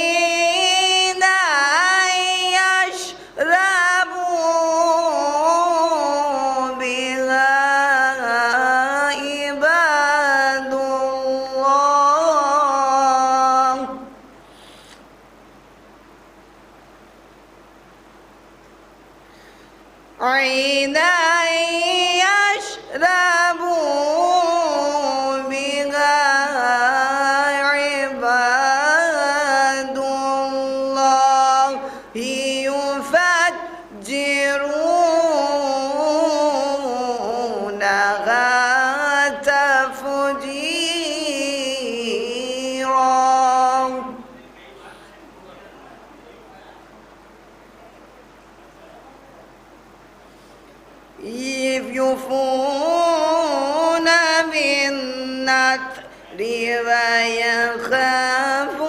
عينا يشرب بها عباد الله. عينا يشرب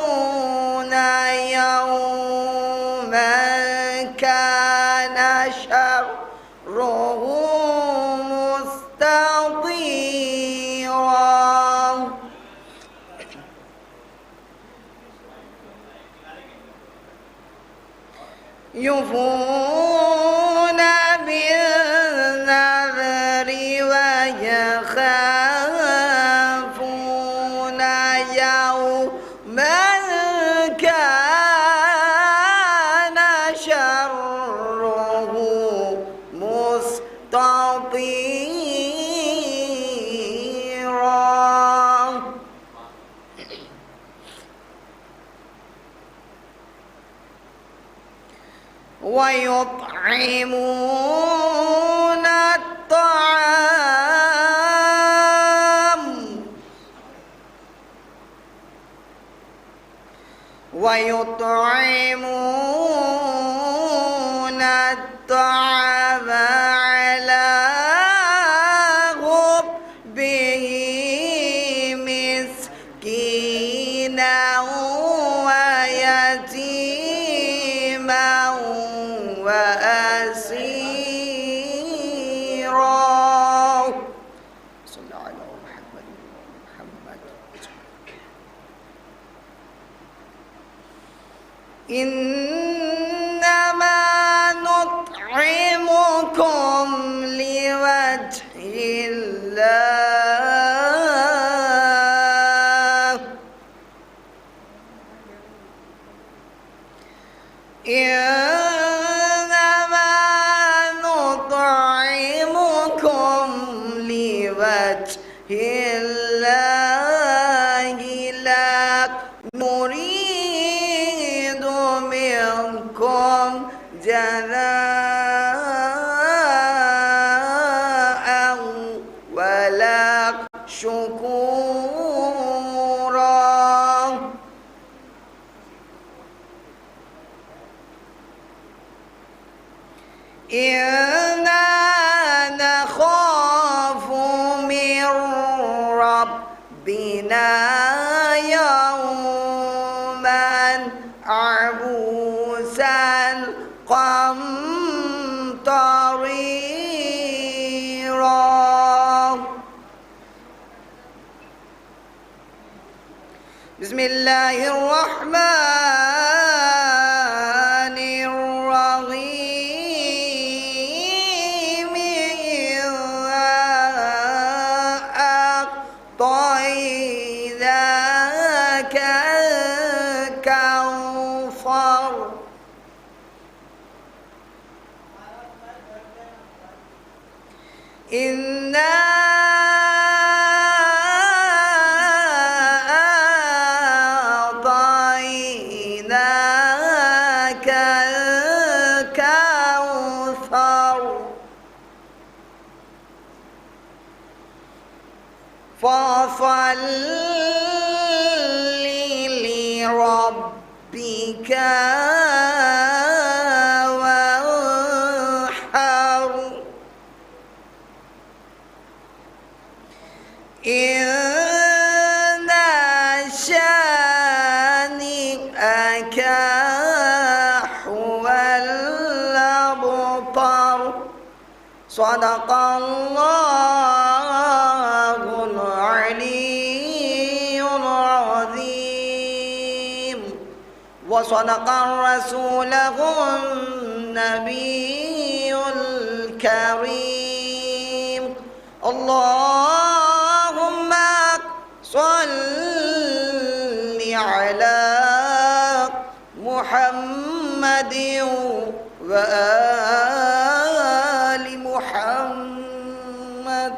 ويخافون يوما كان شره مستطيرا يوفون بالنذر ويخافون يوما كان شره مستطيرا ويطعمون الطعام على حبه مسكينا ويتيما وأسيرا صلى على محمد. إنما نطعمكم لوجه الله إنما نطعمكم لوجه الله لا نريد منكم جزاء ولا شكورا إنا نخاف من ربنا يوما عبوسا قمطريرا. بسم الله الرحمن الرحيم أعطيناك الكوثر إنا أعطيناك الكوثر فصل لربك وانحر إن شانئك هو الأبتر. صدق الله العلي العظيم وصدق رسوله النبي الكريم. اللهم صل على محمد وآل محمد.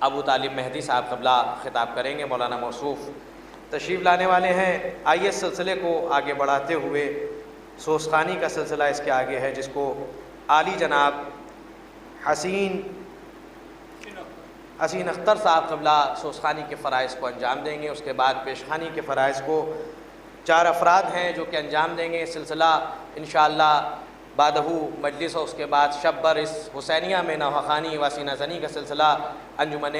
ابو طالب مہدی صاحب قبلہ خطاب کریں گے۔ مولانا موصوف تشریف لانے والے ہیں۔ آئیے اس سلسلے کو آگے بڑھاتے ہوئے، سوزخانی کا سلسلہ اس کے آگے ہے، جس کو عالی جناب حسین اختر صاحب قبلہ سوزخانی کے فرائض کو انجام دیں گے۔ اس کے بعد پیشخانی کے فرائض کو 4 افراد ہیں جو کہ انجام دیں گے۔ سلسلہ انشاءاللہ بعدہ مجلس، اور اس کے بعد شب برس حسینیہ میں نوحہ خوانی و سینہ زنی کا سلسلہ انجمن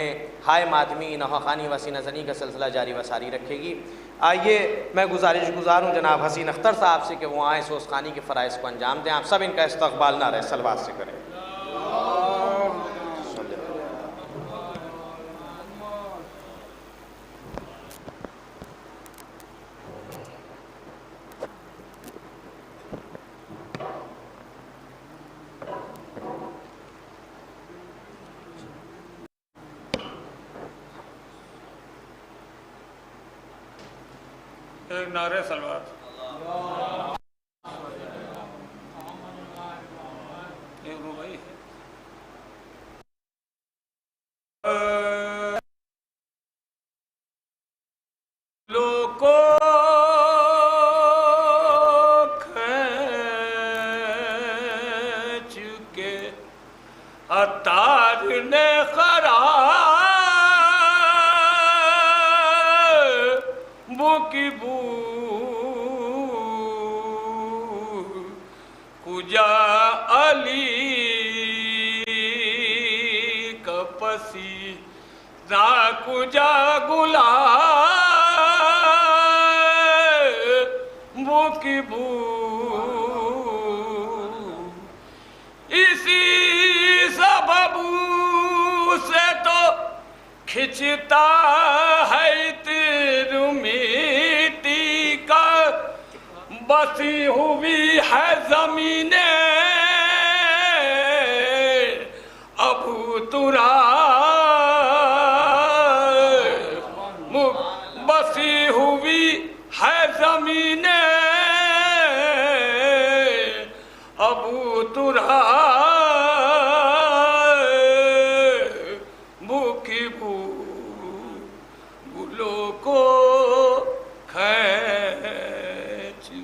ہائے ماتمی نوحہ خوانی و سینہ زنی کا سلسلہ جاری و ساری رکھے گی۔ آئیے میں گزارش گزاروں جناب حسین اختر صاحب سے کہ وہ آئیں، سوزخانی کے فرائض کو انجام دیں۔ آپ سب ان کا استقبال نعرہ صلوات سے کریں۔ ایک نعرہ صلوات۔ ایک رو بھائی لوگوں کھینچ کے عطار نے خراب کی بو کجا علی کپسی نا کجا گلاب کی بو اسی سبب سے تو کھچتا ہے مٹی کا بسی ہوئی ہے زمین ابو تراب بسی ہوئی ہے زمین ابو تراب کی بو گلوں کو کھینچ کے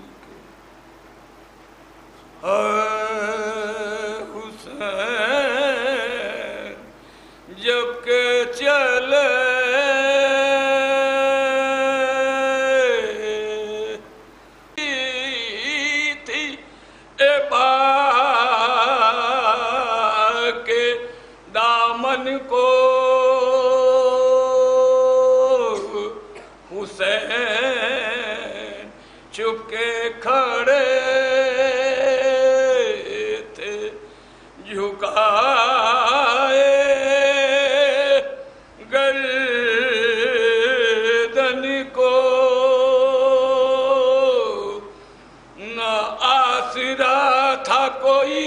حسین جب کہ چلے تھی ابا کے دامن کو حسین چپ کے کھڑے تھے جھکائے گردن کو نہ آسرا تھا کوئی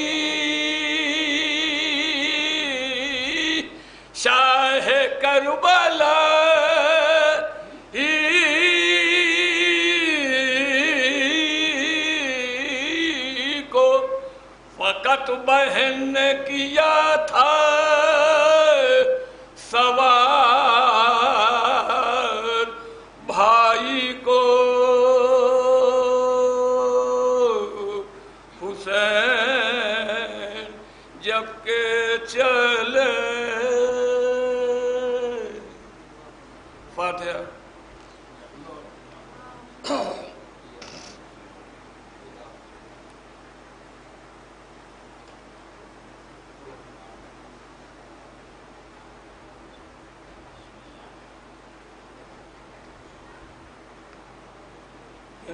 شاہ کربلا فقط بہن نے کیا تھا سوار بھائی کو حسین جب کہ چلے فاتحہ۔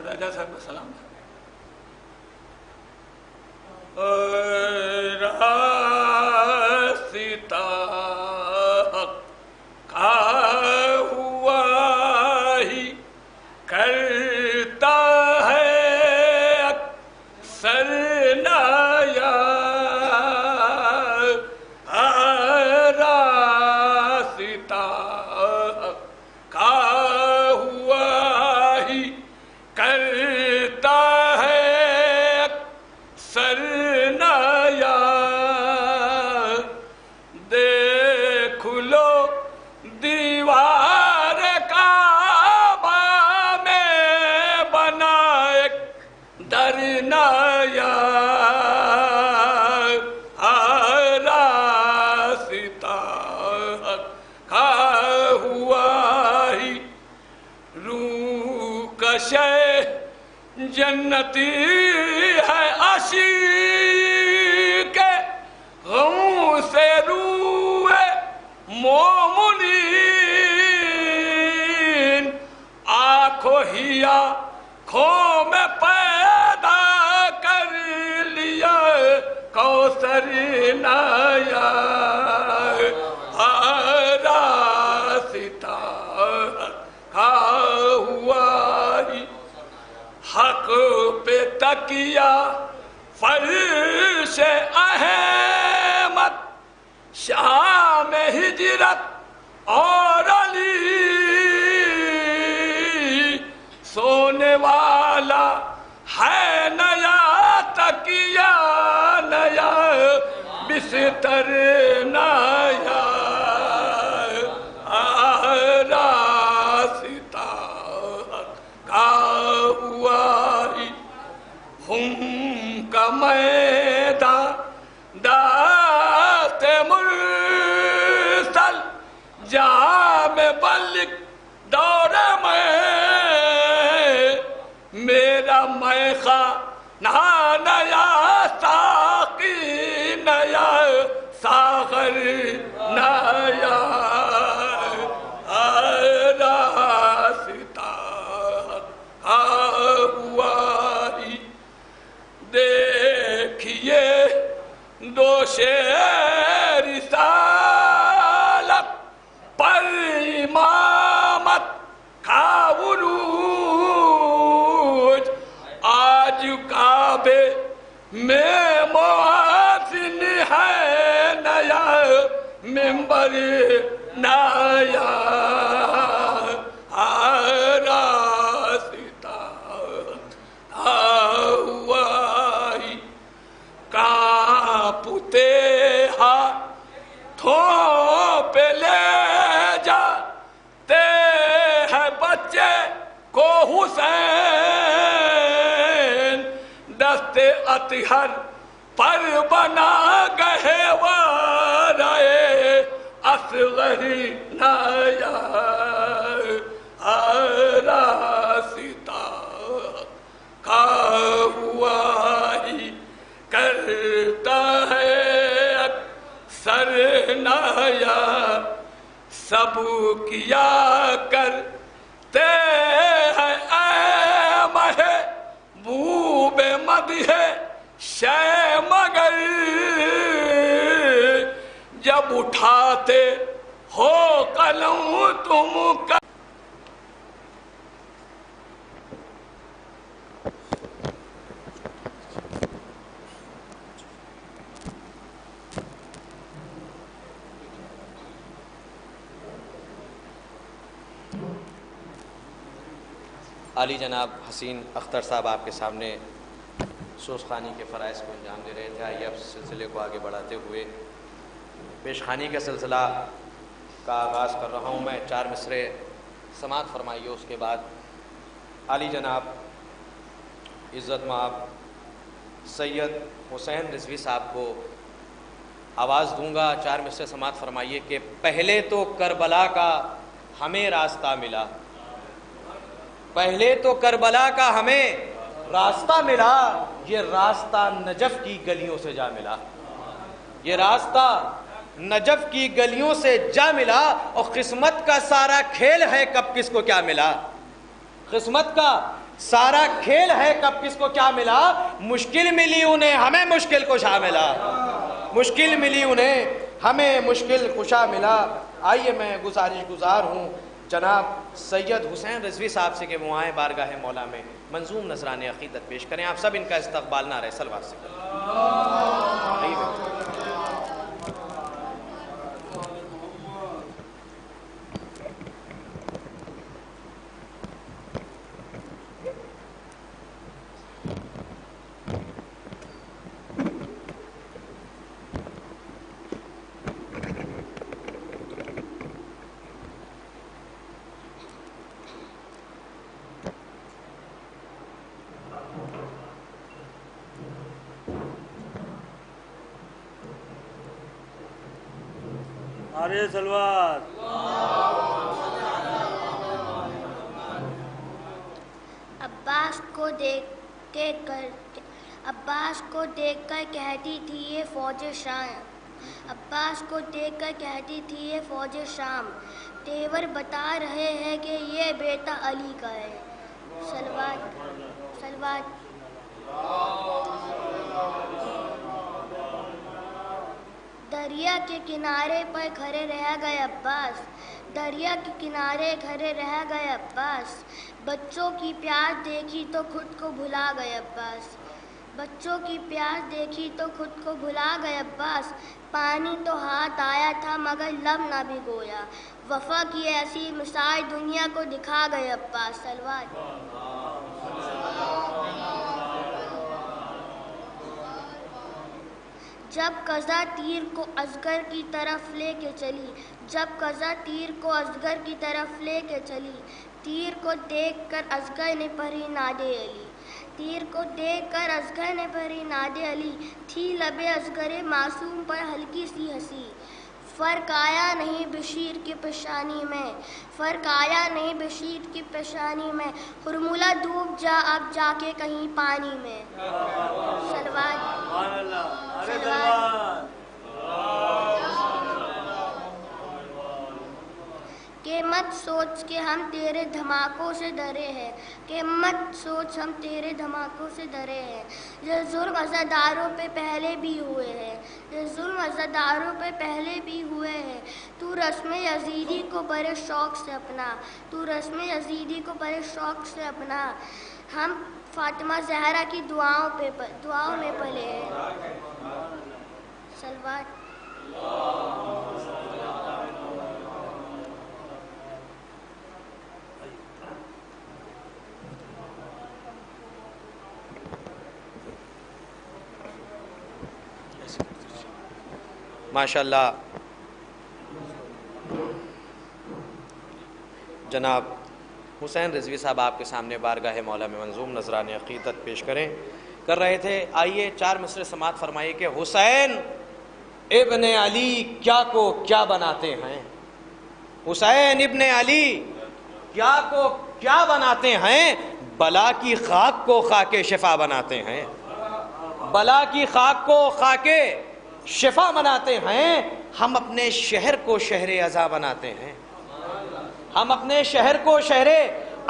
راجہ صاحب کا سلام ہے۔ راستہ کا ہوا ہی کرتا ہے اکثر نایا راستہ کا ہوا ہی کرتا ہے اکثر نایا دیکھ لو جنتی ہے عشیق غم سے روح مومنین، آنکھوں ہی آنکھوں میں پیدا کر لیا کوثر نایا راستہ ہوا ہی حق پہ تکیہ فرش احمد شام ہجرت اور علی سونے والا ہے نیا تکیہ نیا بستر نیا راستہ کا ہوا ہی ہم کا میدان دست مرسل جام بلک دور میں میرا میخانہ نیا ساقی نیا ساغر نیا راستہ ہوا ہی دیکھیے دو شیر رسالت پر امامت کا عروج آج کعبے میں مؤذن ہے نیا منبر نیا راستہ ہوا ہی کانپتے ہاتھوں پہ لے جاتے ہیں بچے کو حسین دست اطہر پر بنا گہوارے اصغر نیا راستہ کا ہوا ہی کرتا ہے اکثر نیا سب کیا کرتے ہیں اے محبوب مدح شے مگر جب اٹھاتے ہو قلم تم کا عالی جناب حسین اختر صاحب آپ کے سامنے سوز خوانی کے فرائض کو انجام دے رہے تھے. آئیے اب سلسلے کو آگے بڑھاتے ہوئے پیش خوانی کے سلسلہ کا آغاز کر رہا ہوں. میں 4 مصرے سماعت فرمائیے. اس کے بعد عالی جناب عزت مآب سید حسین رضوی صاحب کو آواز دوں گا. 4 مصرے سماعت فرمائیے کہ پہلے تو کربلا کا ہمیں راستہ ملا، پہلے تو کربلا کا ہمیں راستہ ملا، یہ راستہ نجف کی گلیوں سے جا ملا، یہ راستہ نجف کی گلیوں سے جا ملا. اور قسمت کا سارا کھیل ہے کب کس کو کیا ملا، قسمت کا سارا کھیل ہے کب کس کو کیا ملا. مشکل ملی انہیں ہمیں مشکل کشا ملا، مشکل ملی انہیں ہمیں مشکل کشا ملا. آئیے میں گزارش گزار ہوں جناب سید حسین رضوی صاحب سے کہ وہ آئیں بارگاہ مولا میں منظوم نذران عقیدت پیش کریں. آپ سب ان کا استقبال نعرہ صلوات سے کریں. نعرہ صلوات. عباس عباس کو دیکھ کر کہتی تھی یہ فوج شام، عباس کو دیکھ کر کہتی تھی یہ فوج شام، تیور بتا رہے ہیں کہ یہ بیٹا علی کا ہے۔ سلوات۔ دریا کے کنارے پر کھڑے رہ گئے عباس، دریا کے کنارے کھڑے رہ گئے عباس، بچوں کی پیاس دیکھی تو خود کو بھلا گئے عباس، بچوں کی پیاس دیکھی تو خود کو بھلا گئے عباس، پانی تو ہاتھ آیا تھا مگر لب نہ بھگویا، وفا کی ایسی مثال دنیا کو دکھا گئے عباس۔ سلوات۔ جب قضا تیر کو اصغر کی طرف لے کے چلی، جب قضا تیر کو اصغر کی طرف لے کے چلی، تیر کو دیکھ کر اصغر نے پڑھی ناد علی، تیر کو دیکھ کر اصغر نے پڑھی ناد علی، تھی لب اصغر معصوم پر ہلکی سی ہنسی، فرق آیا نہیں بشیر کی پیشانی میں، فرق آیا نہیں بشیر کی پیشانی میں، ہرملہ ڈوب جا اب جا کے کہیں پانی میں۔ سلوات۔ کہ مت سوچ کہ ہم تیرے دھماکوں سے ڈرے ہیں، کہ مت سوچ ہم تیرے دھماکوں سے ڈرے ہیں، یہ ظلم عزاداروں پہ پہلے بھی ہوئے ہیں، یہ ظلم عزاداروں پہ پہلے بھی ہوئے ہیں، تو رسم یزیدی کو بڑے شوق سے اپنا، تو رسم یزیدی کو بڑے شوق سے اپنا، ہم فاطمہ زہرا کی دعاؤں میں پلے ہیں۔ سلوات۔ ماشاءاللہ جناب حسین رضوی صاحب آپ کے سامنے بارگاہ مولا میں منظوم نذران عقیدت پیش کر رہے تھے۔ آئیے 4 مصرع سماعت فرمائیے کہ حسین ابن علی کیا کو کیا بناتے ہیں، حسین ابن علی کیا کو کیا بناتے ہیں، بلا کی خاک کو خاک شفا بناتے ہیں، بلا کی خاک کو خاک شفا بناتے ہیں، ہم اپنے شہر کو شہر عزا بناتے ہیں، ہم اپنے شہر کو شہر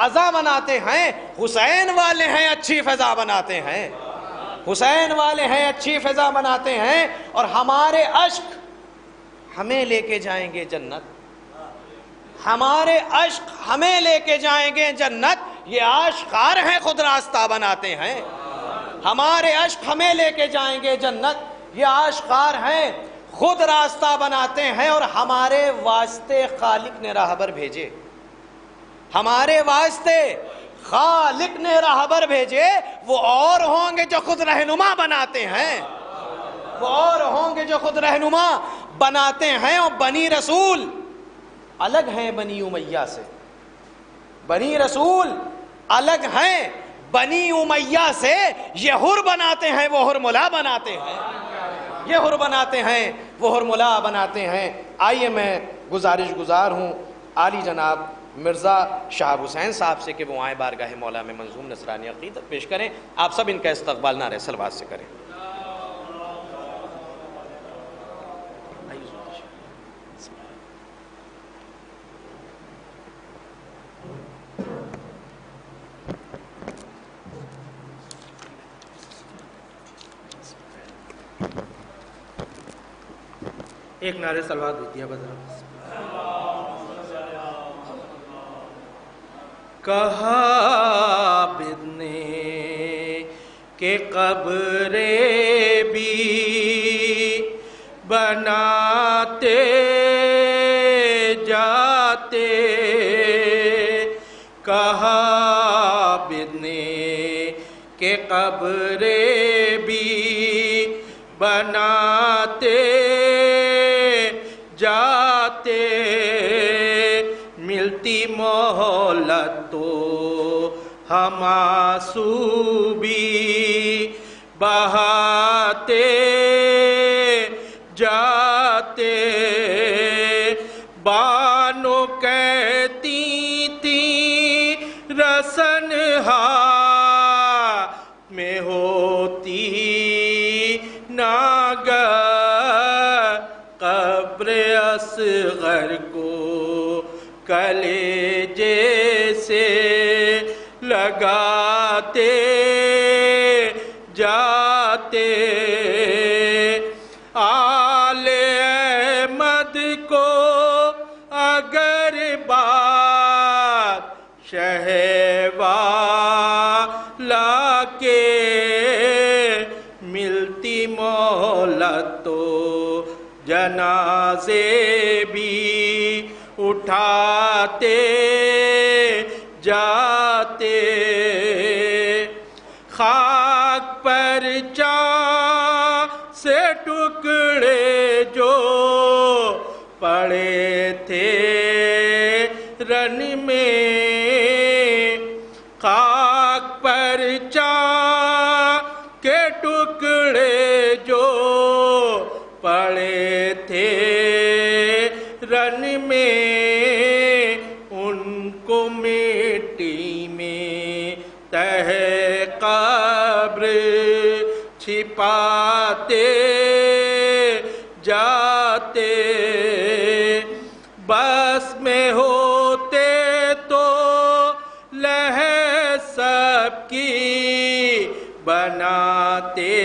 عزا بناتے ہیں، حسین والے ہیں اچھی فضا بناتے ہیں، حسین والے ہیں اچھی فضا بناتے ہیں، اور ہمارے عشق ہمیں لے کے جائیں گے جنت، ہمارے عشق ہمیں لے کے جائیں گے جنت، یہ عاشقار ہیں خود راستہ بناتے ہیں، ہمارے عشق ہمیں لے کے جائیں گے جنت، یہ عاشقار ہیں خود راستہ بناتے ہیں، اور ہمارے واسطے خالق نے راہبر بھیجے، ہمارے واسطے خالق نے راہبر بھیجے، وہ اور ہوں گے جو خود رہنما بناتے ہیں، وہ اور ہوں گے جو خود رہنما بناتے ہیں، اور بنی رسول الگ ہیں بنی امیہ سے، بنی رسول الگ ہیں بنی امیہ سے، یہ حر بناتے ہیں وہ حرملا بناتے ہیں، یہ حر بناتے ہیں وہ حرملا بناتے ہیں۔ آئیے میں گزار ہوں عالی جناب مرزا شہاب حسین صاحب سے کہ وہ آئیں بارگاہ مولا میں منظوم نذرانی عقیدت پیش کریں، آپ سب ان کا استقبال نعرہ صلوات سے کریں۔ ایک نعرہ صلوات دیتی ہے بذرا۔ کہا عابد نے کہ قبریں بھی بناتے جاتے، کہا عابد نے کہ قبریں بھی بناتے جاتے، ملتی مہلت تو ہم آنسو بھی بہاتے جاتے، بانو کہتی تھی رسن ہا جیسے لگاتے جاتے، آل احمد کو اگر بات شہ والا کے ملتی مہلت تو جنازے بھی اٹھاتے جاتے، خاک پر چاں سے ٹکڑے جو پڑے تھے رن میں، خاک پر چاں کے ٹکڑے جو پڑے تھے رن میں، ان کو مٹی میں تہ قبر چھپاتے جاتے، بس میں ہوتے تو لہر سب کی بناتے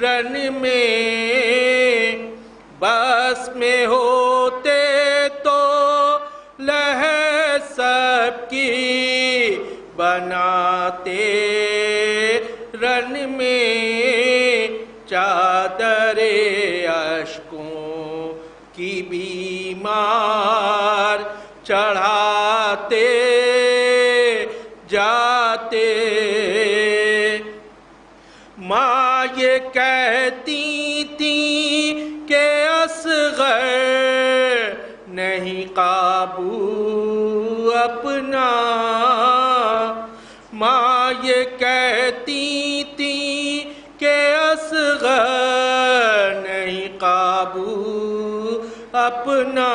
رن میں، بس میں ہوتے تو لہر سب کی بناتے رن میں، چادر اشکوں کی بیمار چڑھاتے جاتے، ماں یہ کہتی تھی کہ اصغر نہیں قابو اپنا، ماں یہ کہتی تھی کہ اصغر نہیں قابو اپنا،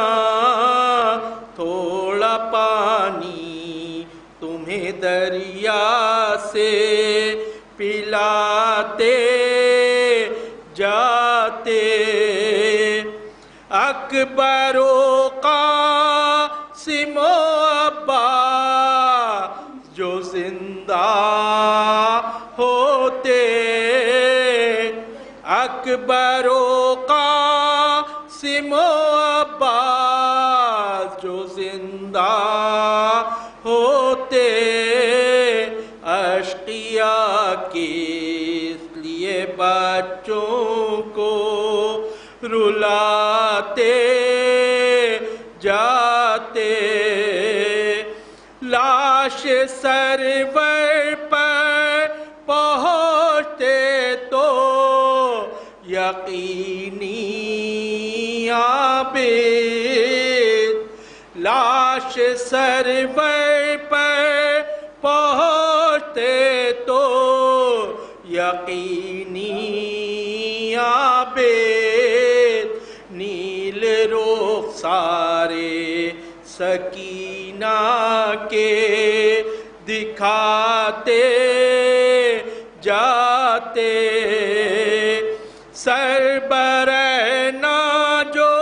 تھوڑا پانی تمہیں دریا سے پلاتے جاتے، اکبر و قاسم و عباس جو زندہ ہوتے، اکبر و قاسم و عباس جو زندہ ہوتے، اشقیاء کس لیے بچوں کو رلاتے جاتے، لاش سرور پر پہنچتے تو یقینی عابد، لاش سرور پر پہنچتے تو یقینی عابد، نیل رخسارے سکینہ کے دکھاتے جاتے، سربرہنا جو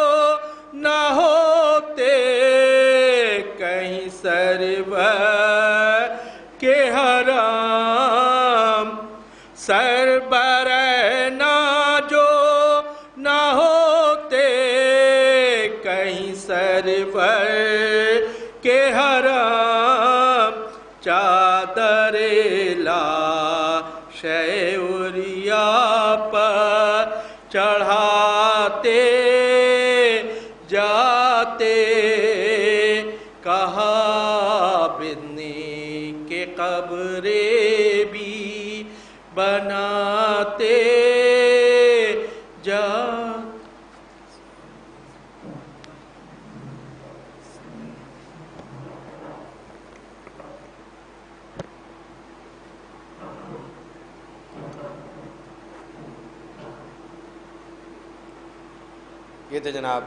نہ ہوتے کہیں سرور کے حرام، سربرہنا جو نہ ہوتے کہیں سرور کے حرام، چادر لاش عریا پر چڑھاتے جاتے، کہا بننے کے قبریں بھی بناتے جاتے۔ یہ تھے جناب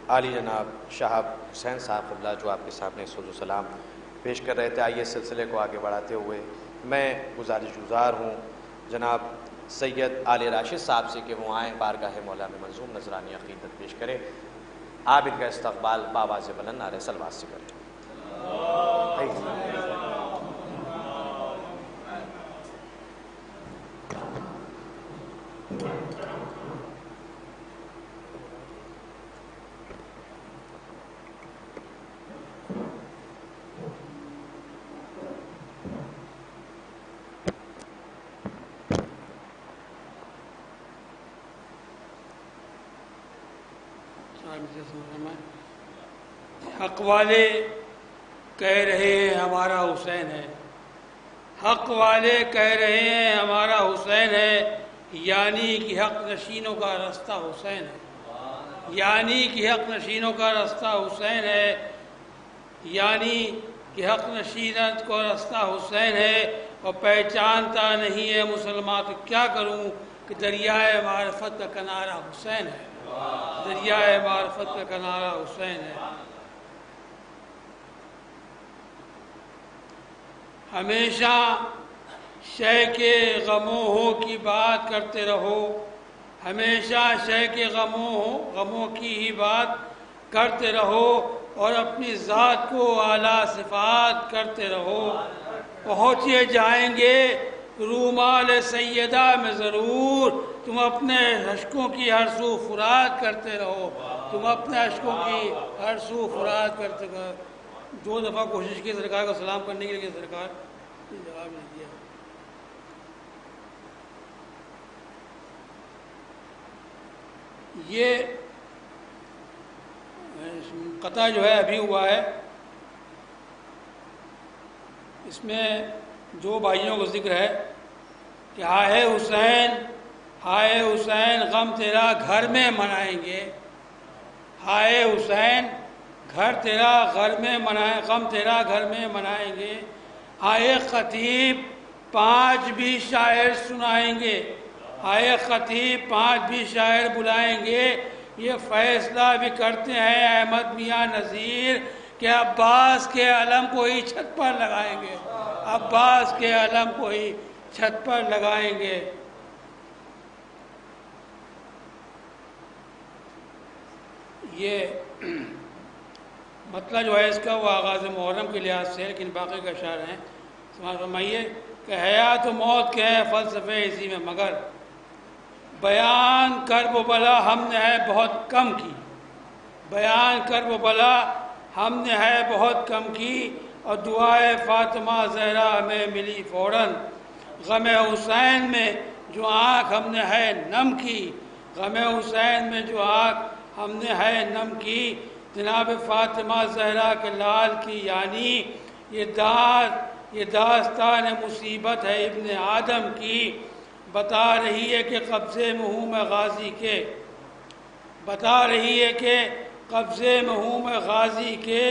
عالی جناب شہاب حسین صاحب قبلہ جو آپ کے سامنے سلام و سلام پیش کر رہے تھے۔ آئیے اس سلسلے کو آگے بڑھاتے ہوئے میں گزارش گزار ہوں جناب سید علی راشد صاحب سے کہ وہ آئیں بارگاہ مولا میں منظوم نذرانی عقیدت پیش کریں۔ آپ ان کا استقبال بآواز بلند نعرہ صلوات سے کریں۔ حق والے کہہ رہے ہیں ہمارا حسین ہے، حق والے کہہ رہے ہیں ہمارا حسین ہے، یعنی کہ حق نشینوں کا راستہ حسین ہے، یعنی کہ حق نشینوں کا راستہ حسین ہے، یعنی کہ حق نشینت کو راستہ حسین ہے، اور پہچانتا نہیں ہے مسلمان تو کیا کروں کہ دریائے معرفت کا کنارہ حسین ہے، دریائے معرفت کا کنارہ حسین ہے۔ ہمیشہ شے کے غموں کی بات کرتے رہو، ہمیشہ شے کے غموں کی ہی بات کرتے رہو، اور اپنی ذات کو اعلیٰ صفات کرتے رہو، پہنچے جائیں گے رومال سیدہ میں ضرور، تم اپنے اشکوں کی ہر سو فرات کرتے رہو، تم اپنے اشکوں کی ہر سو فرات کرتے رہو۔ 2 دفعہ کوشش کی سرکار کو سلام کرنے کے لیے، سرکار نے جواب نہیں دیا۔ یہ قطعہ جو ہے ابھی ہوا ہے، اس میں 2 بھائیوں کو ذکر ہے کہ ہائے حسین، ہائے حسین غم تیرا گھر میں منائیں گے، ہائے حسین گھر تیرا گھر میں منائیں، غم تیرا گھر میں منائیں گے، آئے خطیب 5 بھی شاعر سنائیں گے، آئے خطیب 5 بھی شاعر بلائیں گے، یہ فیصلہ بھی کرتے ہیں احمد میاں نذیر کہ عباس کے علم کو ہی چھت پر لگائیں گے، عباس کے علم کو ہی چھت پر لگائیں گے۔ یہ مطلب جو ہے اس کا وہ آغاز محرم کے لحاظ سے، لیکن باقی کا اشعار ہیں۔ سماعت فرمائیے کہ حیات و موت کے ہیں فلسفے اسی میں، مگر بیان کرب و بلا ہم نے ہے بہت کم کی، بیان کرب و بلا ہم نے ہے بہت کم کی، اور دعائے فاطمہ زہرا میں ملی فوراً، غم حسین میں جو آنکھ ہم نے ہے نم کی، غم حسین میں جو آنکھ ہم نے ہے نم کی، جناب فاطمہ زہرا کے لال کی، یعنی یہ داستان مصیبت ہے ابن آدم کی، بتا رہی ہے کہ قبضے میں ہوں میں غازی کے، بتا رہی ہے کہ قبضے میں ہوں میں غازی کے،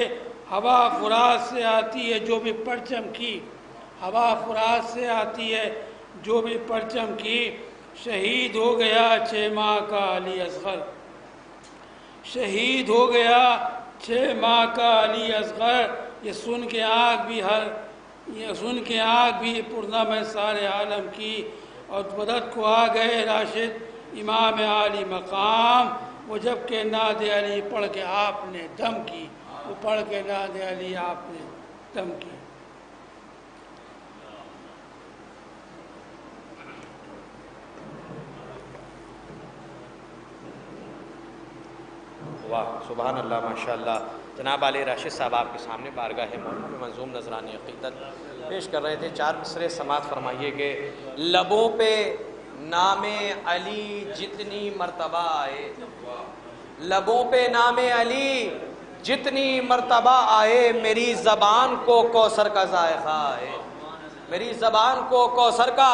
ہوا فرات سے آتی ہے جو بھی پرچم کی، ہوا فرات سے آتی ہے جو بھی پرچم کی، شہید ہو گیا 6 ماہ کا علی اصغر، شہید ہو گیا 6 ماہ کا علی اصغر، یہ سن کے آنکھ بھی پرنم ہے سارے عالم کی، اور مدد کو آ گئے راشد امام عالی مقام، وہ جب کہ ناد علی پڑھ کے آپ نے دم کی، وہ پڑھ کے ناد علی آپ نے دم کی۔ واہ سبحان اللہ ماشاءاللہ۔ جناب علی راشد صاحب آپ کے سامنے بارگاہ مولانا میں منظوم نذرانی عقیدت پیش کر رہے تھے۔ 4 مصرے سماعت فرمائیے کہ لبوں پہ نام علی جتنی مرتبہ آئے، لبوں پہ نام علی جتنی مرتبہ آئے، میری زبان کو کوثر کا ذائقہ آئے، میری زبان کو کوثر کا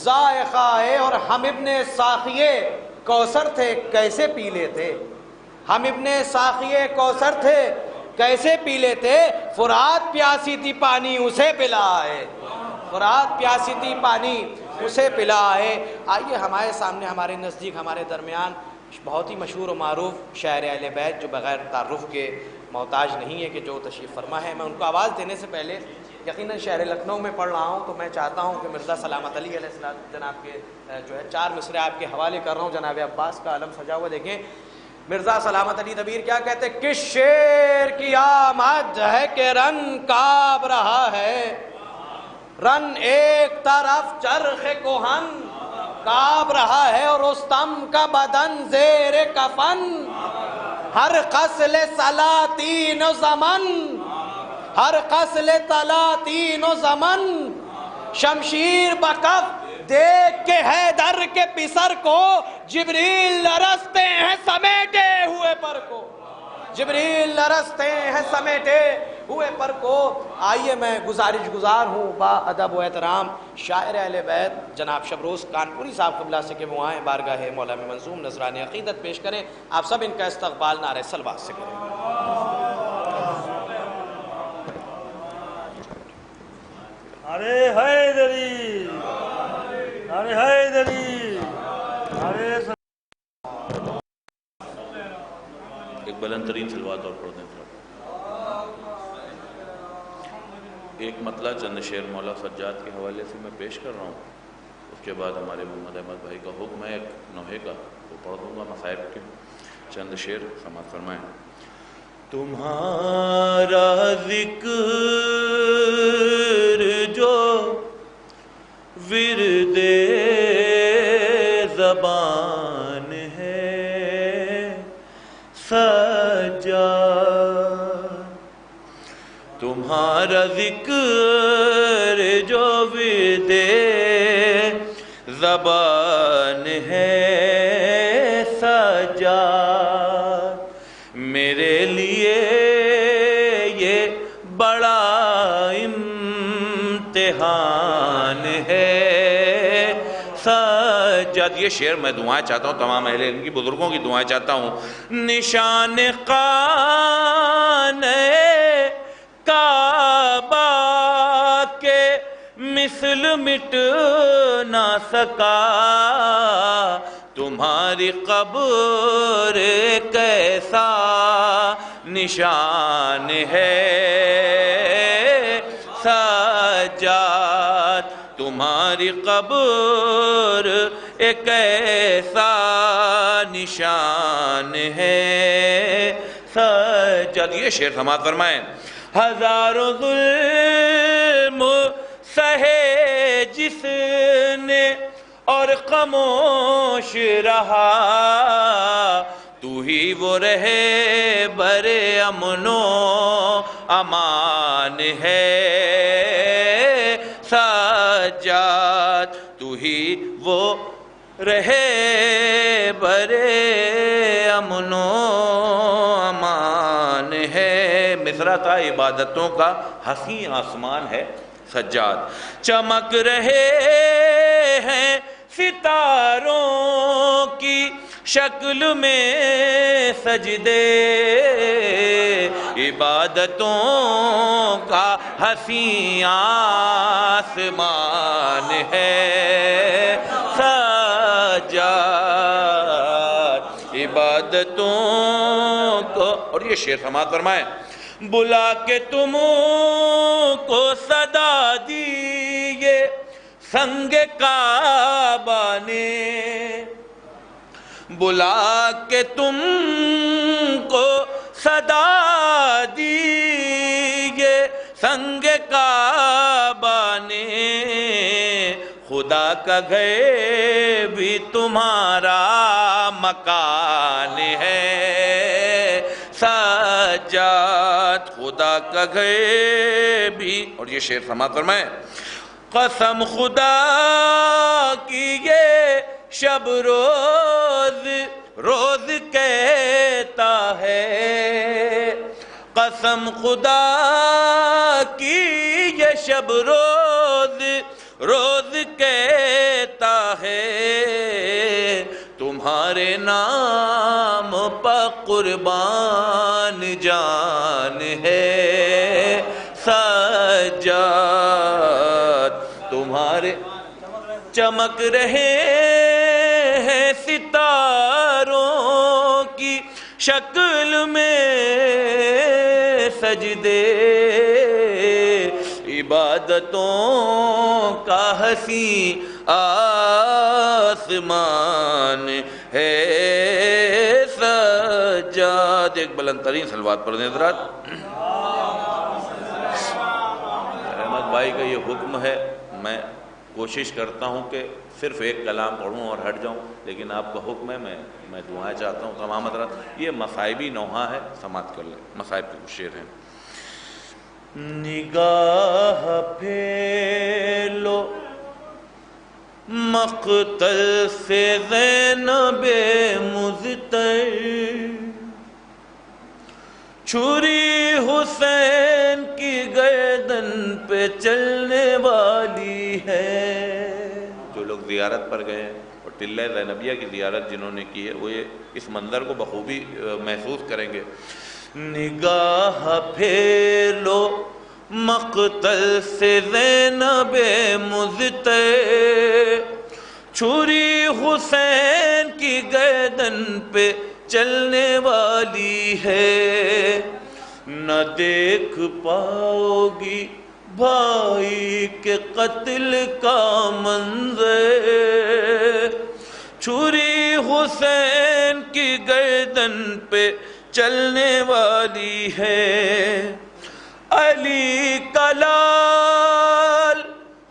ذائقہ آئے، اور ہم ابن ساقیے کوثر تھے کیسے پی لیتے، ہم ابن ساقیے کوثر تھے کیسے پی لیتے، فرات پیاسی تھی پانی اسے پلا ہے، فرات پیاسی تھی پانی اسے پلا ہے۔ آئیے ہمارے سامنے، ہمارے نزدیک، ہمارے درمیان بہت ہی مشہور و معروف شاعر اہل بیت جو بغیر تعارف کے محتاج نہیں ہے کہ جو تشریف فرما ہے، میں ان کو آواز دینے سے پہلے یقیناً شہر لکھنؤ میں پڑھ رہا ہوں تو میں چاہتا ہوں کہ مرزا سلامت علی علیہ السلام جناب کے جو ہے 4 مصرے آپ کے حوالے کر رہا ہوں۔ جناب عباس کا علم سجا ہوا دیکھیں، مرزا سلامت علی دبیر کیا کہتے ہیں؟ کس شیر کی آمد ہے کہ رن کانپ رہا ہے، رن ایک طرف چرخ کوہن کانپ رہا ہے اور رستم کا بدن زیر کفن، ہر قتل سلاطین و زمن، ہر قتل سلاطین و زمن، شمشیر بکف دیکھ کے حیدر کے پسر کو جبریل لرزتے ہیں سمیٹے ہوئے پر کو، جبریل لرزتے ہیں سمیٹے ہوئے پر کو۔ آئیے میں گزارش گزار ہوں با ادب و احترام شاعر اہل بیت جناب شبروز کانپوری صاحب قبلہ سے کہ وہ آئیں بارگاہ مولا میں منظوم نذرانِ عقیدت پیش کریں۔ آپ سب ان کا استقبال نعرہ صلوات سے کریں۔ ارے حیدری، ارے حیدری، ارے ایک بلند ترین صلوات اور پڑھ دیں۔ ایک مطلع چند شعر مولا سجاد کے حوالے سے میں پیش کر رہا ہوں، اس کے بعد ہمارے محمد احمد بھائی کا حکم ہے ایک نوحے کا، وہ پڑھ دوں گا مصائب کے چند شعر سماعت فرمائیں۔ تمہارا ذکر جو ورد زبان ہے سجاد، تمہارا ذکر جو ورد زبان ہے سجاد، میرے لیے یہ بڑا امتحان ہے سجاد۔ یہ شعر میں دعائیں چاہتا ہوں، تمام اہل علم کی بزرگوں کی دعائیں چاہتا ہوں۔ نشان خانہ کعبہ کے مثل مٹ نہ سکا، تمہاری قبر کیسا نشان ہے سجاد، تمہاری قبر ایک ایسا نشان ہے سجاد۔ یہ شعر سماعت فرمائیں۔ ہزاروں ظلم سہے جس نے اور خاموش رہا، تو ہی وہ رہے برے امن و امان ہے سجاد، تو ہی وہ رہے برے امن و امان ہے۔ مصرع تھا عبادتوں کا حسین آسمان ہے سجاد، چمک رہے ہیں ستاروں کی شکل میں سجدے، عبادتوں کا حسین آسمان ہے سجاد، عبادتوں کو۔ اور یہ شعر سماعت فرمائیں۔ بلا کے تم کو صدا دیے سنگ کعبہ نے، بلا کے تم کو صدا دیے سنگ کعبہ نے، خدا کا گھر بھی تمہارا مکان ہے سجاد، خدا کا گھر بھی۔ اور یہ شعر سماعت فرمائیں۔ قسم خدا کی یہ شب روز روز کہتا ہے، قسم خدا کی یہ شب روز روز کہتا ہے، تمہارے نام پر قربان جان ہے سجاد، تمہارے چمک رہے ہیں ستاروں کی شکل میں سجدے، عبادتوں کا حسین آسمان ہے ایک بلند ترین صلوات پڑھ دیں حضرات۔ احمد بھائی کا یہ حکم ہے، میں کوشش کرتا ہوں کہ صرف ایک کلام پڑھوں اور ہٹ جاؤں، لیکن آپ کا حکم ہے، میں دعائیں چاہتا ہوں تمام حضرات۔ یہ مصائبی نوحہ ہے، سماعت کر لیں، مصائب کے کچھ شعر ہیں۔ نگاہ پھیلو مقتل سے زینب مضطر، چھری حسین کی گردن پہ چلنے والی ہے۔ جو لوگ زیارت پر گئے ہیں اور ٹلہ زینبیہ کی زیارت جنہوں نے کی ہے وہ یہ اس منظر کو بخوبی محسوس کریں گے۔ نگاہ پھیلو مقتل سے زینب مضطر، چھری حسین کی گردن پہ چلنے والی ہے، نہ دیکھ پاؤ گی بھائی کے قتل کا منظر، چھری حسین کی گردن پہ چلنے والی ہے۔ علی کا لال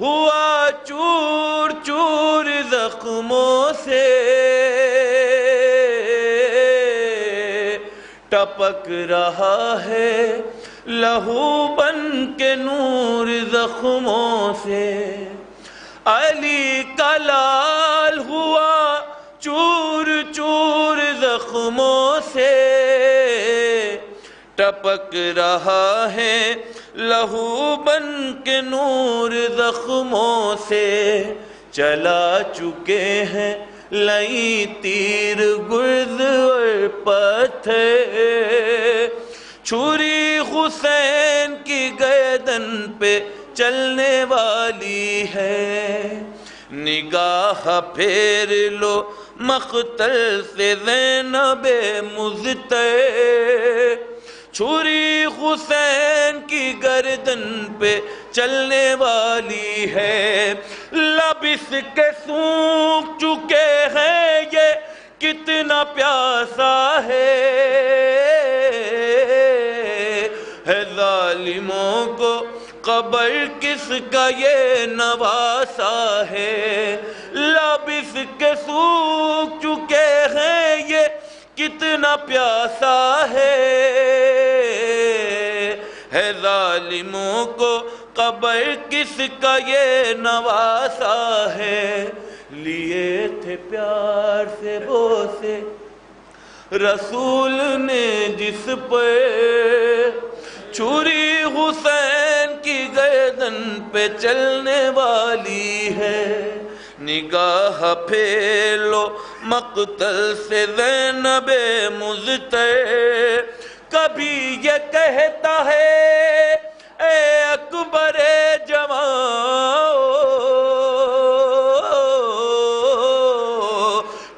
ہوا چور چور زخموں سے، ٹپک رہا ہے لہو بن کے نور زخموں سے۔ علی کا لال ہوا چور چور زخموں سے، ٹپک رہا ہے لہو بن کے نور زخموں سے۔ چلا چکے ہیں لئی تیر گرز اور پتھر، چھری حسین کی گردن پہ چلنے والی ہے۔ نگاہ پھیر لو مقتل سے زینب مضطر، چھری حسین کی گردن پہ چلنے والی ہے۔ لب اس کے سوکھ چکے ہیں یہ کتنا پیاسا ہے، ظالموں کو قبر کس کا یہ نواسا ہے۔ لب اس کے سوکھ چکے ہیں یہ کتنا پیاسا ہے، ظالموں کو قبر کس کا یہ نواسا ہے۔ لیے تھے پیار سے بوسے رسول نے جس پہ، چھری حسین کی گردن پہ چلنے والی ہے۔ نگاہ پھیلو مقتل سے زینب مضطر، کبھی یہ کہتا ہے اے اکبر جوان،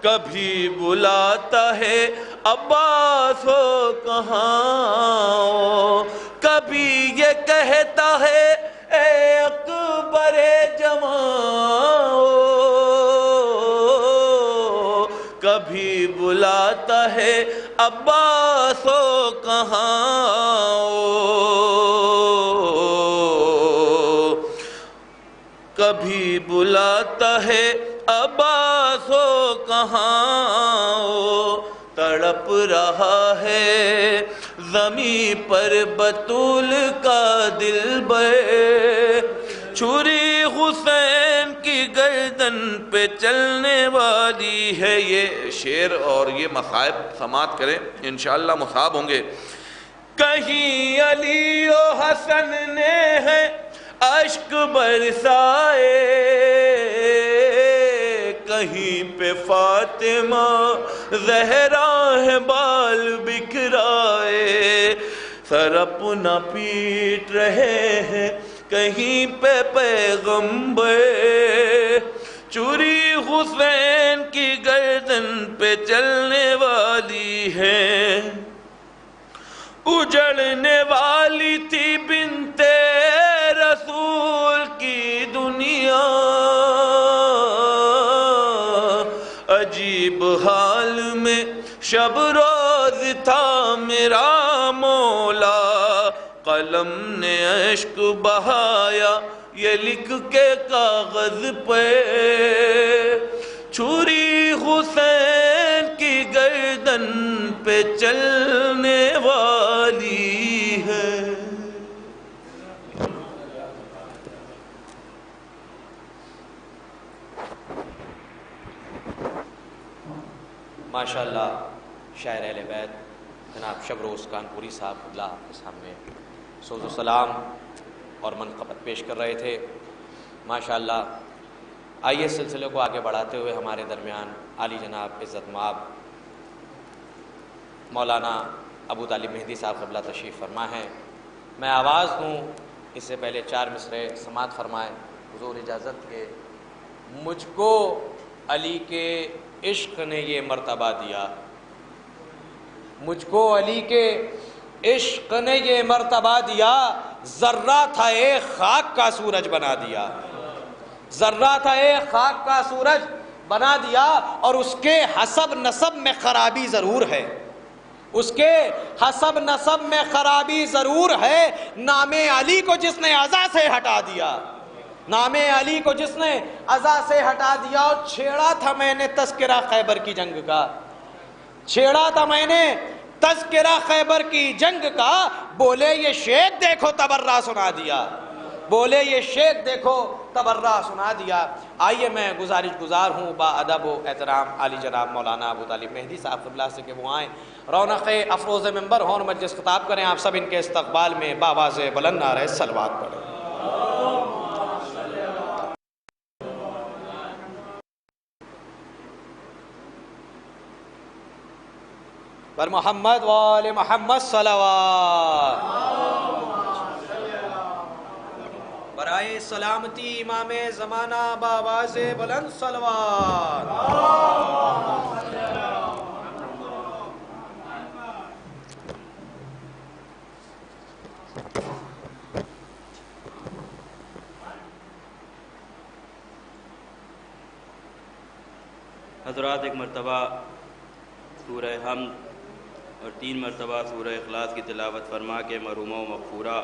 کبھی بلاتا ہے عباس ہو کہاں، کبھی یہ کہتا ہے اے اکبر جوان، کبھی بلاتا ہے عباس ہو کہاں، کبھی بلاتا ہے عباس ہو کہاں، تڑپ رہا ہے زمین پر بطول کا دلبر، چھری حسین کی گردن پہ چلنے والی ہے۔ یہ شعر اور یہ مصائب سماعت کریں، انشاءاللہ مصاب ہوں گے۔ کہیں علی و حسن نے ہے اشک برسائے، کہیں پہ فاطمہ زہرا ہے بال بکھرائے، سر اپنا پیٹ رہے ہیں کہیں پہ پیغمبر، چھری حسین کی گردن پہ چلنے والی ہے۔ اجڑنے والی تھی بنت رسول کی دنیا، عجیب حال میں شب روز تھا میرا قلم نے اشک بہایا یہ لکھ کے کاغذ پہ، چھری حسین کی گردن پہ چلنے والی ہے۔ ماشاءاللہ شاعر اہل بیت جناب شبروز کانپوری صاحب اللہ آپ کے سامنے سوز و سلام اور منقبت پیش کر رہے تھے۔ ماشاءاللہ آئیے اس سلسلے کو آگے بڑھاتے ہوئے ہمارے درمیان عالی جناب عزت مآب مولانا ابو طالب مہدی صاحب قبلہ تشریف فرما ہے۔ میں آواز دوں اس سے پہلے 4 مصرعے سماعت فرمائیں۔ حضور اجازت کے مجھ کو علی کے عشق نے یہ مرتبہ دیا، مجھ کو علی کے عشق نے یہ مرتبہ دیا، ذرہ تھا ایک خاک کا سورج بنا دیا، ذرہ تھا ایک خاک کا سورج بنا دیا۔ اور اس کے حسب نسب میں خرابی ضرور ہے، اس کے حسب نسب میں خرابی ضرور ہے، نام علی کو جس نے عزا سے ہٹا دیا، نام علی کو جس نے عزا سے ہٹا دیا۔ اور چھیڑا تھا میں نے تذکرہ خیبر کی جنگ کا، چھیڑا تھا میں نے تذکرہ خیبر کی جنگ کا، بولے یہ شیخ دیکھو تبرہ سنا دیا، بولے یہ شیخ دیکھو تبرہ سنا دیا۔ آئیے میں گزارش گزار ہوں با ادب و احترام عالی جناب مولانا ابو طالب مہدی صاحب قبلہ سے کہ وہ آئیں، رونق افروز ممبر ہوں اور مجلس خطاب کریں۔ آپ سب ان کے استقبال میں بآواز بلند نعرہ صلوات پڑھیں۔ پر محمد وآل محمد صلوات، برائے سلامتی امام زمانہ بآواز بلند صلوات۔ حضرات ایک مرتبہ سورہ حمد اور 3 مرتبہ سورہ اخلاص کی تلاوت فرما کے مرحومہ و مغفورہ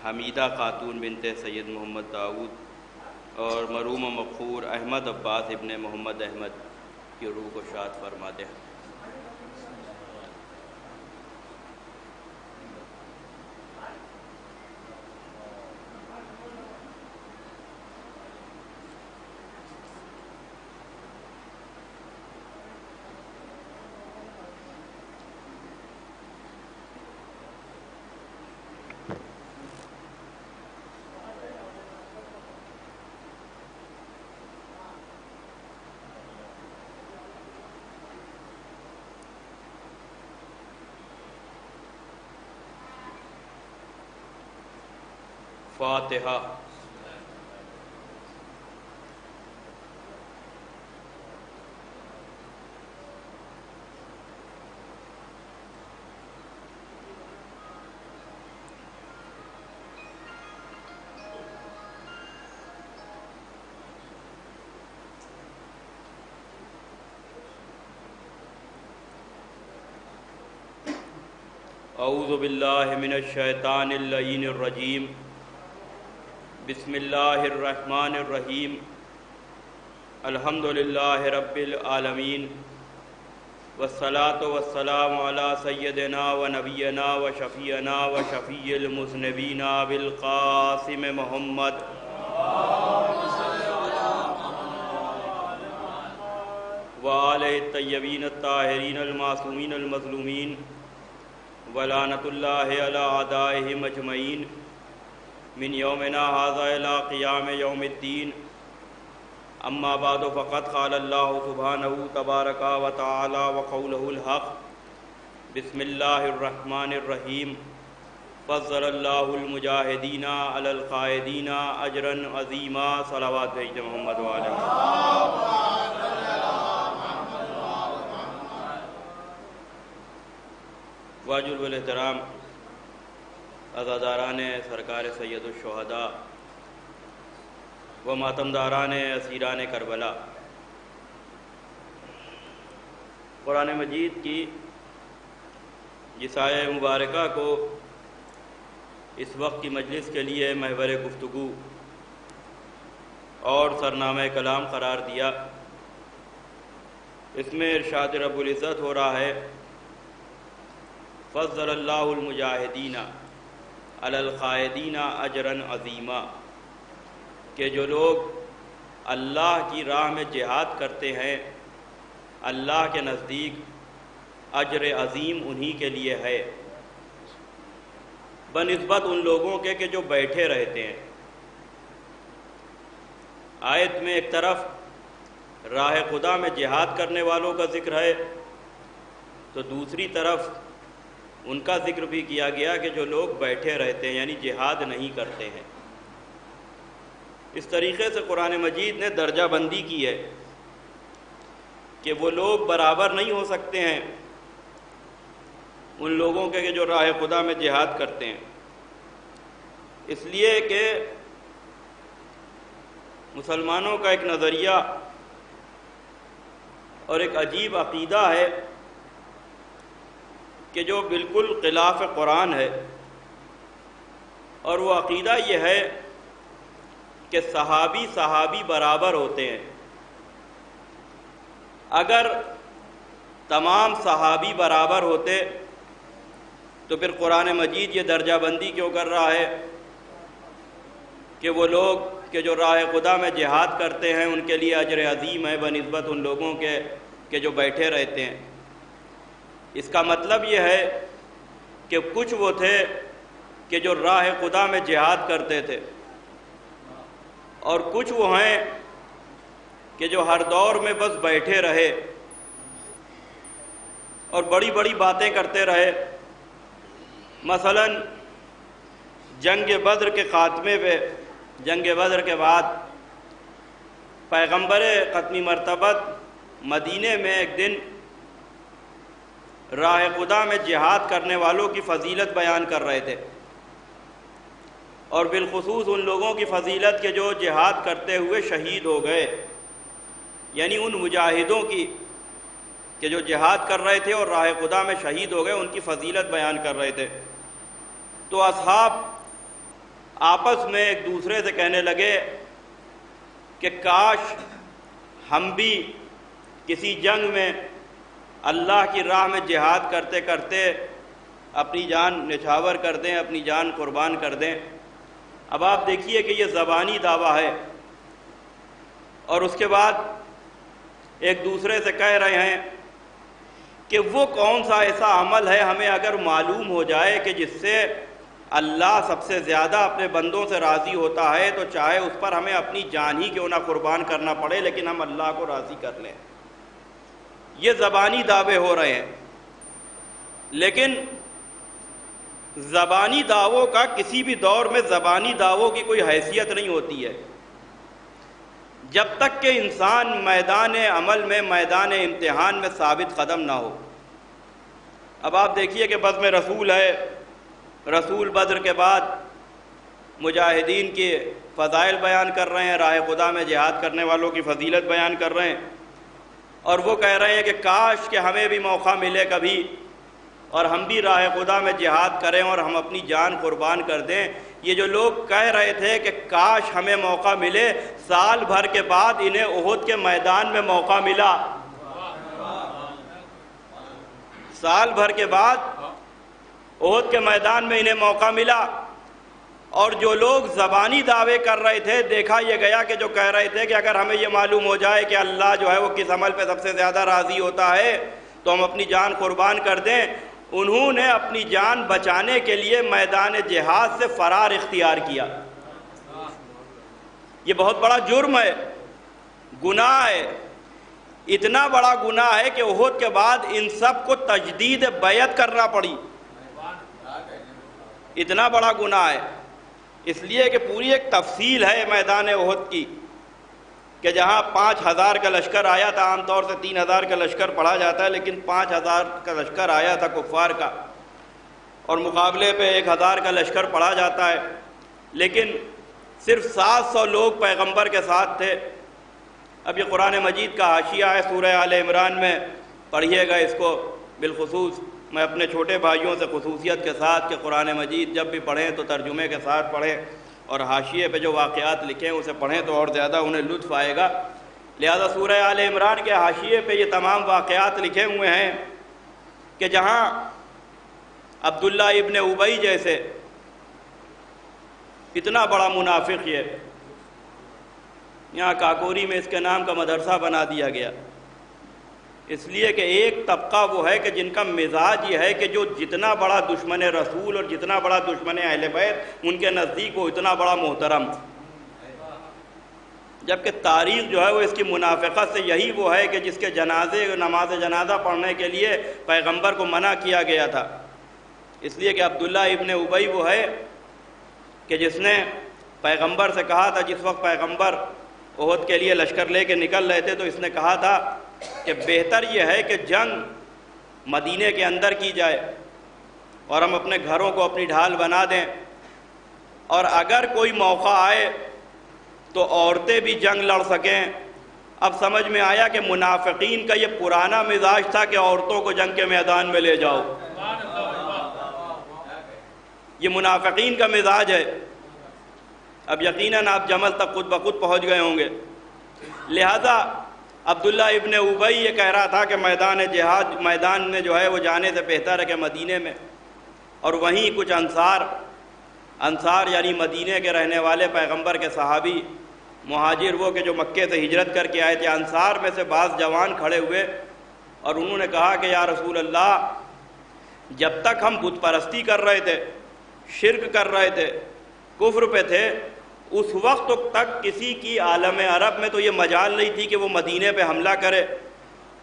حمیدہ خاتون بنت سید محمد داؤد اور مرحوم و مغفور احمد عباس ابن محمد احمد کی روح کو شاد فرما دیں۔ فاتحہ۔ اعوذ باللہ من الشیطان اللعین الرجیم، بسم اللہ الرحمن الرحیم، الحمدللہ رب العالمین، والصلاة والسلام علی سیدنا و نبینا و شفیعنا و شفیع المذنبین بالقاسم محمد وآلہ الطیبین الطاہرین المعصومین المظلومین ولعنۃ اللہ علی اعدائہم اجمعین من یومنا ھذا الی قیام یوم الدین۔ اما بعد فقد قال اللہ سبحانہ تبارک و تعالی وقولہ الحق، بسم اللہ الرحمن الرحیم، فضل اللہ المجاہدین علی القائدین اجرا عظیما۔ صلوات بھیجتے محمد وعلیہ۔ واجب الاحترام عزاداران سرکار سید الشہداء و ماتمداران اسیران کربلا، قرآن مجید کی جس آیہ مبارکہ کو اس وقت کی مجلس کے لیے محور گفتگو اور سرنامہ کلام قرار دیا۔ اس میں ارشاد رب العزت ہو رہا ہے فضل اللہ المجاہدین علی القائدین اجرا عظیما، کہ جو لوگ اللہ کی راہ میں جہاد کرتے ہیں اللہ کے نزدیک اجر عظیم انہی کے لیے ہے، بنسبت ان لوگوں کے کہ جو بیٹھے رہتے ہیں۔ آیت میں ایک طرف راہ خدا میں جہاد کرنے والوں کا ذکر ہے تو دوسری طرف ان کا ذکر بھی کیا گیا کہ جو لوگ بیٹھے رہتے ہیں یعنی جہاد نہیں کرتے ہیں۔ اس طریقے سے قرآن مجید نے درجہ بندی کی ہے کہ وہ لوگ برابر نہیں ہو سکتے ہیں ان لوگوں کے کہ جو راہ خدا میں جہاد کرتے ہیں، اس لیے کہ مسلمانوں کا ایک نظریہ اور ایک عجیب عقیدہ ہے کہ جو بالکل خلاف قرآن ہے، اور وہ عقیدہ یہ ہے کہ صحابی برابر ہوتے ہیں۔ اگر تمام صحابی برابر ہوتے تو پھر قرآن مجید یہ درجہ بندی کیوں کر رہا ہے کہ وہ لوگ کہ جو راہ خدا میں جہاد کرتے ہیں ان کے لیے اجر عظیم ہے بنسبت ان لوگوں کے کہ جو بیٹھے رہتے ہیں۔ اس کا مطلب یہ ہے کہ کچھ وہ تھے کہ جو راہ خدا میں جہاد کرتے تھے، اور کچھ وہ ہیں کہ جو ہر دور میں بس بیٹھے رہے اور بڑی بڑی باتیں کرتے رہے۔ مثلا جنگ بدر کے خاتمے پہ، جنگ بدر کے بعد پیغمبر ختمی مرتبت مدینے میں ایک دن راہ خدا میں جہاد کرنے والوں کی فضیلت بیان کر رہے تھے، اور بالخصوص ان لوگوں کی فضیلت کے جو جہاد کرتے ہوئے شہید ہو گئے، یعنی ان مجاہدوں کی کہ جو جہاد کر رہے تھے اور راہ خدا میں شہید ہو گئے، ان کی فضیلت بیان کر رہے تھے۔ تو اصحاب آپس میں ایک دوسرے سے کہنے لگے کہ کاش ہم بھی کسی جنگ میں اللہ کی راہ میں جہاد کرتے کرتے اپنی جان نچھاور کر دیں، اپنی جان قربان کر دیں۔ اب آپ دیکھیے کہ یہ زبانی دعویٰ ہے، اور اس کے بعد ایک دوسرے سے کہہ رہے ہیں کہ وہ کون سا ایسا عمل ہے ہمیں اگر معلوم ہو جائے کہ جس سے اللہ سب سے زیادہ اپنے بندوں سے راضی ہوتا ہے تو چاہے اس پر ہمیں اپنی جان ہی کیوں نہ قربان کرنا پڑے لیکن ہم اللہ کو راضی کر لیں۔ یہ زبانی دعوے ہو رہے ہیں، لیکن زبانی دعووں کا کسی بھی دور میں زبانی دعووں کی کوئی حیثیت نہیں ہوتی ہے جب تک کہ انسان میدان عمل میں، میدان امتحان میں ثابت قدم نہ ہو۔ اب آپ دیکھیے کہ بزم رسول ہے، رسول بدر کے بعد مجاہدین کے فضائل بیان کر رہے ہیں، راہ خدا میں جہاد کرنے والوں کی فضیلت بیان کر رہے ہیں، اور وہ کہہ رہے ہیں کہ کاش کہ ہمیں بھی موقع ملے کبھی اور ہم بھی راہ خدا میں جہاد کریں اور ہم اپنی جان قربان کر دیں۔ یہ جو لوگ کہہ رہے تھے کہ کاش ہمیں موقع ملے، سال بھر کے بعد انہیں احد کے میدان میں موقع ملا۔ سال بھر کے بعد احد کے میدان میں انہیں موقع ملا، اور جو لوگ زبانی دعوے کر رہے تھے دیکھا یہ گیا کہ جو کہہ رہے تھے کہ اگر ہمیں یہ معلوم ہو جائے کہ اللہ جو ہے وہ کس عمل پہ سب سے زیادہ راضی ہوتا ہے تو ہم اپنی جان قربان کر دیں، انہوں نے اپنی جان بچانے کے لیے میدان جہاد سے فرار اختیار کیا۔ یہ بہت بڑا جرم ہے، گناہ ہے، اتنا بڑا گناہ ہے کہ احد کے بعد ان سب کو تجدید بیعت کرنا پڑی، اتنا بڑا گناہ ہے۔ اس لیے کہ پوری ایک تفصیل ہے میدان احد کی کہ جہاں 5000 کا لشکر آیا تھا، عام طور سے 3000 کا لشکر پڑھا جاتا ہے لیکن 5000 کا لشکر آیا تھا کفار کا، اور مقابلے پہ 1000 کا لشکر پڑھا جاتا ہے، لیکن صرف 700 لوگ پیغمبر کے ساتھ تھے۔ اب یہ قرآن مجید کا حاشیہ ہے، سورہ آل عمران میں پڑھیے گا اس کو بالخصوص، میں اپنے چھوٹے بھائیوں سے خصوصیت کے ساتھ کہ قرآن مجید جب بھی پڑھیں تو ترجمے کے ساتھ پڑھیں اور حاشیے پہ جو واقعات لکھیں اسے پڑھیں تو اور زیادہ انہیں لطف آئے گا۔ لہذا سورہ آل عمران کے حاشیے پہ یہ تمام واقعات لکھے ہوئے ہیں کہ جہاں عبداللہ ابن ابی جیسے اتنا بڑا منافق یہ یہاں کاکوری میں اس کے نام کا مدرسہ بنا دیا گیا، اس لیے کہ ایک طبقہ وہ ہے کہ جن کا مزاج یہ ہے کہ جو جتنا بڑا دشمن رسول اور جتنا بڑا دشمن اہل بیت ان کے نزدیک وہ اتنا بڑا محترم، جبکہ تاریخ جو ہے وہ اس کی منافقت سے یہی وہ ہے کہ جس کے نماز جنازہ پڑھنے کے لیے پیغمبر کو منع کیا گیا تھا، اس لیے کہ عبداللہ ابن ابی وہ ہے کہ جس نے پیغمبر سے کہا تھا، جس وقت پیغمبر احد کے لیے لشکر لے کے نکل رہے تھے تو اس نے کہا تھا کہ بہتر یہ ہے کہ جنگ مدینے کے اندر کی جائے اور ہم اپنے گھروں کو اپنی ڈھال بنا دیں، اور اگر کوئی موقع آئے تو عورتیں بھی جنگ لڑ سکیں۔ اب سمجھ میں آیا کہ منافقین کا یہ پرانا مزاج تھا کہ عورتوں کو جنگ کے میدان میں لے جاؤ، یہ منافقین کا مزاج ہے۔ اب یقیناً آپ جمل تک خود بخود پہنچ گئے ہوں گے، لہذا عبداللہ ابن ابی یہ کہہ رہا تھا کہ میدان جہاد، میدان میں جو ہے وہ جانے سے بہتر ہے کہ مدینے میں، اور وہیں کچھ انصار یعنی مدینے کے رہنے والے پیغمبر کے صحابی مہاجر وہ کہ جو مکے سے ہجرت کر کے آئے تھے، انصار میں سے بعض جوان کھڑے ہوئے اور انہوں نے کہا کہ یا رسول اللہ، جب تک ہم بت پرستی کر رہے تھے، شرک کر رہے تھے، کفر پہ تھے، اس وقت تک کسی کی عالم عرب میں تو یہ مجال نہیں تھی کہ وہ مدینے پہ حملہ کرے،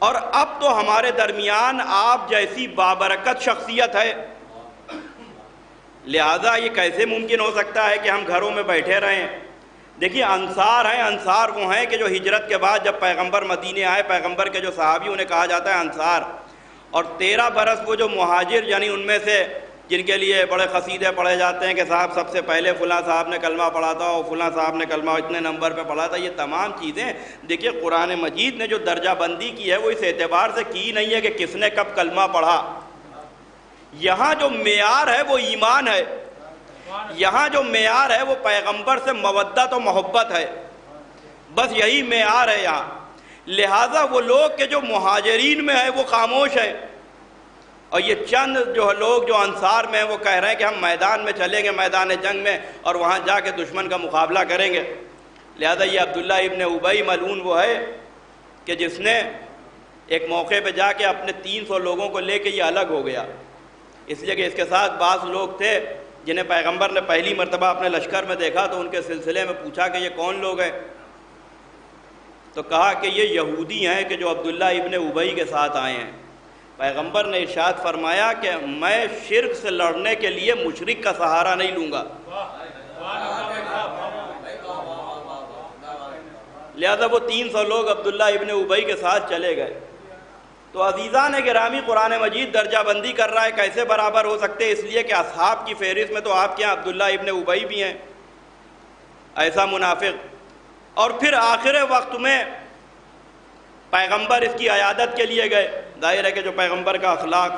اور اب تو ہمارے درمیان آپ جیسی بابرکت شخصیت ہے، لہذا یہ کیسے ممکن ہو سکتا ہے کہ ہم گھروں میں بیٹھے رہیں۔ دیکھیے انصار ہیں، انصار وہ ہیں کہ جو ہجرت کے بعد جب پیغمبر مدینے آئے، پیغمبر کے جو صحابی انہیں کہا جاتا ہے انصار، اور 13 برس وہ جو مہاجر یعنی ان میں سے جن کے لیے بڑے قصیدے پڑھے جاتے ہیں کہ صاحب سب سے پہلے فلاں صاحب نے کلمہ پڑھا تھا اور فلاں صاحب نے کلمہ اتنے نمبر پہ پڑھا تھا، یہ تمام چیزیں دیکھیے قرآن مجید نے جو درجہ بندی کی ہے وہ اس اعتبار سے کی نہیں ہے کہ کس نے کب کلمہ پڑھا، یہاں جو معیار ہے وہ ایمان ہے، یہاں جو معیار ہے وہ پیغمبر سے مودت و محبت ہے، بس یہی معیار ہے یہاں۔ لہٰذا وہ لوگ کہ جو مہاجرین میں ہیں وہ خاموش ہیں، اور یہ چند جو لوگ جو انصار میں ہیں وہ کہہ رہے ہیں کہ ہم میدان میں چلیں گے، میدان جنگ میں، اور وہاں جا کے دشمن کا مقابلہ کریں گے۔ لہذا یہ عبداللہ ابن ابی ملعون وہ ہے کہ جس نے ایک موقع پہ جا کے اپنے 300 لوگوں کو لے کے یہ الگ ہو گیا، اس لیے کہ اس کے ساتھ بعض لوگ تھے جنہیں پیغمبر نے پہلی مرتبہ اپنے لشکر میں دیکھا تو ان کے سلسلے میں پوچھا کہ یہ کون لوگ ہیں، تو کہا کہ یہ یہودی ہیں کہ جو عبداللہ ابن ابی کے ساتھ آئے ہیں۔ پیغمبر نے ارشاد فرمایا کہ میں شرک سے لڑنے کے لیے مشرک کا سہارا نہیں لوں گا، لہذا وہ 300 لوگ عبداللہ ابن ابی کے ساتھ چلے گئے۔ تو عزیزان گرامی قرآن مجید درجہ بندی کر رہا ہے کیسے برابر ہو سکتے، اس لیے کہ اصحاب کی فہرست میں تو آپ کے یہاں عبداللہ ابن ابی بھی ہیں، ایسا منافق۔ اور پھر آخر وقت میں پیغمبر اس کی عیادت کے لیے گئے، ظاہر ہے کہ جو پیغمبر کا اخلاق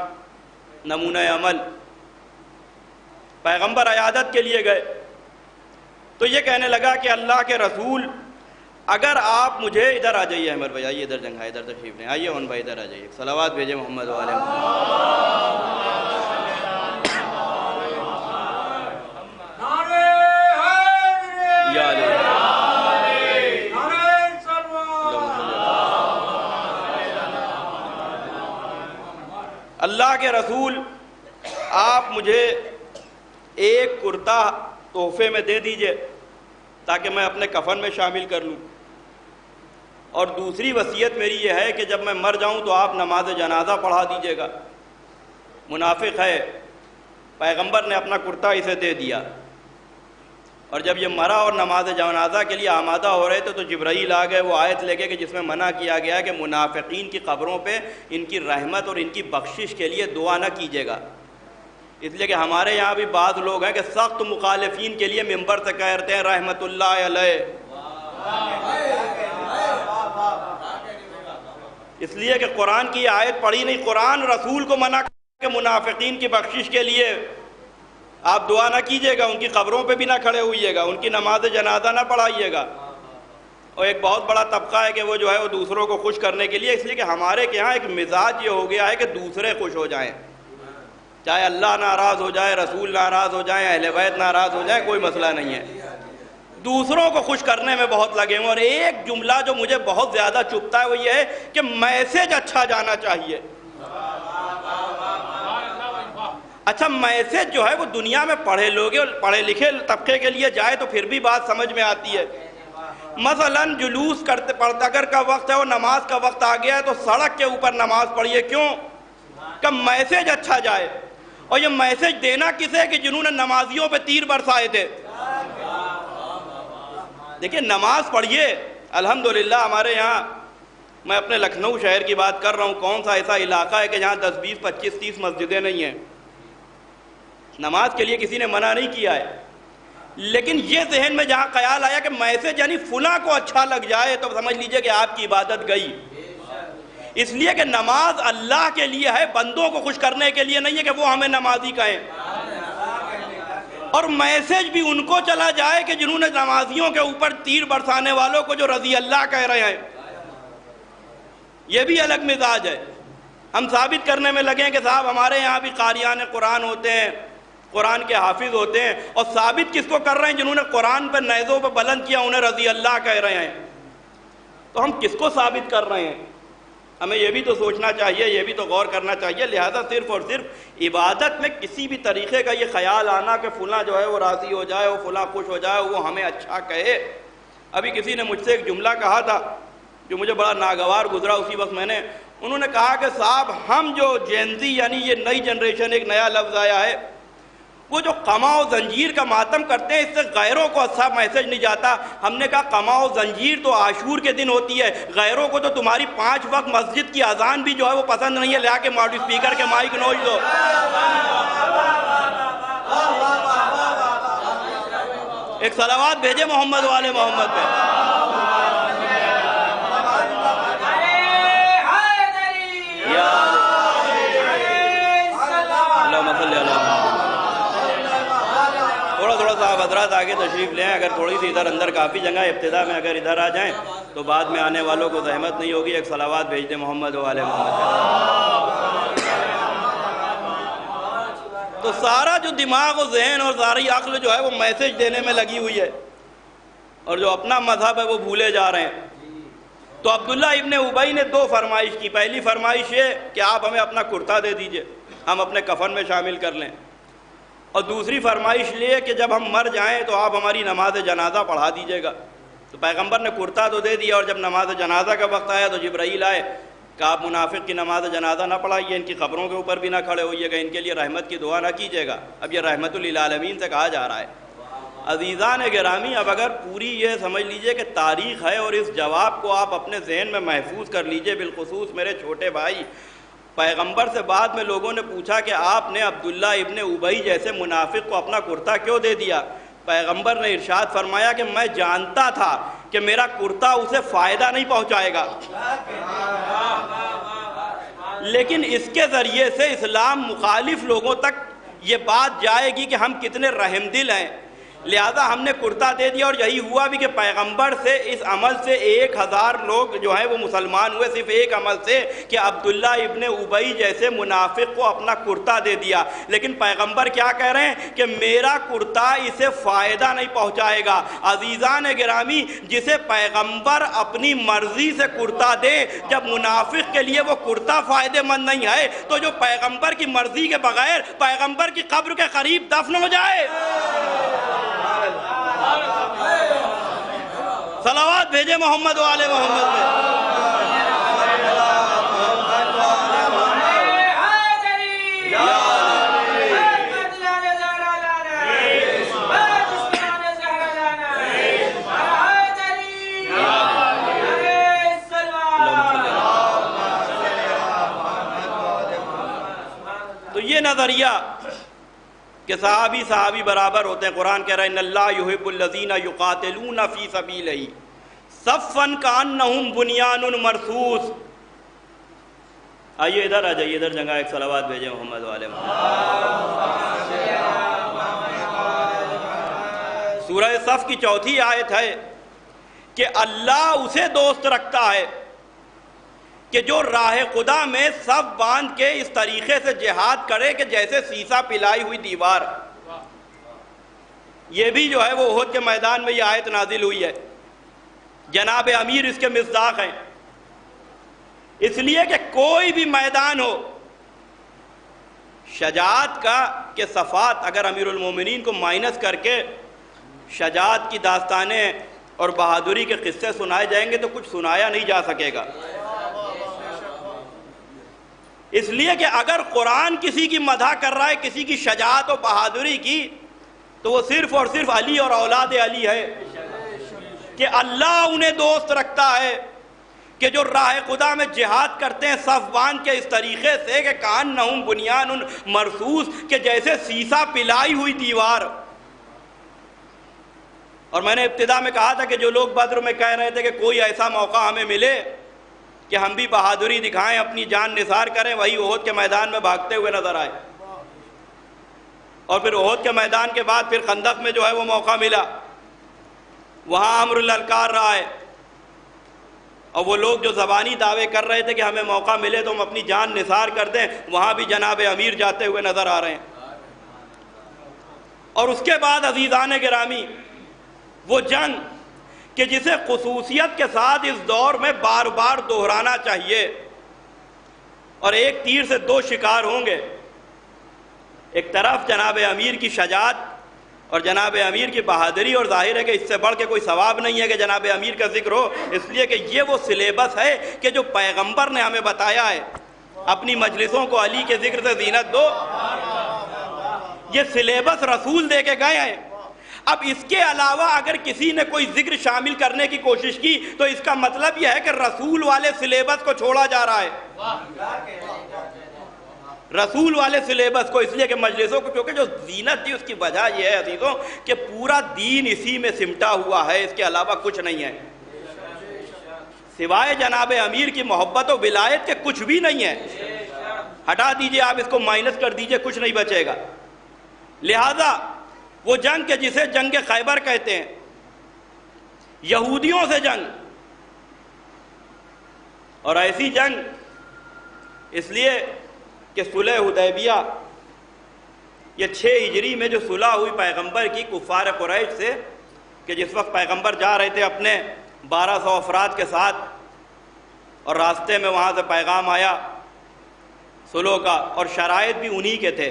نمونہ عمل، پیغمبر عیادت کے لیے گئے تو یہ کہنے لگا کہ اللہ کے رسول اگر آپ مجھے ادھر آ جائیے، احمد بھائی آئیے ادھر، جنگ ہے ادھر تشریف لیں، آئیے اون بھائی ادھر آ جائیے، صلوات بھیجیں محمد والے یا اللہ کے رسول آپ مجھے ایک کرتا تحفے میں دے دیجئے تاکہ میں اپنے کفن میں شامل کر لوں، اور دوسری وصیت میری یہ ہے کہ جب میں مر جاؤں تو آپ نماز جنازہ پڑھا دیجیے گا۔ منافق ہے، پیغمبر نے اپنا کرتا اسے دے دیا، اور جب یہ مرا اور نماز جنازہ کے لیے آمادہ ہو رہے تھے تو جبرائیل آ گئے وہ آیت لے کے کہ جس میں منع کیا گیا کہ منافقین کی قبروں پہ ان کی رحمت اور ان کی بخشش کے لیے دعا نہ کیجیے گا، اس لیے کہ ہمارے یہاں بھی بعض لوگ ہیں کہ سخت مخالفین کے لیے ممبر سے کہتے ہیں رحمت اللہ علیہ، اس لیے کہ قرآن کی آیت پڑھی نہیں، قرآن رسول کو منع کہ منافقین کی بخشش کے لیے آپ دعا نہ کیجیے گا، ان کی قبروں پہ بھی نہ کھڑے ہوئیے گا، ان کی نماز جنازہ نہ پڑھائیے گا۔ اور ایک بہت بڑا طبقہ ہے کہ وہ جو ہے وہ دوسروں کو خوش کرنے کے لیے، اس لیے کہ ہمارے کے ہاں ایک مزاج یہ ہو گیا ہے کہ دوسرے خوش ہو جائیں، چاہے اللہ ناراض ہو جائے، رسول ناراض ہو جائیں، اہل بیت ناراض ہو جائیں، کوئی مسئلہ نہیں ہے، دوسروں کو خوش کرنے میں بہت لگے ہوں۔ اور ایک جملہ جو مجھے بہت زیادہ چبھتا ہے وہ یہ ہے کہ میسج اچھا جانا چاہیے۔ اچھا میسج جو ہے وہ دنیا میں پڑھے لکھے طبقے کے لیے جائے تو پھر بھی بات سمجھ میں آتی ہے۔ مثلا جلوس اگر کا وقت ہے اور نماز کا وقت آ گیا ہے تو سڑک کے اوپر نماز پڑھیے، کیوں؟ کہ میسج اچھا جائے۔ اور یہ میسج دینا کسے کہ جنہوں نے نمازیوں پہ تیر برسائے تھے۔ دیکھیں نماز پڑھیے، الحمدللہ ہمارے یہاں، میں اپنے لکھنؤ شہر کی بات کر رہا ہوں، کون سا ایسا علاقہ ہے کہ جہاں 10 20 25 30 مسجدیں نہیں ہیں؟ نماز کے لیے کسی نے منع نہیں کیا ہے، لیکن یہ ذہن میں جہاں خیال آیا کہ میسج یعنی فلاں کو اچھا لگ جائے تو سمجھ لیجئے کہ آپ کی عبادت گئی۔ اس لیے کہ نماز اللہ کے لیے ہے، بندوں کو خوش کرنے کے لیے نہیں ہے کہ وہ ہمیں نمازی کہیں۔ اور میسج بھی ان کو چلا جائے کہ جنہوں نے نمازیوں کے اوپر تیر برسانے والوں کو جو رضی اللہ کہہ رہے ہیں، یہ بھی الگ مزاج ہے۔ ہم ثابت کرنے میں لگے ہیں کہ صاحب ہمارے یہاں بھی قاریان قرآن ہوتے ہیں، قرآن کے حافظ ہوتے ہیں، اور ثابت کس کو کر رہے ہیں؟ جنہوں نے قرآن پہ نیزوں پہ بلند کیا انہیں رضی اللہ کہہ رہے ہیں۔ تو ہم کس کو ثابت کر رہے ہیں؟ ہمیں یہ بھی تو سوچنا چاہیے، یہ بھی تو غور کرنا چاہیے۔ لہذا صرف اور صرف عبادت میں کسی بھی طریقے کا یہ خیال آنا کہ فلاں جو ہے وہ راضی ہو جائے، وہ فلاں خوش ہو جائے، وہ ہمیں اچھا کہے۔ ابھی کسی نے مجھ سے ایک جملہ کہا تھا جو مجھے بڑا ناگوار گزرا، اسی وقت انہوں نے کہا کہ صاحب ہم جو جینزی یعنی یہ نئی جنریشن، ایک نیا لفظ آیا ہے، وہ جو قمع و زنجیر کا ماتم کرتے ہیں، اس سے غیروں کو اچھا میسج نہیں جاتا۔ ہم نے کہا قمع و زنجیر تو عاشور کے دن ہوتی ہے، غیروں کو تو تمہاری 5 وقت مسجد کی اذان بھی جو ہے وہ پسند نہیں ہے، لیا کے ماؤنٹ اسپیکر کے مائک نوچ دو۔ ایک صلوات بھیجے محمد والے محمد پہ۔ تھوڑا سا آپ حضرات آگے تشریف لیں، اگر تھوڑی سی ادھر اندر کافی جگہ، ابتدا میں اگر ادھر آ جائیں تو بعد میں آنے والوں کو زحمت نہیں ہوگی۔ ایک صلوات بھیج دیں محمد والے محمد۔ تو سارا جو دماغ و ذہن اور ساری عقل جو ہے وہ میسج دینے میں لگی ہوئی ہے، اور جو اپنا مذہب ہے وہ بھولے جا رہے ہیں۔ تو عبداللہ ابن ابی نے 2 فرمائش کی۔ پہلی فرمائش یہ کہ آپ ہمیں اپنا کرتا دے دیجئے، ہم اپنے کفن میں شامل کر لیں، اور دوسری فرمائش یہ کہ جب ہم مر جائیں تو آپ ہماری نماز جنازہ پڑھا دیجئے گا۔ تو پیغمبر نے کرتا تو دے دیا، اور جب نماز جنازہ کا وقت آیا تو جبرائیل آئے کہ آپ منافق کی نماز جنازہ نہ پڑھائیے، ان کی قبروں کے اوپر بھی نہ کھڑے ہوئیے گا، ان کے لیے رحمت کی دعا نہ کیجیے گا۔ اب یہ رحمت للعالمین سے کہا جا رہا ہے۔ عزیزان گرامی، اب اگر پوری یہ سمجھ لیجئے کہ تاریخ ہے، اور اس جواب کو آپ اپنے ذہن میں محفوظ کر لیجئے، بالخصوص میرے چھوٹے بھائی، پیغمبر سے بعد میں لوگوں نے پوچھا کہ آپ نے عبداللہ ابن ابی جیسے منافق کو اپنا کرتا کیوں دے دیا؟ پیغمبر نے ارشاد فرمایا کہ میں جانتا تھا کہ میرا کرتا اسے فائدہ نہیں پہنچائے گا، لیکن اس کے ذریعے سے اسلام مخالف لوگوں تک یہ بات جائے گی کہ ہم کتنے رحم دل ہیں، لہذا ہم نے کرتا دے دیا۔ اور یہی ہوا بھی کہ پیغمبر سے اس عمل سے 1000 لوگ جو ہیں وہ مسلمان ہوئے، صرف ایک عمل سے کہ عبداللہ ابن ابی جیسے منافق کو اپنا کرتا دے دیا۔ لیکن پیغمبر کیا کہہ رہے ہیں کہ میرا کرتا اسے فائدہ نہیں پہنچائے گا۔ عزیزان گرامی، جسے پیغمبر اپنی مرضی سے کرتا دے، جب منافق کے لیے وہ کرتا فائدہ مند نہیں ہے، تو جو پیغمبر کی مرضی کے بغیر پیغمبر کی قبر کے قریب دفن ہو جائے، صلوات بھیجے محمد والے محمد پہ۔ تو یہ نظریہ کہ صحابی برابر ہوتے ہیں، قرآن کہہ رہا ہے ان اللہ یحب الذین یقاتلون فی سبیلہ صفا کانہم بنیان مرصوص۔ آئیے ادھر آ جائیے، ادھر جگہ ایک صلوات بھیجیں محمد والے محمد۔ سورہ صف کی چوتھی آیت ہے کہ اللہ اسے دوست رکھتا ہے کہ جو راہ خدا میں صف باندھ کے اس طریقے سے جہاد کرے کہ جیسے سیسا پلائی ہوئی دیوار۔ یہ بھی جو ہے وہ احد کے میدان میں یہ آیت نازل ہوئی ہے، جناب امیر اس کے مصداق ہیں، اس لیے کہ کوئی بھی میدان ہو شجاعت کا کہ صفات اگر امیر المومنین کو مائنس کر کے شجاعت کی داستانیں اور بہادری کے قصے سنائے جائیں گے تو کچھ سنایا نہیں جا سکے گا۔ اس لیے کہ اگر قرآن کسی کی مدح کر رہا ہے، کسی کی شجاعت و بہادری کی، تو وہ صرف اور صرف علی اور اولاد علی ہے کہ اللہ انہیں دوست رکھتا ہے کہ جو راہ خدا میں جہاد کرتے ہیں صف باندھ کے اس طریقے سے کہ کأنہم بنیان مرصوص، کہ جیسے سیسا پلائی ہوئی دیوار۔ اور میں نے ابتدا میں کہا تھا کہ جو لوگ بدر میں کہہ رہے تھے کہ کوئی ایسا موقع ہمیں ملے کہ ہم بھی بہادری دکھائیں، اپنی جان نثار کریں، وہی احد کے میدان میں بھاگتے ہوئے نظر آئے۔ اور پھر احد کے میدان کے بعد پھر خندق میں جو ہے وہ موقع ملا، وہاں امر للکار رہا ہے، اور وہ لوگ جو زبانی دعوے کر رہے تھے کہ ہمیں موقع ملے تو ہم اپنی جان نثار کر دیں، وہاں بھی جناب امیر جاتے ہوئے نظر آ رہے ہیں۔ اور اس کے بعد عزیزان گرامی، وہ جنگ کہ جسے خصوصیت کے ساتھ اس دور میں بار بار دہرانا چاہیے، اور ایک تیر سے دو شکار ہوں گے، ایک طرف جناب امیر کی شجاعت اور جناب امیر کی بہادری، اور ظاہر ہے کہ اس سے بڑھ کے کوئی ثواب نہیں ہے کہ جناب امیر کا ذکر ہو، اس لیے کہ یہ وہ سلیبس ہے کہ جو پیغمبر نے ہمیں بتایا ہے، اپنی مجلسوں کو علی کے ذکر سے زینت دو، یہ سلیبس رسول دے کے گئے ہیں۔ اب اس کے علاوہ اگر کسی نے کوئی ذکر شامل کرنے کی کوشش کی تو اس کا مطلب یہ ہے کہ رسول والے سلیبس کو چھوڑا جا رہا ہے، رسول والے سلیبس کو، اس لیے کہ مجلسوں کو، کیونکہ جو زینت تھی اس کی وجہ یہ ہے عزیزوں کہ پورا دین اسی میں سمٹا ہوا ہے، اس کے علاوہ کچھ نہیں ہے، سوائے جناب امیر کی محبت و ولایت کے کچھ بھی نہیں ہے۔ ہٹا دیجئے آپ اس کو، مائنس کر دیجئے، کچھ نہیں بچے گا۔ لہذا وہ جنگ کہ جسے جنگ خیبر کہتے ہیں، یہودیوں سے جنگ، اور ایسی جنگ اس لیے کہ صلح حدیبیہ یہ 6 ہجری میں جو صلح ہوئی پیغمبر کی کفار قریش سے، کہ جس وقت پیغمبر جا رہے تھے اپنے 1200 افراد کے ساتھ، اور راستے میں وہاں سے پیغام آیا صلح کا، اور شرائط بھی انہی کے تھے،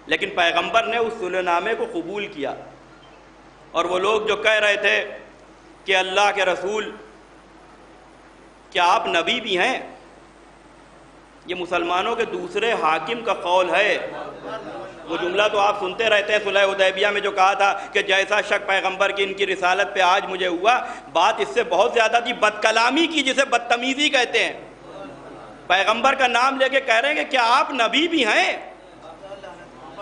لیکن پیغمبر نے اس صلح نامے کو قبول کیا۔ اور وہ لوگ جو کہہ رہے تھے کہ اللہ کے رسول کیا آپ نبی بھی ہیں، یہ مسلمانوں کے دوسرے حاکم کا قول ہے۔ وہ جملہ تو آپ سنتے رہتے ہیں صلح حدیبیہ میں جو کہا تھا کہ جیسا شک پیغمبر کی ان کی رسالت پہ آج مجھے ہوا، بات اس سے بہت زیادہ تھی، بد کلامی کی، جسے بدتمیزی کہتے ہیں۔ پیغمبر کا نام لے کے کہہ رہے ہیں کہ کیا آپ نبی بھی ہیں،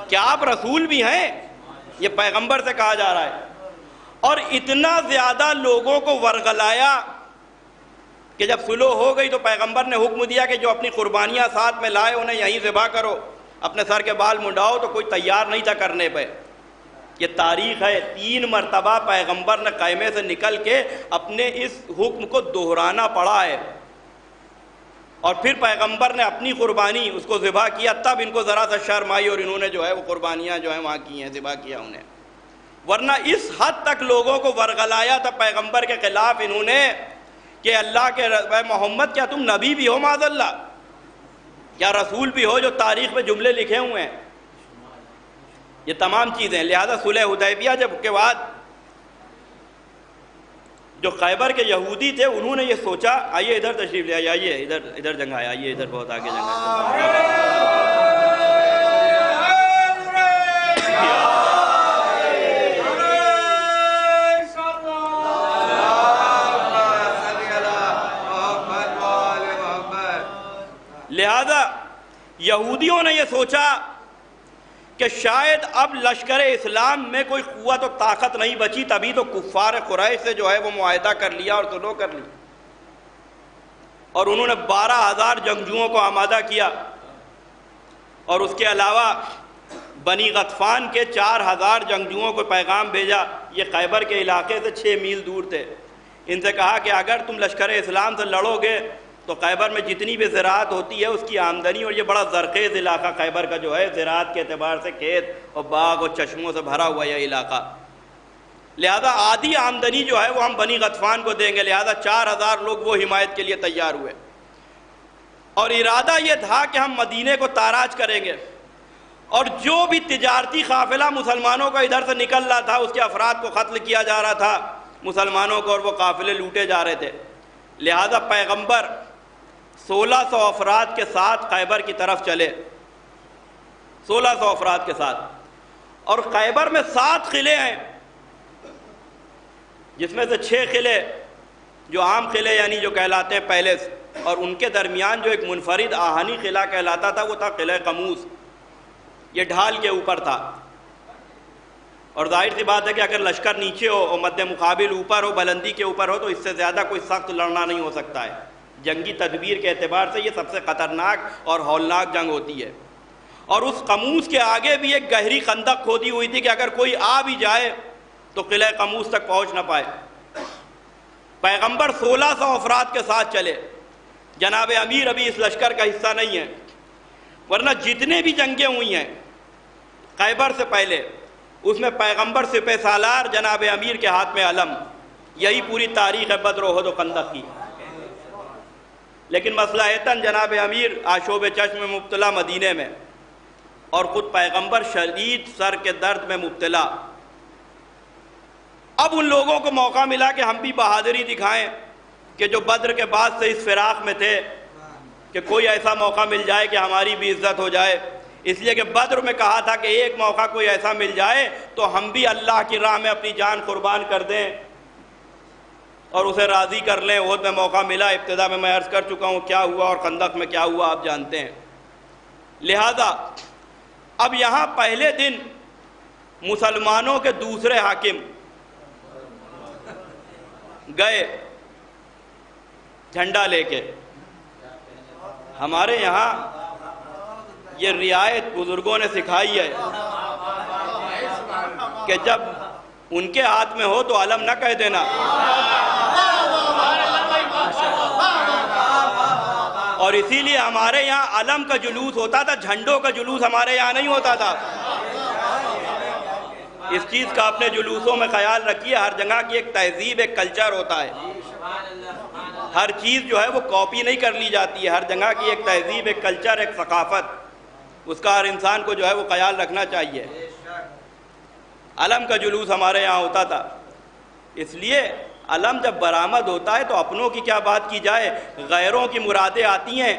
کیا آپ رسول بھی ہیں، یہ پیغمبر سے کہا جا رہا ہے۔ اور اتنا زیادہ لوگوں کو ورغلایا کہ جب صلح ہو گئی تو پیغمبر نے حکم دیا کہ جو اپنی قربانیاں ساتھ میں لائے انہیں یہیں ذبح کرو، اپنے سر کے بال منڈاؤ، تو کوئی تیار نہیں تھا کرنے پہ۔ یہ تاریخ ہے، 3 مرتبہ پیغمبر نے خیمے سے نکل کے اپنے اس حکم کو دہرانا پڑا ہے، اور پھر پیغمبر نے اپنی قربانی اس کو ذبح کیا، تب ان کو ذرا سا شرم آئی اور انہوں نے جو ہے وہ قربانیاں جو ہیں وہاں کی ہیں، ذبح کیا انہیں۔ ورنہ اس حد تک لوگوں کو ورغلایا تھا پیغمبر کے خلاف انہوں نے کہ اللہ کے محمد کیا تم نبی بھی ہو معاذ اللہ، کیا رسول بھی ہو، جو تاریخ میں جملے لکھے ہوئے ہیں، یہ تمام چیزیں۔ لہذا صلح حدیبیہ جب کے بعد جو خیبر کے یہودی تھے انہوں نے یہ سوچا، آئیے ادھر تشریف لے آئیے، ادھر جگہ ہے، آئیے ادھر، بہت آگے جگہ ہے۔ لہذا یہودیوں نے یہ سوچا کہ شاید اب لشکر اسلام میں کوئی قوت و طاقت نہیں بچی، تبھی تو کفار قریش سے جو ہے وہ معاہدہ کر لیا اور صلح کر لی۔ اور انہوں نے 12,000 جنگجوؤں کو آمادہ کیا، اور اس کے علاوہ بنی غطفان کے 4,000 جنگجوؤں کو پیغام بھیجا۔ یہ خیبر کے علاقے سے 6 میل دور تھے۔ ان سے کہا کہ اگر تم لشکر اسلام سے لڑو گے تو خیبر میں جتنی بھی زراعت ہوتی ہے اس کی آمدنی، اور یہ بڑا زرخیز علاقہ خیبر کا جو ہے، زراعت کے اعتبار سے کھیت اور باغ اور چشموں سے بھرا ہوا یہ علاقہ، لہذا آدھی آمدنی جو ہے وہ ہم بنی غطفان کو دیں گے۔ لہذا 4,000 لوگ وہ حمایت کے لیے تیار ہوئے، اور ارادہ یہ تھا کہ ہم مدینے کو تاراج کریں گے، اور جو بھی تجارتی قافلہ مسلمانوں کا ادھر سے نکل رہا تھا اس کے افراد کو قتل کیا جا رہا تھا مسلمانوں کو، اور وہ قافلے لوٹے جا رہے تھے۔ لہذا پیغمبر 1600 افراد کے ساتھ خیبر کی طرف چلے، 1600 افراد کے ساتھ، اور خیبر میں 7 قلعے ہیں، جس میں سے 6 قلعے جو عام قلعے یعنی جو کہلاتے ہیں پیلس، اور ان کے درمیان جو ایک منفرد آہنی قلعہ کہلاتا تھا وہ تھا قلعہ قموس، یہ ڈھال کے اوپر تھا۔ اور ظاہر سی بات ہے کہ اگر لشکر نیچے ہو اور مد مقابل اوپر ہو، بلندی کے اوپر ہو، تو اس سے زیادہ کوئی سخت لڑنا نہیں ہو سکتا ہے۔ جنگی تدبیر کے اعتبار سے یہ سب سے خطرناک اور ہولناک جنگ ہوتی ہے۔ اور اس قموس کے آگے بھی ایک گہری خندق کھودی ہوئی تھی کہ اگر کوئی آ بھی جائے تو قلعہ قموس تک پہنچ نہ پائے۔ پیغمبر 1600 افراد کے ساتھ چلے۔ جناب امیر ابھی اس لشکر کا حصہ نہیں ہے، ورنہ جتنے بھی جنگیں ہوئی ہیں خیبر سے پہلے، اس میں پیغمبر سپہ سالار جناب امیر کے ہاتھ میں علم، یہی پوری تاریخ ہے بدر، احد و خندق کی۔ لیکن مصلحتاً جناب امیر آشوب چشم میں مبتلا مدینے میں، اور خود پیغمبر شدید سر کے درد میں مبتلا۔ اب ان لوگوں کو موقع ملا کہ ہم بھی بہادری دکھائیں، کہ جو بدر کے بعد سے اس فراق میں تھے، کہ کوئی ایسا موقع مل جائے کہ ہماری بھی عزت ہو جائے۔ اس لیے کہ بدر میں کہا تھا کہ ایک موقع کوئی ایسا مل جائے تو ہم بھی اللہ کی راہ میں اپنی جان قربان کر دیں اور اسے راضی کر لیں۔ احد میں موقع ملا، ابتدا میں عرض کر چکا ہوں کیا ہوا، اور خندق میں کیا ہوا آپ جانتے ہیں۔ لہذا اب یہاں پہلے دن مسلمانوں کے دوسرے حاکم گئے جھنڈا لے کے۔ ہمارے یہاں یہ رعایت بزرگوں نے سکھائی ہے کہ جب ان کے ہاتھ میں ہو تو علم نہ کہہ دینا، اور اسی لیے ہمارے یہاں علم کا جلوس ہوتا تھا، جھنڈوں کا جلوس ہمارے یہاں نہیں ہوتا تھا۔ اس چیز کا اپنے جلوسوں میں خیال رکھیے، ہر جگہ کی ایک تہذیب، ایک کلچر ہوتا ہے، ہر چیز جو ہے وہ کاپی نہیں کر لی جاتی ہے، ہر جگہ کی ایک تہذیب، ایک کلچر، ایک ثقافت، اس کا ہر انسان کو جو ہے وہ خیال رکھنا چاہیے۔ علم کا جلوس ہمارے یہاں ہوتا تھا، اس لیے علم جب برآمد ہوتا ہے تو اپنوں کی کیا بات کی جائے، غیروں کی مرادیں آتی ہیں۔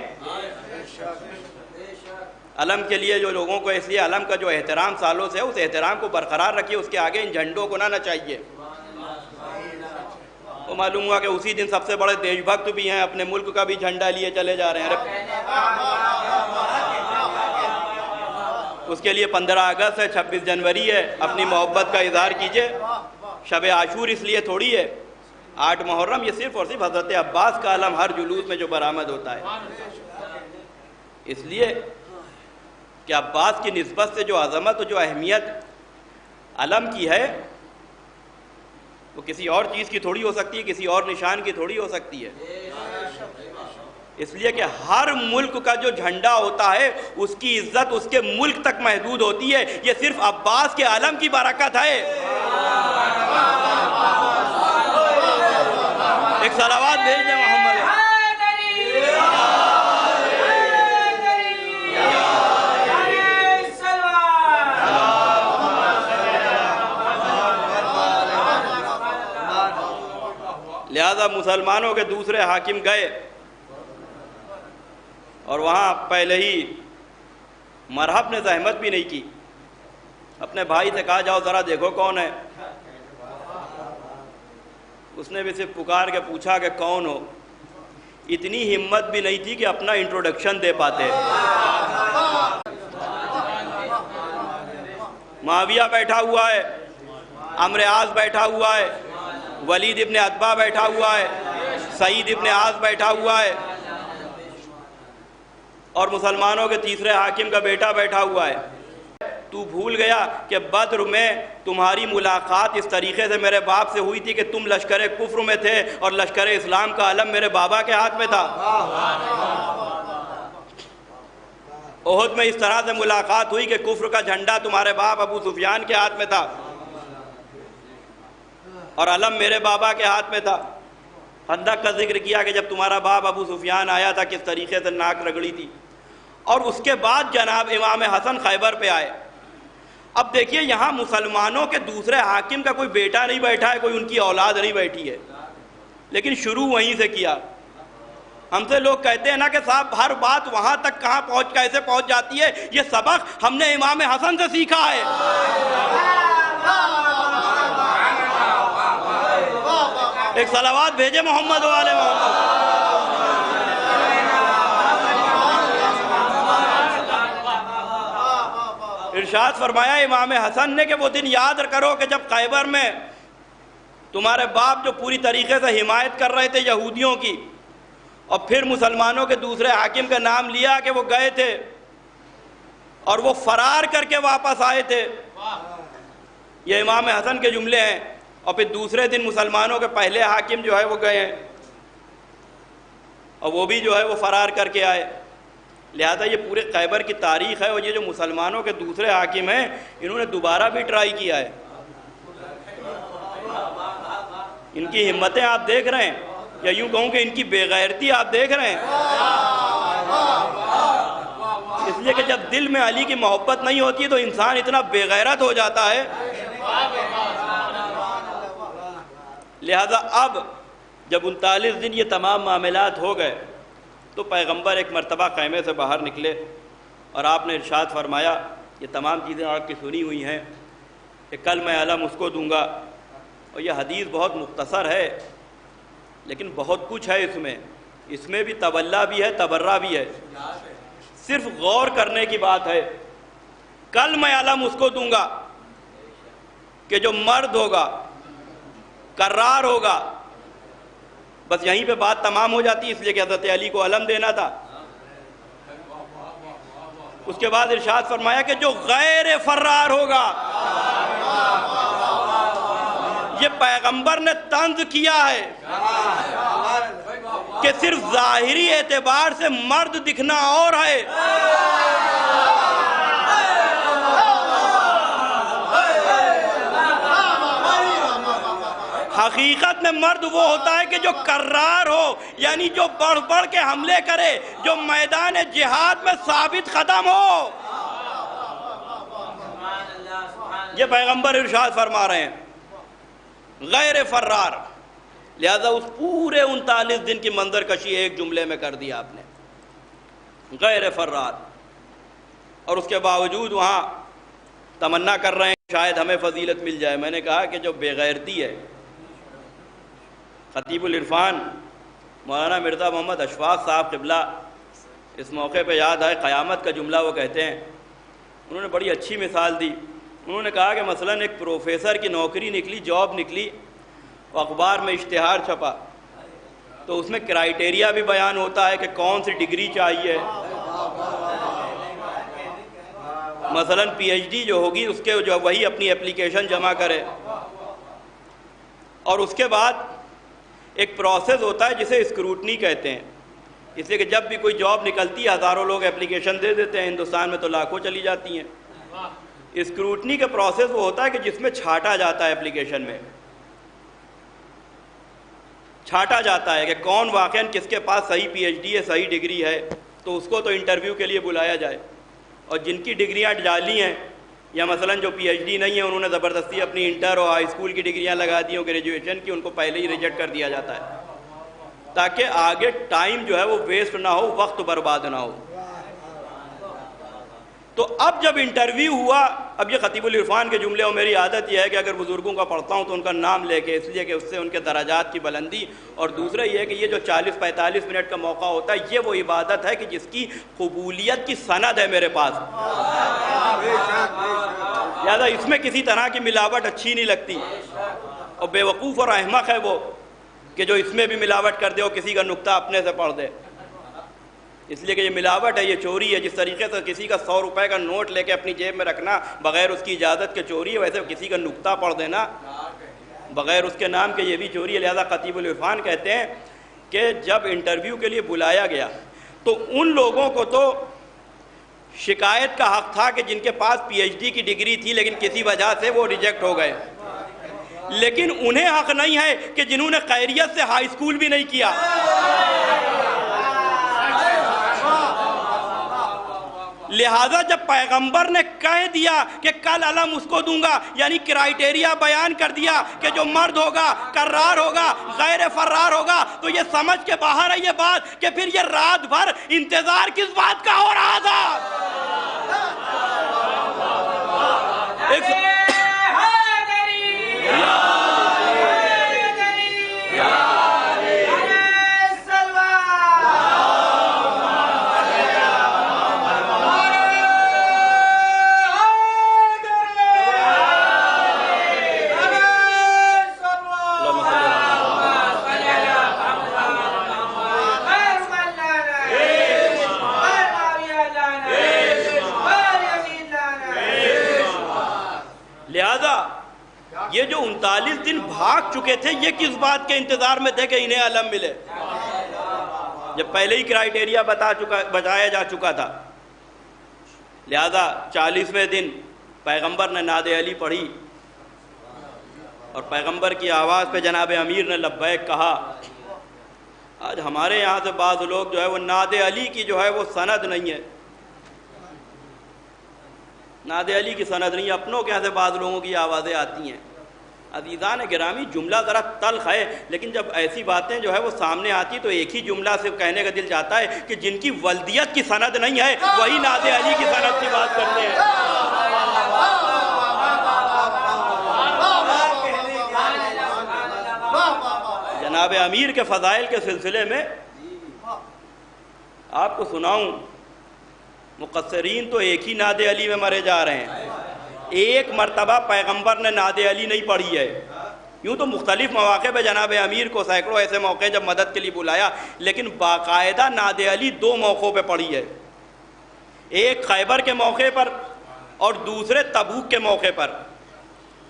علم کے لیے جو لوگوں کو، اس لیے علم کا جو احترام سالوں سے ہے اس احترام کو برقرار رکھیے، اس کے آگے ان جھنڈوں کو نہ چاہیے۔ تو معلوم ہوا کہ اسی دن سب سے بڑے دیش بھکت بھی ہیں، اپنے ملک کا بھی جھنڈا لیے چلے جا رہے ہیں۔ اس کے لیے 15 اگست ہے، 26 جنوری ہے، اپنی محبت کا اظہار کیجئے۔ شب عاشور اس لیے تھوڑی ہے، 8 محرم، یہ صرف اور صرف حضرت عباس کا علم ہر جلوس میں جو برآمد ہوتا ہے، اس لیے کہ عباس کی نسبت سے جو عظمت و جو اہمیت علم کی ہے وہ کسی اور چیز کی تھوڑی ہو سکتی ہے، کسی اور نشان کی تھوڑی ہو سکتی ہے۔ اس لیے کہ ہر ملک کا جو جھنڈا ہوتا ہے اس کی عزت اس کے ملک تک محدود ہوتی ہے، یہ صرف عباس کے علم کی برکت ہے۔ ایک صلوات بھیج دیں محمد۔ لہذا مسلمانوں کے دوسرے حاکم گئے اور وہاں پہلے ہی مرحب نے زحمت بھی نہیں کی، اپنے بھائی سے کہا جاؤ ذرا دیکھو کون ہے۔ اس نے بھی صرف پکار کے پوچھا کہ کون ہو، اتنی ہمت بھی نہیں تھی کہ اپنا انٹروڈکشن دے پاتے۔ معاویہ بیٹھا ہوا ہے، عمرو عاص بیٹھا ہوا ہے، ولید ابن عتبہ بیٹھا ہوا ہے، سعید ابن عاص بیٹھا ہوا ہے، اور مسلمانوں کے تیسرے حاکم کا بیٹا بیٹھا ہوا ہے. تو بھول گیا کہ بدر میں تمہاری ملاقات اس طریقے سے میرے باپ سے ہوئی تھی کہ تم لشکر کفر میں تھے اور لشکر اسلام کا علم میرے بابا کے ہاتھ میں تھا. احد میں اس طرح سے ملاقات ہوئی کہ کفر کا جھنڈا تمہارے باپ ابو سفیان کے ہاتھ میں تھا اور علم میرے بابا کے ہاتھ میں تھا. خندق کا ذکر کیا کہ جب تمہارا باپ ابو سفیان آیا تھا کس طریقے سے ناک رگڑی تھی. اور اس کے بعد جناب امام حسن خیبر پہ آئے. اب دیکھیے یہاں مسلمانوں کے دوسرے حاکم کا کوئی بیٹا نہیں بیٹھا ہے, کوئی ان کی اولاد نہیں بیٹھی ہے, لیکن شروع وہیں سے کیا. ہم سے لوگ کہتے ہیں نا کہ صاحب ہر بات وہاں تک کہاں پہنچ کیسے پہنچ جاتی ہے, یہ سبق ہم نے امام حسن سے سیکھا ہے. ایک صلوات بھیجے محمد والے محمد. ارشاد فرمایا امام حسن نے کہ وہ دن یاد کرو کہ جب خیبر میں تمہارے باپ جو پوری طریقے سے حمایت کر رہے تھے یہودیوں کی, اور پھر مسلمانوں کے دوسرے حاکم کا نام لیا کہ وہ گئے تھے اور وہ فرار کر کے واپس آئے تھے. یہ امام حسن کے جملے ہیں. اور پھر دوسرے دن مسلمانوں کے پہلے حاکم جو ہے وہ گئے ہیں اور وہ بھی جو ہے وہ فرار کر کے آئے. لہذا یہ پورے خیبر کی تاریخ ہے. اور یہ جو مسلمانوں کے دوسرے حاکم ہیں انہوں نے دوبارہ بھی ٹرائی کیا ہے. ان کی ہمتیں آپ دیکھ رہے ہیں, یا یوں کہوں کہ ان کی بے غیرتی آپ دیکھ رہے ہیں. اس لیے کہ جب دل میں علی کی محبت نہیں ہوتی تو انسان اتنا بے غیرت ہو جاتا ہے. لہذا اب جب 39 دن یہ تمام معاملات ہو گئے تو پیغمبر ایک مرتبہ خیمے سے باہر نکلے اور آپ نے ارشاد فرمایا, یہ تمام چیزیں آپ کی سنی ہوئی ہیں, کہ کل میں علم اس کو دوں گا. اور یہ حدیث بہت مختصر ہے لیکن بہت کچھ ہے اس میں بھی تولا بھی ہے, تبرہ بھی ہے. صرف غور کرنے کی بات ہے. کل میں علم اس کو دوں گا کہ جو مرد ہوگا, کرار ہوگا. بس یہیں پہ بات تمام ہو جاتی, اس لیے کہ حضرت علی کو علم دینا تھا. اس کے بعد ارشاد فرمایا کہ جو غیر فرار ہوگا, یہ پیغمبر نے طنز کیا ہے کہ صرف ظاہری اعتبار سے مرد دکھنا اور ہے, حقیقت میں مرد وہ ہوتا ہے کہ جو کرار ہو, یعنی جو بڑھ بڑھ کے حملے کرے, جو میدان جہاد میں ثابت قدم ہو. یہ پیغمبر ارشاد فرما رہے ہیں غیر فرار. لہذا اس پورے 39 دن کی منظر کشی ایک جملے میں کر دیا آپ نے, غیر فرار. اور اس کے باوجود وہاں تمنا کر رہے ہیں شاید ہمیں فضیلت مل جائے. میں نے کہا کہ جو بے غیرتی ہے, خطیب العرفان مولانا مرزا محمد اشفاق صاحب قبلہ اس موقع پہ یاد آئے قیامت کا جملہ وہ کہتے ہیں. انہوں نے بڑی اچھی مثال دی. انہوں نے کہا کہ مثلا ایک پروفیسر کی نوکری نکلی, جاب نکلی, اخبار میں اشتہار چھپا, تو اس میں کرائیٹیریا بھی بیان ہوتا ہے کہ کون سی ڈگری چاہیے. مثلا پی ایچ ڈی جو ہوگی اس کے جو وہی اپنی اپلیکیشن جمع کرے. اور اس کے بعد ایک پروسیس ہوتا ہے جسے اسکروٹنی کہتے ہیں. اس لیے کہ جب بھی کوئی جاب نکلتی ہے ہزاروں لوگ اپلیکیشن دے دیتے ہیں, ہندوستان میں تو لاکھوں چلی جاتی ہیں. اسکروٹنی کا پروسیس وہ ہوتا ہے کہ جس میں چھانٹا جاتا ہے, اپلیکیشن میں چھانٹا جاتا ہے کہ کون واقعاً کس کے پاس صحیح پی ایچ ڈی ہے, صحیح ڈگری ہے, تو اس کو تو انٹرویو کے لیے بلایا جائے. اور جن کی ڈگریاں جعلی ہیں یا مثلا جو پی ایچ ڈی نہیں ہے انہوں نے زبردستی اپنی انٹر اور ہائی اسکول کی ڈگریاں لگا دی ہوں, گریجویشن کی, ان کو پہلے ہی ریجیکٹ کر دیا جاتا ہے تاکہ آگے ٹائم جو ہے وہ ویسٹ نہ ہو, وقت برباد نہ ہو. تو اب جب انٹرویو ہوا, اب یہ خطیب العرفان کے جملے, اور میری عادت یہ ہے کہ اگر بزرگوں کا پڑھتا ہوں تو ان کا نام لے کے, اس لیے کہ اس سے ان کے درجات کی بلندی, اور دوسرا یہ ہے کہ یہ جو 40-45 منٹ کا موقع ہوتا ہے یہ وہ عبادت ہے کہ جس کی قبولیت کی سند ہے میرے پاس. لہٰذا اس میں کسی طرح کی ملاوٹ اچھی نہیں لگتی, اور بے وقوف اور احمق ہے وہ کہ جو اس میں بھی ملاوٹ کر دے اور کسی کا نقطہ اپنے سے پڑھ دے. اس لیے کہ یہ ملاوٹ ہے، یہ چوری ہے۔ جس طریقے سے کسی کا 100 روپے کا نوٹ لے کے اپنی جیب میں رکھنا بغیر اس کی اجازت کے چوری ہے، ویسے کسی کا نقطہ پڑھ دینا بغیر اس کے نام کے یہ بھی چوری ہے۔ لہذا خطیب العرفان کہتے ہیں کہ جب انٹرویو کے لیے بلایا گیا تو ان لوگوں کو تو شکایت کا حق تھا کہ جن کے پاس پی ایچ ڈی کی ڈگری تھی لیکن کسی وجہ سے وہ ریجیکٹ ہو گئے، لیکن انہیں حق نہیں ہے کہ جنہوں نے خیریت سے ہائی اسکول بھی نہیں کیا۔ لہذا جب پیغمبر نے کہہ دیا کہ کل علم اس کو دوں گا، یعنی کرائیٹیریا بیان کر دیا کہ جو مرد ہوگا، کرار ہوگا، غیر فرار ہوگا، تو یہ سمجھ کے باہر ہے یہ بات کہ پھر یہ رات بھر انتظار کس بات کا ہو رہا تھا۔ یہ جو 39 دن بھاگ چکے تھے یہ کس بات کے انتظار میں تھے کہ انہیں علم ملے، جب پہلے ہی کرائیٹیریا بتایا جا چکا تھا۔ لہذا 40ویں دن پیغمبر نے نعت علی پڑھی اور پیغمبر کی آواز پہ جناب امیر نے لبیک کہا۔ آج ہمارے یہاں سے بعض لوگ جو ہے وہ نعت علی کی جو ہے وہ سند نہیں ہے، نعت علی کی سند نہیں، اپنوں کے یہاں سے بعض لوگوں کی آوازیں آتی ہیں۔ عزیزان گرامی، جملہ ذرا تلخ ہے، لیکن جب ایسی باتیں جو ہے وہ سامنے آتی تو ایک ہی جملہ سے کہنے کا دل چاہتا ہے کہ جن کی ولدیت کی سند نہیں ہے وہی نعت علی کی سند کی بات کرتے ہیں۔ جناب امیر کے فضائل کے سلسلے میں آپ کو سناؤں، مقصرین تو ایک ہی نعت علی میں مرے جا رہے ہیں۔ ایک مرتبہ پیغمبر نے نعت علی نہیں پڑھی ہے، یوں تو مختلف مواقع پہ جناب امیر کو سینکڑوں ایسے موقع جب مدد کے لیے بلایا، لیکن باقاعدہ نعت علی 2 موقعوں پہ پڑھی ہے، ایک خیبر کے موقع پر اور دوسرے تبوک کے موقع پر۔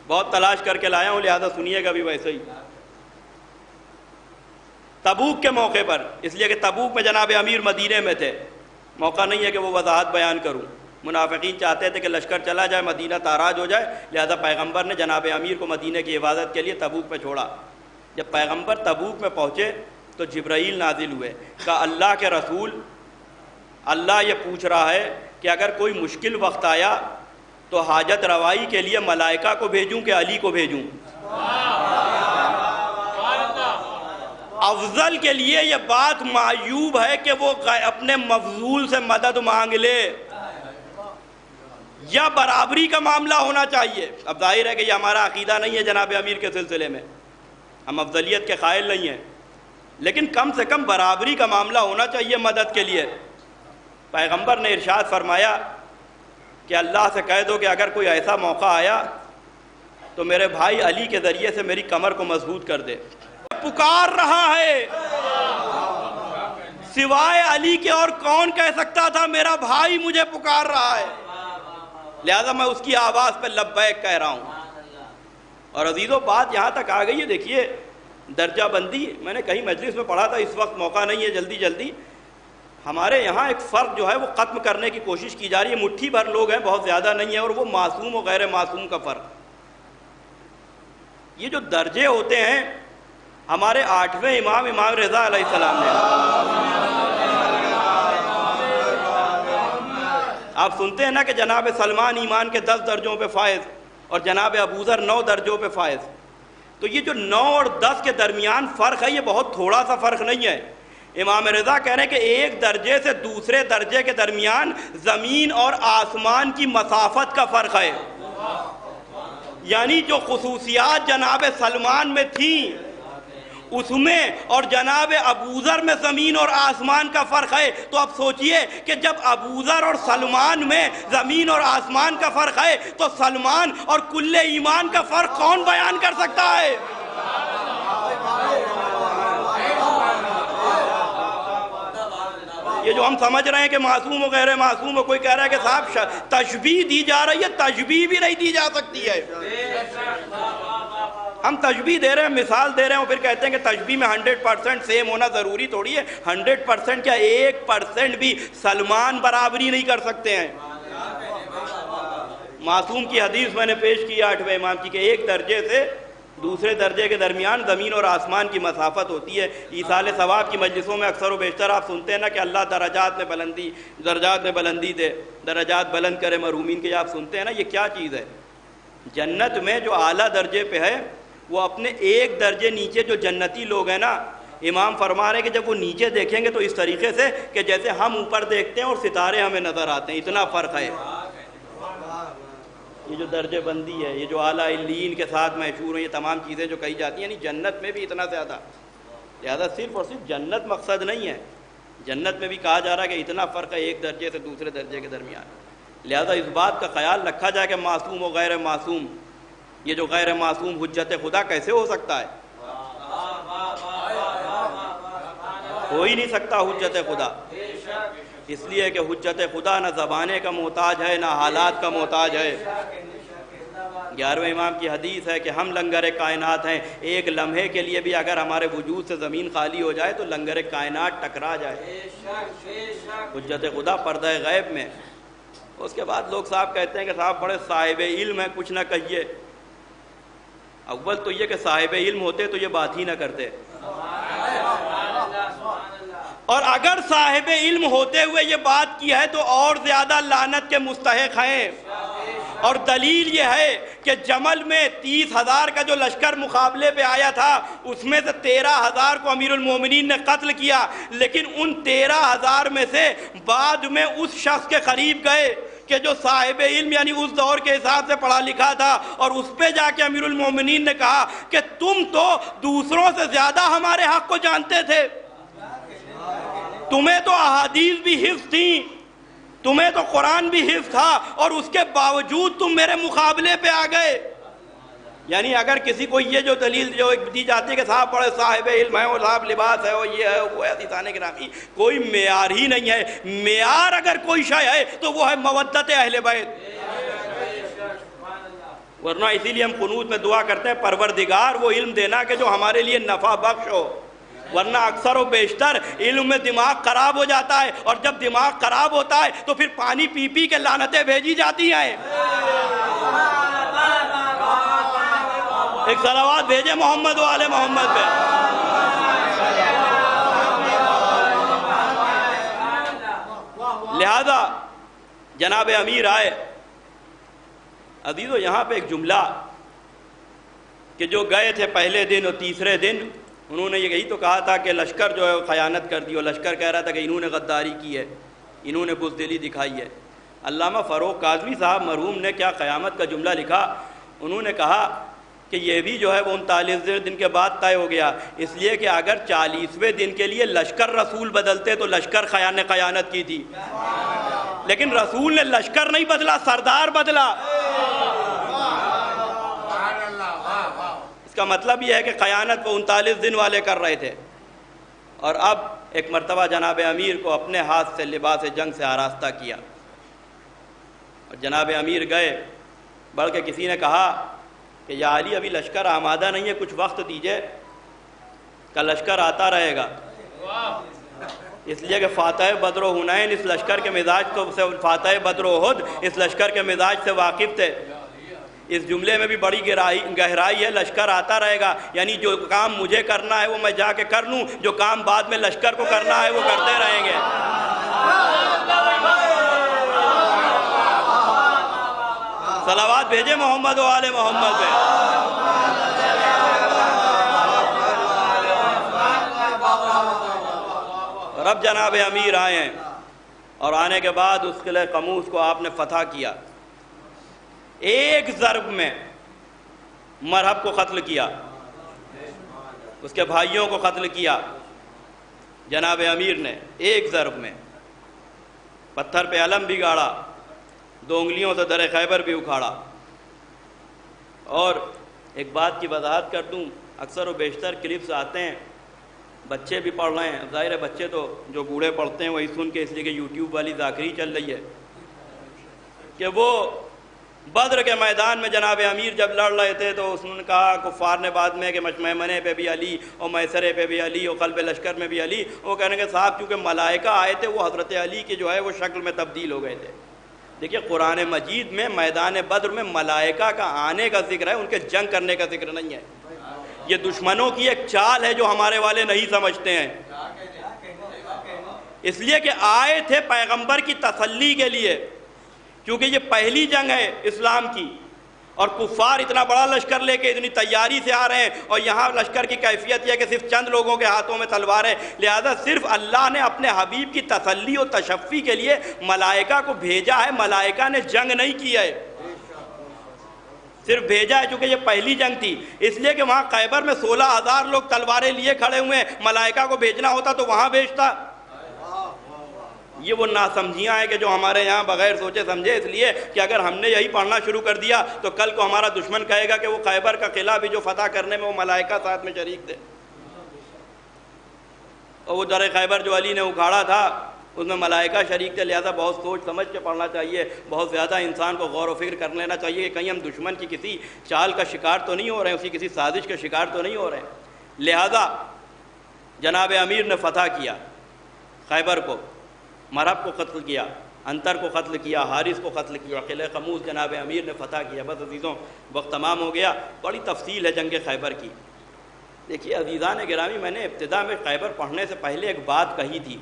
بہت تلاش کر کے لایا ہوں، لہذا سنیے گا بھی ویسے ہی۔ تبوک کے موقع پر، اس لیے کہ تبوک میں جناب امیر مدینے میں تھے، موقع نہیں ہے کہ وہ وضاحت بیان کروں۔ منافقین چاہتے تھے کہ لشکر چلا جائے، مدینہ تاراج ہو جائے، لہذا پیغمبر نے جناب امیر کو مدینہ کی حفاظت کے لیے تبوک میں چھوڑا۔ جب پیغمبر تبوک میں پہنچے تو جبرائیل نازل ہوئے، کہا اللہ کے رسول، اللہ یہ پوچھ رہا ہے کہ اگر کوئی مشکل وقت آیا تو حاجت روائی کے لیے ملائکہ کو بھیجوں کہ علی کو بھیجوں؟ افضل کے لیے یہ بات معیوب ہے کہ وہ اپنے مفضول سے مدد مانگ لے، یا برابری کا معاملہ ہونا چاہیے۔ اب ظاہر ہے کہ یہ ہمارا عقیدہ نہیں ہے جناب امیر کے سلسلے میں، ہم افضلیت کے قائل نہیں ہیں، لیکن کم سے کم برابری کا معاملہ ہونا چاہیے مدد کے لیے۔ پیغمبر نے ارشاد فرمایا کہ اللہ سے کہہ دو کہ اگر کوئی ایسا موقع آیا تو میرے بھائی علی کے ذریعے سے میری کمر کو مضبوط کر دے۔ پکار رہا ہے، سوائے علی کے اور کون کہہ سکتا تھا میرا بھائی مجھے پکار رہا ہے، لہذا میں اس کی آواز پہ لبیک کہہ رہا ہوں۔ اور عزیزو بات یہاں تک آ گئی ہے، دیکھیے درجہ بندی، میں نے کہیں مجلس میں پڑھا تھا، اس وقت موقع نہیں ہے، جلدی ہمارے یہاں ایک فرق جو ہے وہ ختم کرنے کی کوشش کی جا رہی ہے، مٹھی بھر لوگ ہیں، بہت زیادہ نہیں ہے، اور وہ معصوم و غیر معصوم کا فرق۔ یہ جو درجے ہوتے ہیں ہمارے 8ویں امام رضا علیہ السلام نے، آپ سنتے ہیں نا کہ جناب سلمان ایمان کے 10 درجوں پہ فائز اور جناب ابوذر 9 درجوں پہ فائز، تو یہ جو 9 اور 10 کے درمیان فرق ہے یہ بہت تھوڑا سا فرق نہیں ہے۔ امام رضا کہہ رہے ہیں کہ ایک درجے سے دوسرے درجے کے درمیان زمین اور آسمان کی مسافت کا فرق ہے، یعنی جو خصوصیات جناب سلمان میں تھیں اس میں اور جناب ابوذر میں زمین اور آسمان کا فرق ہے، تو اب سوچئے کہ جب ابوذر اور سلمان میں زمین اور آسمان کا فرق ہے تو سلمان اور کل ایمان کا فرق کون بیان کر سکتا ہے؟ یہ جو جو ہم سمجھ رہے ہیں کہ معصوم و غیر معصوم ہو، کوئی کہہ رہا ہے کہ صاحب تشبیہ دی جا رہی ہے، تشبیہ بھی نہیں دی جا سکتی ہے۔ ہم تشبیہ دے رہے ہیں، مثال دے رہے ہیں، اور پھر کہتے ہیں کہ تشبیہ میں 100% سیم ہونا ضروری تھوڑی ہے۔ 100% کیا 1% بھی سلمان برابری نہیں کر سکتے ہیں۔ معصوم کی حدیث میں نے پیش کی 8ویں امام کی کہ ایک درجے سے دوسرے درجے کے درمیان زمین اور آسمان کی مسافت ہوتی ہے۔ ایصال ثواب کی مجلسوں میں اکثر و بیشتر آپ سنتے ہیں نا کہ اللہ درجات میں بلندی دے، درجات بلند کرے مرحومین کے، آپ سنتے ہیں نا، یہ کیا چیز ہے؟ جنت میں جو اعلیٰ درجے پہ ہے وہ اپنے ایک درجے نیچے جو جنتی لوگ ہیں نا، امام فرما رہے ہیں کہ جب وہ نیچے دیکھیں گے تو اس طریقے سے کہ جیسے ہم اوپر دیکھتے ہیں اور ستارے ہمیں نظر آتے ہیں، اتنا فرق ہے۔ یہ جو درجے بندی ہے، یہ جو اعلیٰ علیین کے ساتھ محشور ہیں، یہ تمام چیزیں جو کہی جاتی ہیں، یعنی جنت میں بھی اتنا زیادہ، لہذا صرف اور صرف جنت مقصد نہیں ہے، جنت میں بھی کہا جا رہا ہے کہ اتنا فرق ہے ایک درجے سے دوسرے درجے کے درمیان۔ لہذا اس بات کا خیال رکھا جائے کہ معصوم و غیر معصوم، یہ جو غیر معصوم حجت خدا کیسے ہو سکتا ہے؟ ہو ہی نہیں سکتا حجت خدا، اس لیے کہ حجت خدا نہ زبانے کا محتاج ہے نہ حالات کا محتاج ہے۔ 11ویں امام کی حدیث ہے کہ ہم لنگر کائنات ہیں، ایک لمحے کے لیے بھی اگر ہمارے وجود سے زمین خالی ہو جائے تو لنگر کائنات ٹکرا جائے۔ حجت خدا پردہ غیب میں۔ اس کے بعد لوگ صاحب کہتے ہیں کہ صاحب بڑے صاحب علم ہیں، کچھ نہ کہیے۔ اول تو یہ کہ صاحب علم ہوتے تو یہ بات ہی نہ کرتے، اور اگر صاحب علم ہوتے ہوئے یہ بات کی ہے تو اور زیادہ لعنت کے مستحق ہیں۔ اور دلیل یہ ہے کہ جمل میں 30,000 کا جو لشکر مقابلے پہ آیا تھا، اس میں سے 13,000 کو امیر المومنین نے قتل کیا، لیکن ان 13,000 میں سے بعد میں اس شخص کے قریب گئے کہ جو صاحب علم یعنی اس دور کے حساب سے پڑھا لکھا تھا، اور اس پہ جا کے امیر المومنین نے کہا کہ تم تو دوسروں سے زیادہ ہمارے حق کو جانتے تھے، تمہیں تو احادیث بھی حفظ تھیں، تمہیں تو قرآن بھی حفظ تھا، اور اس کے باوجود تم میرے مقابلے پہ آ گئے۔ یعنی اگر کسی کو یہ جو دلیل جو دی جاتی ہے کہ صاحب بڑے صاحب علم ہیں، اور صاحب لباس ہے، اور یہ ہے وہ ہے، تیسانے کے نامی، کوئی معیار ہی نہیں ہے۔ معیار اگر کوئی شے ہے تو وہ ہے مودت اہل بیت۔ ورنہ اسی لیے ہم قنوت میں دعا کرتے ہیں پروردگار وہ علم دینا کہ جو ہمارے لیے نفع بخش ہو، ورنہ اکثر و بیشتر علم میں دماغ خراب ہو جاتا ہے، اور جب دماغ خراب ہوتا ہے تو پھر پانی پی پی کے لعنتیں بھیجی جاتی ہیں۔ ایک صلوات بھیجے محمد و آل محمد پہ۔ لہذا جناب امیر آئے۔ عزیزو یہاں پہ ایک جملہ کہ جو گئے تھے پہلے دن اور تیسرے دن، انہوں نے یہی تو کہا تھا کہ لشکر جو ہے خیانت کر دی، اور لشکر کہہ رہا تھا کہ انہوں نے غداری کی ہے، انہوں نے بزدلی دکھائی ہے۔ علامہ فاروق کاظمی صاحب مرحوم نے کیا قیامت کا جملہ لکھا، انہوں نے کہا کہ یہ بھی جو ہے وہ 39 دن کے بعد طے ہو گیا، اس لیے کہ اگر 40ویں دن کے لیے لشکر رسول بدلتے تو لشکر خیانت کی تھی، لیکن رسول نے لشکر نہیں بدلا، سردار بدلا۔ اس کا مطلب یہ ہے کہ خیانت وہ 39 دن والے کر رہے تھے۔ اور اب ایک مرتبہ جناب امیر کو اپنے ہاتھ سے لباس جنگ سے آراستہ کیا، اور جناب امیر گئے، بلکہ کسی نے کہا کہ یا علی ابھی لشکر آمادہ نہیں ہے، کچھ وقت دیجئے، کا لشکر آتا رہے گا۔ اس لیے کہ فاتح بدر و حنین اس لشکر کے مزاج کو سے، فاتح بدر و احد اس لشکر کے مزاج سے واقف تھے۔ اس جملے میں بھی بڑی گہرائی ہے، لشکر آتا رہے گا، یعنی جو کام مجھے کرنا ہے وہ میں جا کے کر لوں، جو کام بعد میں لشکر کو کرنا ہے وہ کرتے رہیں گے۔ صلوات بھیجے محمد و آل محمد پہ۔ رب جناب امیر آئے ہیں، اور آنے کے بعد اس قلعہ قموس کو آپ نے فتح کیا، ایک ضرب میں مرحب کو قتل کیا، اس کے بھائیوں کو قتل کیا جناب امیر نے ایک ضرب میں، پتھر پہ علم بھی گاڑا، 2 انگلیوں سے در خیبر بھی اکھاڑا۔ اور ایک بات کی وضاحت کر دوں، اکثر و بیشتر کلپس آتے ہیں بچے بھی پڑھ رہے ہیں. ظاہر ہے بچے تو جو بوڑھے پڑھتے ہیں وہی سن کے، اس لیے کہ یوٹیوب والی ذاکری چل رہی ہے کہ وہ بدر کے میدان میں جناب امیر جب لڑ رہے تھے تو اس نے کہا کفار نے بعد میں کہ مشمنے پہ بھی علی اور میسرے پہ بھی علی اور قلب لشکر میں بھی علی. وہ کہنے کہ صاحب چونکہ ملائکہ آئے تھے وہ حضرت علی کی جو ہے وہ شکل میں تبدیل ہو گئے تھے. دیکھیے قرآن مجید میں میدان بدر میں ملائکہ کا آنے کا ذکر ہے، ان کے جنگ کرنے کا ذکر نہیں ہے. یہ دشمنوں کی ایک چال ہے جو ہمارے والے نہیں سمجھتے ہیں. اس لیے کہ آئے تھے پیغمبر کی تسلی کے لیے، کیونکہ یہ پہلی جنگ ہے اسلام کی اور کفار اتنا بڑا لشکر لے کے اتنی تیاری سے آ رہے ہیں، اور یہاں لشکر کی کیفیت یہ ہے کہ صرف چند لوگوں کے ہاتھوں میں تلوار ہے. لہذا صرف اللہ نے اپنے حبیب کی تسلی و تشفی کے لیے ملائکہ کو بھیجا ہے، ملائکہ نے جنگ نہیں کی ہے، صرف بھیجا ہے چونکہ یہ پہلی جنگ تھی. اس لیے کہ وہاں خیبر میں 16,000 لوگ تلواریں لیے کھڑے ہوئے ہیں، ملائکہ کو بھیجنا ہوتا تو وہاں بھیجتا. یہ وہ ناسمجھیاں ہیں کہ جو ہمارے یہاں بغیر سوچے سمجھے، اس لیے کہ اگر ہم نے یہی پڑھنا شروع کر دیا تو کل کو ہمارا دشمن کہے گا کہ وہ خیبر کا قلعہ بھی جو فتح کرنے میں وہ ملائکہ ساتھ میں شریک تھے. اور وہ در خیبر جو علی نے اکھاڑا تھا اس میں ملائکہ شریک تھے. لہذا بہت سوچ سمجھ کے پڑھنا چاہیے، بہت زیادہ انسان کو غور و فکر کر لینا چاہیے کہ کہیں ہم دشمن کی کسی چال کا شکار تو نہیں ہو رہے ہیں، اسی کسی سازش کا شکار تو نہیں ہو رہے ہیں. لہذا جناب امیر نے فتح کیا خیبر کو، مرحب کو قتل کیا، انتر کو قتل کیا، حارث کو قتل کیا، قلعہ قموس جناب امیر نے فتح کیا. بس عزیزوں وقت تمام ہو گیا. بڑی تفصیل ہے جنگ خیبر کی. دیکھیے عزیزان گرامی، میں نے ابتدا میں خیبر پڑھنے سے پہلے ایک بات کہی تھی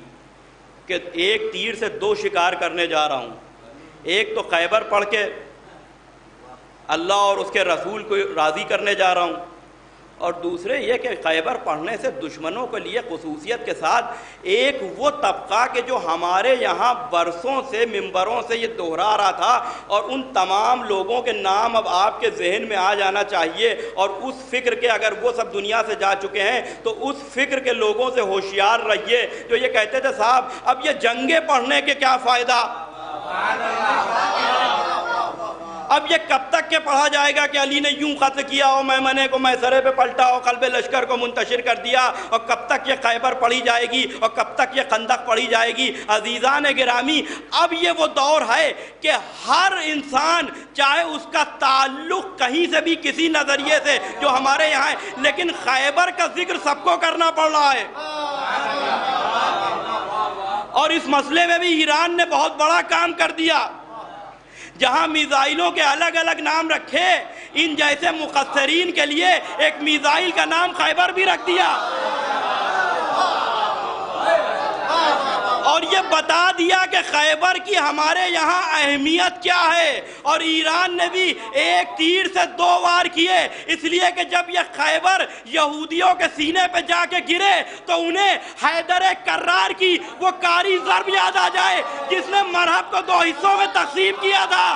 کہ ایک تیر سے 2 شکار کرنے جا رہا ہوں. ایک تو خیبر پڑھ کے اللہ اور اس کے رسول کو راضی کرنے جا رہا ہوں، اور دوسرے یہ کہ خیبر پڑھنے سے دشمنوں کے لیے خصوصیت کے ساتھ ایک وہ طبقہ کہ جو ہمارے یہاں برسوں سے ممبروں سے یہ دہرا رہا تھا، اور ان تمام لوگوں کے نام اب آپ کے ذہن میں آ جانا چاہیے. اور اس فکر کے اگر وہ سب دنیا سے جا چکے ہیں تو اس فکر کے لوگوں سے ہوشیار رہیے جو یہ کہتے تھے صاحب اب یہ جنگیں پڑھنے کے کیا فائدہ، اب یہ کب تک کے پڑھا جائے گا کہ علی نے یوں قتل کیا اور میمنے کو میسرے پہ پلٹا اور قلب لشکر کو منتشر کر دیا، اور کب تک یہ خیبر پڑھی جائے گی اور کب تک یہ خندق پڑھی جائے گی. عزیزان گرامی، اب یہ وہ دور ہے کہ ہر انسان چاہے اس کا تعلق کہیں سے بھی کسی نظریے سے جو ہمارے یہاں ہے، لیکن خیبر کا ذکر سب کو کرنا پڑ رہا ہے. اور اس مسئلے میں بھی ایران نے بہت بڑا کام کر دیا. جہاں میزائلوں کے الگ الگ نام رکھے، ان جیسے مقصرین کے لیے ایک میزائل کا نام خیبر بھی رکھ دیا، اور یہ بتا دیا کہ خیبر کی ہمارے یہاں اہمیت کیا ہے. اور ایران نے بھی ایک تیر سے 2 وار کیے، اس لیے کہ جب یہ خیبر یہودیوں کے سینے پہ جا کے گرے تو انہیں حیدر کرار کی وہ کاری ضرب یاد آ جائے جس نے مرحب کو 2 حصوں میں تقسیم کیا تھا.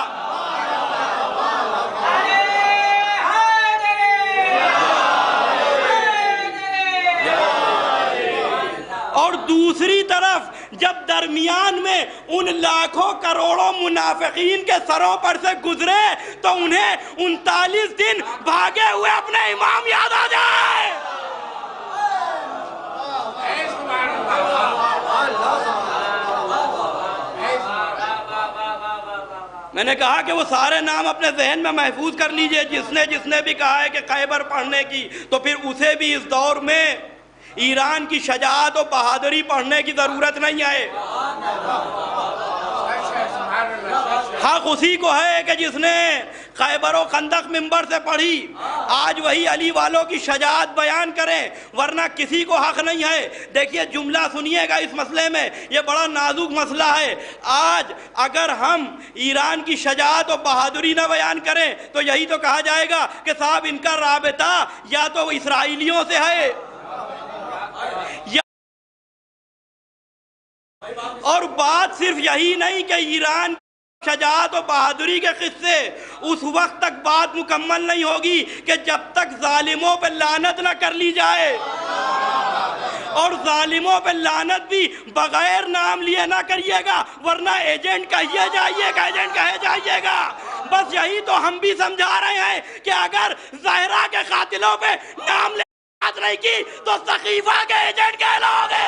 اور دوسری طرف جب درمیان میں ان لاکھوں کروڑوں منافقین کے سروں پر سے گزرے تو انہیں 39 دن بھاگے ہوئے اپنے امام یاد آ جائے. میں نے کہا کہ وہ سارے نام اپنے ذہن میں محفوظ کر لیجئے. جس نے بھی کہا ہے کہ خیبر پڑھنے کی، تو پھر اسے بھی اس دور میں ایران کی شجاعت و بہادری پڑھنے کی ضرورت نہیں ہے. حق اسی کو ہے کہ جس نے خیبر و خندق منبر سے پڑھی آج وہی علی والوں کی شجاعت بیان کریں، ورنہ کسی کو حق نہیں ہے. دیکھیے جملہ سنیے گا اس مسئلے میں، یہ بڑا نازک مسئلہ ہے. آج اگر ہم ایران کی شجاعت و بہادری نہ بیان کریں تو یہی تو کہا جائے گا کہ صاحب ان کا رابطہ یا تو اسرائیلیوں سے ہے، اور بات صرف یہی نہیں کہ ایران شجاعت و بہادری کے قصے اس وقت تک بات مکمل نہیں ہوگی کہ جب تک ظالموں پہ لعنت نہ کر لی جائے. اور ظالموں پہ لعنت بھی بغیر نام لیے نہ کریے گا، ورنہ ایجنٹ کہیے جائیے گا، ایجنٹ کہے جائیے گا. بس یہی تو ہم بھی سمجھا رہے ہیں کہ اگر زہرا کے قاتلوں پہ نام لے بات نہیں کی تو سقیفہ کے ایجنٹ کہلاؤ گے.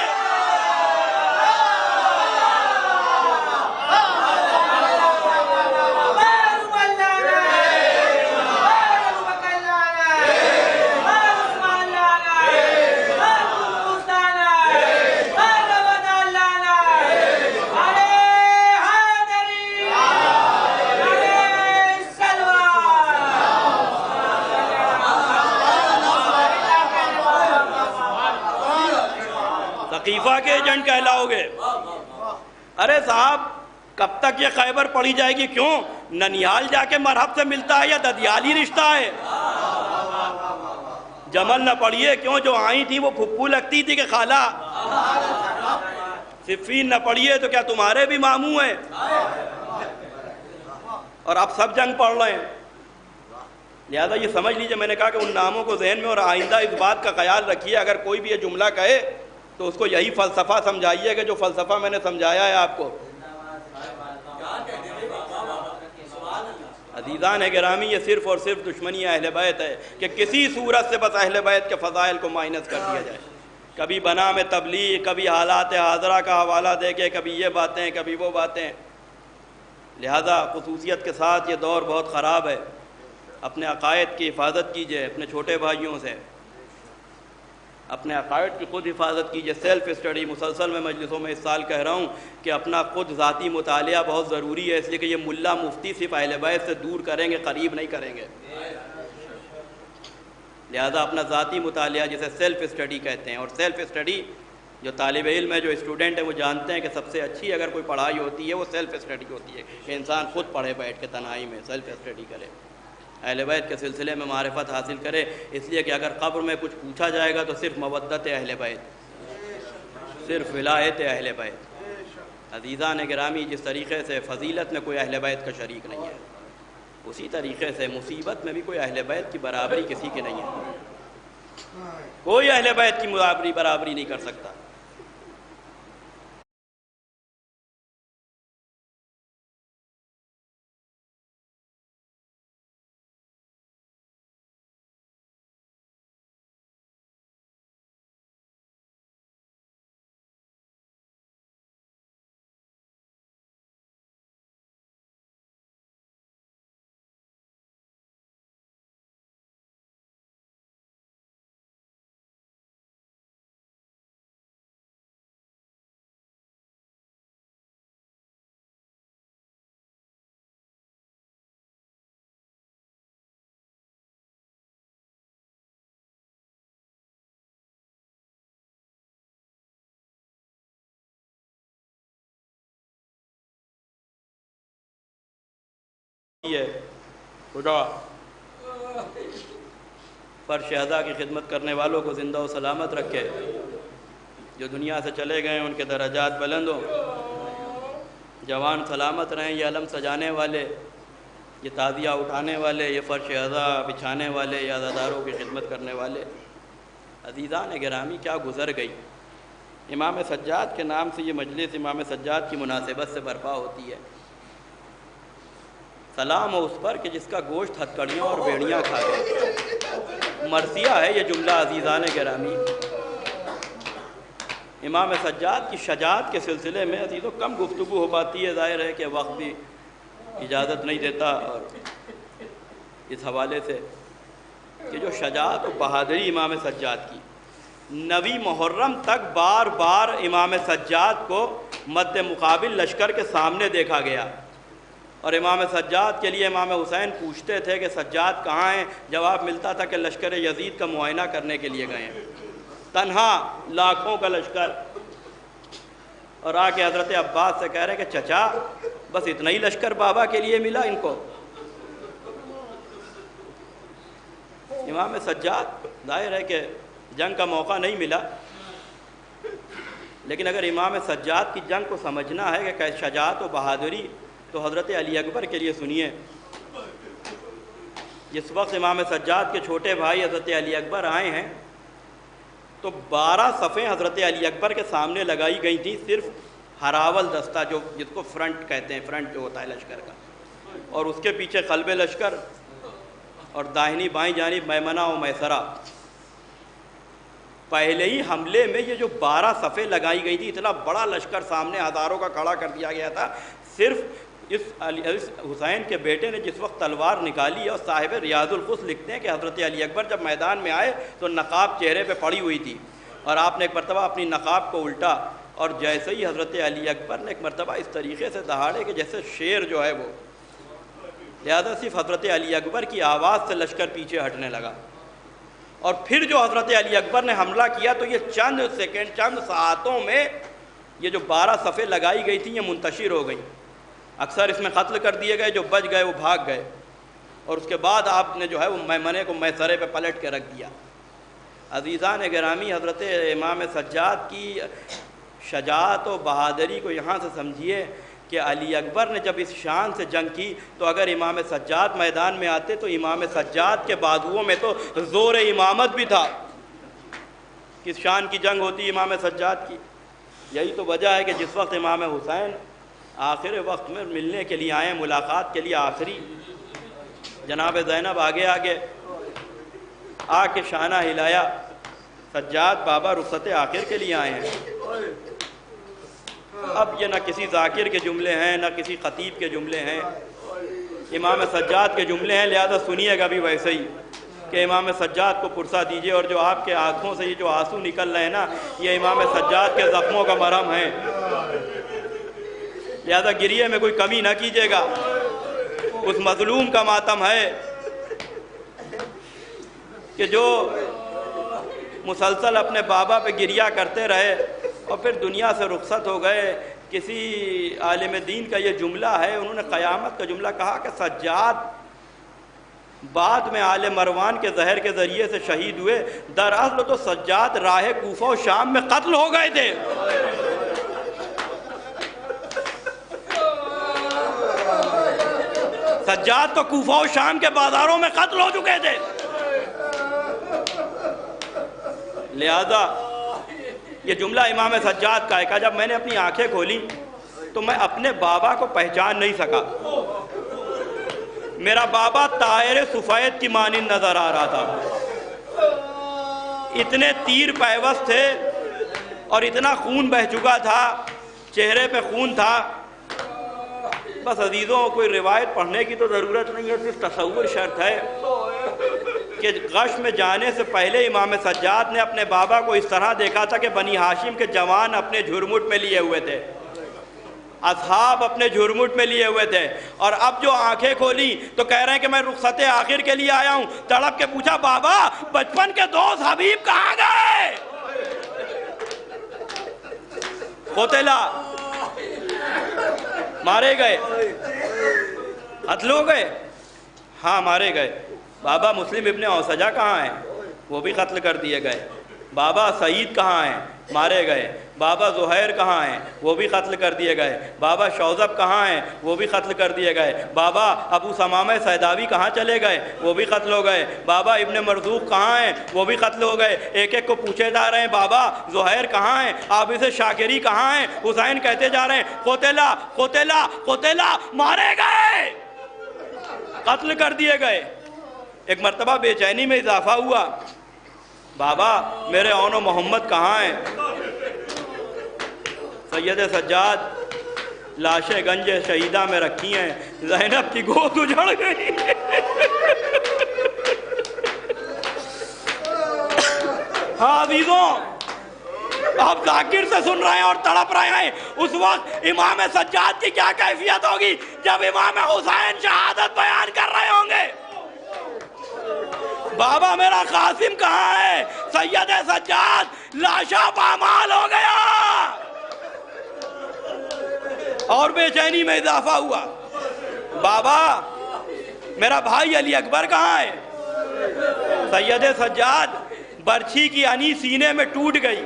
سقیفہ کے ایجنٹ کہلاؤ گے. ارے صاحب کب تک یہ خیبر پڑھی جائے گی؟ کیوں؟ ننیال جا کے مرحب سے ملتا ہے یا ددیالی رشتہ ہے؟ جمل نہ پڑھیے، کیوں؟ جو آئی تھی وہ پھپھو لگتی تھی کہ خالہ. صفین نہ پڑھیے تو کیا تمہارے بھی ماموں ہیں؟ اور آپ سب جنگ پڑھ رہے ہیں. لہذا یہ سمجھ لیجئے، میں نے کہا کہ ان ناموں کو ذہن میں اور آئندہ اس بات کا خیال رکھیے، اگر کوئی بھی یہ جملہ کہے تو اس کو یہی فلسفہ سمجھائیے کہ جو فلسفہ میں نے سمجھایا ہے آپ کو. عزیزان گرامی، یہ صرف اور صرف دشمنی اہل بیت ہے کہ کسی صورت سے بس اہل بیت کے فضائل کو مائنس کر دیا جائے. کبھی بنا میں تبلیغ، کبھی حالات حاضرہ کا حوالہ دے کے، کبھی یہ باتیں کبھی وہ باتیں. لہذا خصوصیت کے ساتھ یہ دور بہت خراب ہے. اپنے عقائد کی حفاظت کیجئے، اپنے چھوٹے بھائیوں سے اپنے عقائد کی خود حفاظت کیجئے. سیلف اسٹڈی مسلسل میں مجلسوں میں اس سال کہہ رہا ہوں کہ اپنا خود ذاتی مطالعہ بہت ضروری ہے، اس لیے کہ یہ ملا مفتی صرف اہل بیت سے دور کریں گے، قریب نہیں کریں گے. لہذا اپنا ذاتی مطالعہ جسے سیلف اسٹڈی کہتے ہیں، اور سیلف اسٹڈی جو طالب علم ہے، جو اسٹوڈنٹ ہے، وہ جانتے ہیں کہ سب سے اچھی اگر کوئی پڑھائی ہوتی ہے وہ سیلف اسٹڈی ہوتی ہے، کہ انسان خود پڑھے بیٹھ کے تنہائی میں سیلف اسٹڈی کرے، اہل بیت کے سلسلے میں معرفت حاصل کرے. اس لیے کہ اگر قبر میں کچھ پوچھا جائے گا تو صرف مودت اہل بیت، صرف ولایت اہل بیت. عزیزان گرامی، جس طریقے سے فضیلت میں کوئی اہل بیت کا شریک نہیں ہے، اسی طریقے سے مصیبت میں بھی کوئی اہل بیت کی برابری کسی کی نہیں ہے. کوئی اہل بیت کی برابری نہیں کر سکتا. خدا پر شہداء کی خدمت کرنے والوں کو زندہ و سلامت رکھے. جو دنیا سے چلے گئے ان کے درجات بلند ہوں. جوان سلامت رہیں. یہ علم سجانے والے، یہ تعزیہ اٹھانے والے، یہ فرش عزا بچھانے والے، یہ عزاداروں کی خدمت کرنے والے. عزیزان گرامی، کیا گزر گئی. امام سجاد کے نام سے یہ مجلس امام سجاد کی مناسبت سے برپا ہوتی ہے. سلام ہو اس پر کہ جس کا گوشت ہتکڑیاں اور بیڑیاں کھا گئے. مرثیہ ہے یہ جملہ عزیزان گرامی. امام سجاد کی شجاعت کے سلسلے میں عزیزوں کم گفتگو ہو پاتی ہے، ظاہر ہے کہ وقت بھی اجازت نہیں دیتا. اور اس حوالے سے کہ جو شجاعت و بہادری امام سجاد کی، 9 محرم تک بار بار امام سجاد کو مد مقابل لشکر کے سامنے دیکھا گیا. اور امام سجاد کے لیے امام حسین پوچھتے تھے کہ سجاد کہاں ہیں؟ جواب ملتا تھا کہ لشکر یزید کا معائنہ کرنے کے لیے گئے ہیں. تنہا لاکھوں کا لشکر. اور آ کے حضرت عباس سے کہہ رہے ہیں کہ چچا بس اتنا ہی لشکر بابا کے لیے ملا ان کو. امام سجاد ظاہر ہے کہ جنگ کا موقع نہیں ملا، لیکن اگر امام سجاد کی جنگ کو سمجھنا ہے کہ شجاعت و بہادری، تو حضرت علی اکبر کے لیے سنیے. جس وقت امام سجاد کے چھوٹے بھائی حضرت علی اکبر آئے ہیں تو 12 صفیں حضرت علی اکبر کے سامنے لگائی گئی تھیں، صرف ہراول دستہ جو جس کو فرنٹ کہتے ہیں، فرنٹ جو ہوتا ہے لشکر کا، اور اس کے پیچھے قلب لشکر، اور داہنی بائیں جانب میمنہ و میسرہ. پہلے ہی حملے میں یہ جو 12 صفیں لگائی گئی تھی، اتنا بڑا لشکر سامنے ہزاروں کا کھڑا کر دیا گیا تھا، صرف اس حسین کے بیٹے نے جس وقت تلوار نکالی، اور صاحب ریاض القدس لکھتے ہیں کہ حضرت علی اکبر جب میدان میں آئے تو نقاب چہرے پہ پڑی ہوئی تھی، اور آپ نے ایک مرتبہ اپنی نقاب کو الٹا، اور جیسے ہی حضرت علی اکبر نے ایک مرتبہ اس طریقے سے دہاڑے کہ جیسے شیر جو ہے وہ، لہذا صرف حضرت علی اکبر کی آواز سے لشکر پیچھے ہٹنے لگا. اور پھر جو حضرت علی اکبر نے حملہ کیا تو یہ چند سیکنڈ، چند ساعتوں میں یہ جو 12 صفیں لگائی گئی تھیں یہ منتشر ہو گئیں. اکثر اس میں قتل کر دیے گئے، جو بچ گئے وہ بھاگ گئے، اور اس کے بعد آپ نے جو ہے وہ میمنے کو میسرے پہ پلٹ کے رکھ دیا. عزیزان گرامی، حضرت امام سجاد کی شجاعت و بہادری کو یہاں سے سمجھیے کہ علی اکبر نے جب اس شان سے جنگ کی تو اگر امام سجاد میدان میں آتے تو امام سجاد کے بازوؤں میں تو زور امامت بھی تھا. کس شان کی جنگ ہوتی امام سجاد کی. یہی تو وجہ ہے کہ جس وقت امام حسین آخر وقت میں ملنے کے لیے آئے، ملاقات کے لیے آخری، جناب زینب آگے آگے آ کے شانہ ہلایا، سجاد بابا رخصت آخر کے لیے آئے ہیں. اب یہ نہ کسی ذاکر کے جملے ہیں، نہ کسی خطیب کے جملے ہیں، امام سجاد کے جملے ہیں. لہذا سنیے گا بھی ویسے ہی کہ امام سجاد کو پرسہ دیجئے، اور جو آپ کے آنکھوں سے یہ جو آنسو نکل رہے ہیں نا، یہ امام سجاد کے زخموں کا مرہم ہے. لہذا گریے میں کوئی کمی نہ کیجیے گا، اس مظلوم کا ماتم ہے کہ جو مسلسل اپنے بابا پہ گریہ کرتے رہے اور پھر دنیا سے رخصت ہو گئے. کسی عالم دین کا یہ جملہ ہے، انہوں نے قیامت کا جملہ کہا کہ سجاد بعد میں آل مروان کے زہر کے ذریعے سے شہید ہوئے، دراصل تو سجاد راہ کوفہ و شام میں قتل ہو گئے تھے. سجاد تو کوفہ و شام کے بازاروں میں قتل ہو چکے تھے. لہذا یہ جملہ امام سجاد کا ہے کہ جب میں نے اپنی آنکھیں کھولی تو میں اپنے بابا کو پہچان نہیں سکا. میرا بابا طائر سفید کی مانند نظر آ رہا تھا. اتنے تیر پیوست تھے اور اتنا خون بہہ چکا تھا، چہرے پہ خون تھا. بس عزیزوں، کوئی روایت پڑھنے کی تو ضرورت نہیں ہے، صرف تصور شرط ہے کہ غش میں جانے سے پہلے امام سجاد نے اپنے بابا کو اس طرح دیکھا تھا کہ بنی ہاشم کے جوان اپنے جھرمٹ میں لیے ہوئے تھے، اصحاب اپنے جھرمٹ میں لیے ہوئے تھے. اور اب جو آنکھیں کھولی تو کہہ رہے ہیں کہ میں رخصت آخر کے لیے آیا ہوں. تڑپ کے پوچھا، بابا بچپن کے دوست حبیب کہاں گئے؟ قتلا، مارے گئے، قتل ہو گئے. ہاں مارے گئے. بابا مسلم ابن اوسجہ کہاں ہیں؟ وہ بھی قتل کر دیے گئے. بابا سعید کہاں ہیں؟ مارے گئے. بابا زہیر کہاں ہیں؟ وہ بھی قتل کر دیے گئے. بابا شوذب کہاں ہیں؟ وہ بھی قتل کر دیے گئے. بابا ابو ثمامہ سیداوی کہاں چلے گئے؟ وہ بھی قتل ہو گئے. بابا ابن مرزوق کہاں ہیں؟ وہ بھی قتل ہو گئے. ایک ایک کو پوچھے جا رہے ہیں، بابا زہیر کہاں ہیں؟ عابس شاکری کہاں ہیں؟ حسین کہتے جا رہے ہیں قتلا قتلا قتلا، مارے گئے، قتل کر دیے گئے. ایک مرتبہ بے چینی میں اضافہ ہوا، بابا میرے اون و محمد کہاں ہیں؟ سید سجاد لاشیں گنج شہیدہ میں رکھی ہیں، زینب کی گود اجڑ گئی. ہاں عزیزوں، آپ ذاکر سے سن رہے ہیں اور تڑپ رہے ہیں. اس وقت امام سجاد کی کیا کیفیت ہوگی جب امام حسین شہادت بیان کر رہے ہوں گے؟ بابا میرا قاسم کہاں ہے؟ سید سجاد لاشا پامال ہو گیا. اور بے چینی میں اضافہ ہوا، بابا میرا بھائی علی اکبر کہاں ہے؟ سید سجاد برچھی کی انی سینے میں ٹوٹ گئی،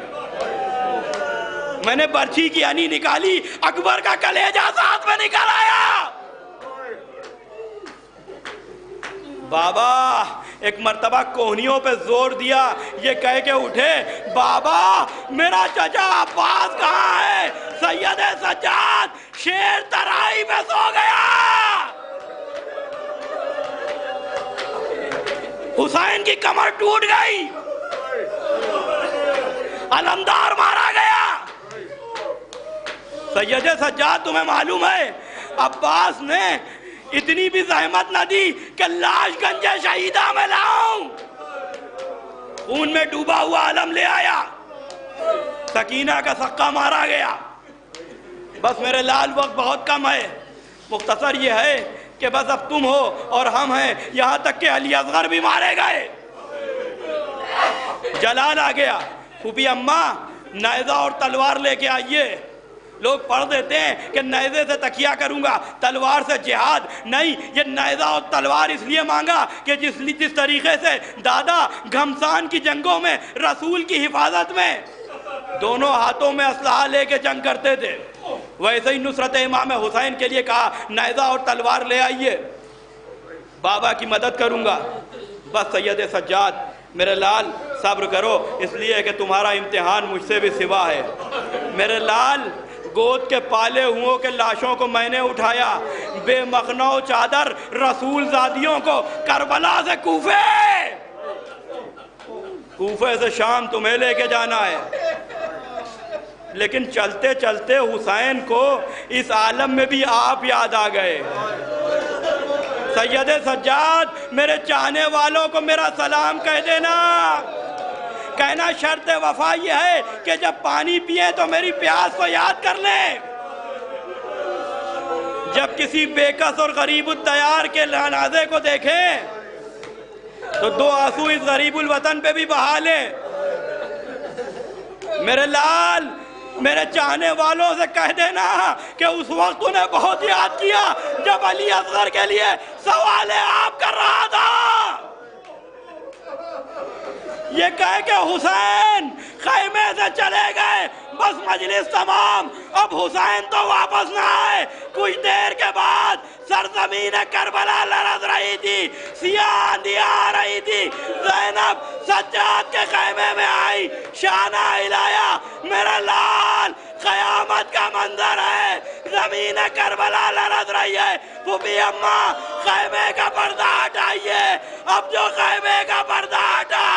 میں نے برچھی کی انی نکالی، اکبر کا کلیجہ ساتھ میں نکل آیا. بابا ایک مرتبہ کوہنیوں پہ زور دیا، یہ کہہ کے اٹھے، بابا میرا چچا عباس کہاں ہے؟ سید سجاد شیر ترائی پہ سو گیا. حسین کی کمر ٹوٹ گئی. علمدار مارا گیا۔ سید سجاد تمہیں معلوم ہے عباس نے اتنی بھی زحمت نہ دی کہ لاش گنج شہیدہ میں لاؤں، خون میں ڈوبا ہوا علم لے آیا، سکینہ کا سکہ مارا گیا۔ بس میرے لال وقت بہت کم ہے، مختصر یہ ہے کہ بس اب تم ہو اور ہم ہیں، یہاں تک کہ علی اصغر بھی مارے گئے۔ جلال آ گیا، پھوپھی اماں نیزہ اور تلوار لے کے آئیے۔ لوگ پڑھ دیتے ہیں کہ نیزے سے تکیہ کروں گا، تلوار سے جہاد، نہیں، یہ نیزہ اور تلوار اس لیے مانگا کہ جس طریقے سے دادا گھمسان کی جنگوں میں رسول کی حفاظت میں دونوں ہاتھوں میں اسلحہ لے کے جنگ کرتے تھے، ویسے ہی نصرت امام حسین کے لیے کہا نیزہ اور تلوار لے آئیے، بابا کی مدد کروں گا۔ بس سید سجاد میرے لال صبر کرو، اس لیے کہ تمہارا امتحان مجھ سے بھی سوا ہے۔ میرے لال گود کے پالے ہوں کے لاشوں کو میں نے اٹھایا، بے مخنہ و چادر رسول زادیوں کو کربلا سے کوفے سے شام تمہیں لے کے جانا ہے۔ لیکن چلتے چلتے حسین کو اس عالم میں بھی آپ یاد آ گئے۔ سید سجاد میرے چاہنے والوں کو میرا سلام کہہ دینا، کہنا شرط وفا یہ ہے کہ جب پانی پیئیں تو میری پیاس کو یاد کر لیں، جب کسی بے کس اور غریب الدیار کے جنازے کو دیکھیں تو دو آنسو اس غریب الوطن پہ بھی بہا لیں۔ میرے لال میرے چاہنے والوں سے کہہ دینا کہ اس وقت انہیں بہت یاد کیا جب علی اصغر کے لیے سوال آپ کر رہا تھا۔ یہ کہہ کہ حسین خیمے سے چلے گئے، بس مجلس تمام، اب حسین تو واپس نہ آئے۔ کچھ دیر کے بعد سرزمین کربلا لرز رہی تھی، سیاہ اندھیاں آ رہی تھی، زینب سجاد کے خیمے میں آئی، شانہ ہلایا۔ میرا لال قیامت کا منظر ہے، زمین کربلا لرز رہی ہے۔ پھوپھی اماں خیمے کا پردہ ہٹائیے، اب جو خیمے کا پردہ ہٹا،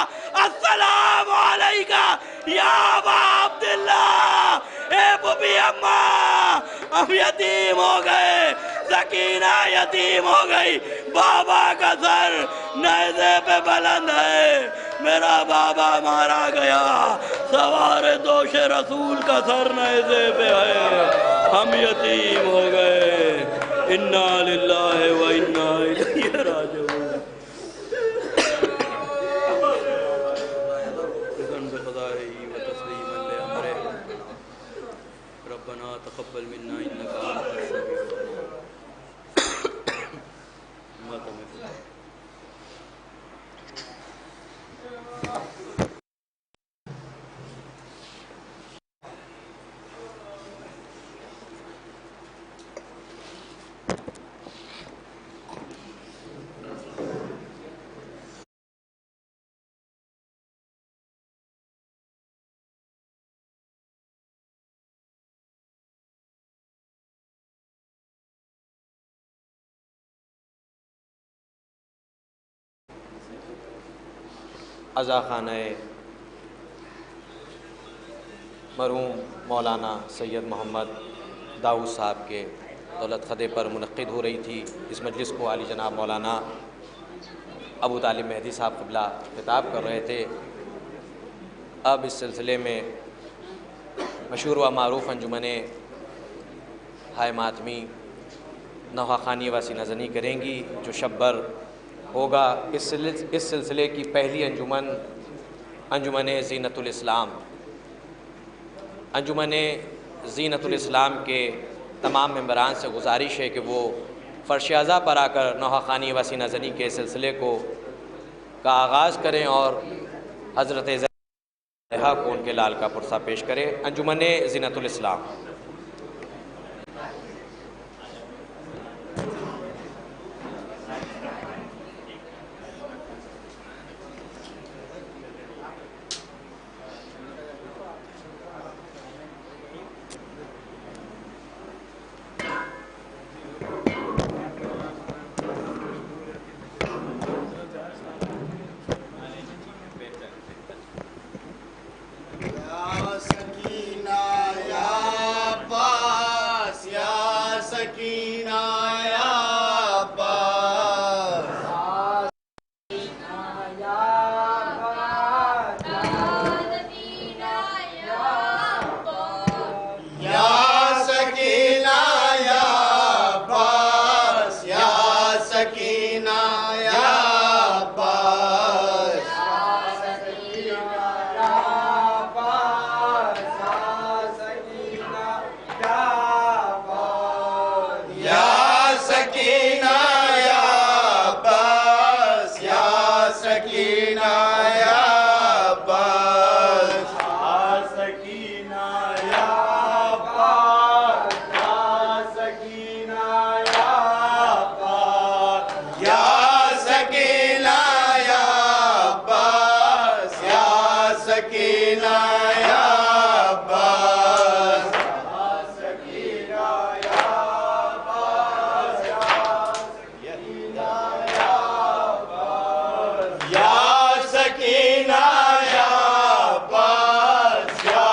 السلام علیکہ یا ابا عبداللہ۔ اے پھوپھی اماں ہم یتیم ہو گئے، سکینہ یتیم ہو گئی، بابا کا سر نیزے پہ بلند ہے، میرا بابا مارا گیا، سوار دوش رسول کا سر نیزے پہ ہے، ہم یتیم ہو گئے، انا للہ و انا الیہ راجعون۔ ربنا تقبل منا انك انت السميع العليم۔ عزا خانہ مرحوم مولانا سید محمد داؤد صاحب کے دولت خدے پر منعقد ہو رہی تھی۔ اس مجلس کو عالی جناب مولانا ابو طالب مہدی صاحب قبلہ خطاب کر رہے تھے۔ اب اس سلسلے میں مشہور و معروف انجمن ہائے ماتمی نوحہ خوانی و سینہ زنی کریں گی، جو شبر ہوگا۔ اس سلسلے کی پہلی انجمن زینت الاسلام، انجمن زینت الاسلام کے تمام ممبران سے گزارش ہے کہ وہ فرش اعضا پر آ کر نوحہ خوانی و سینہ زنی کے سلسلے کا آغاز کریں اور حضرت زہرا کو ان کے لال کا پرسہ پیش کریں۔ انجمن زینت الاسلام۔ سکینہ یا عباس، سکینہ یا عباس، سکینہ یا عباس، یا سکینہ یا عباس، یا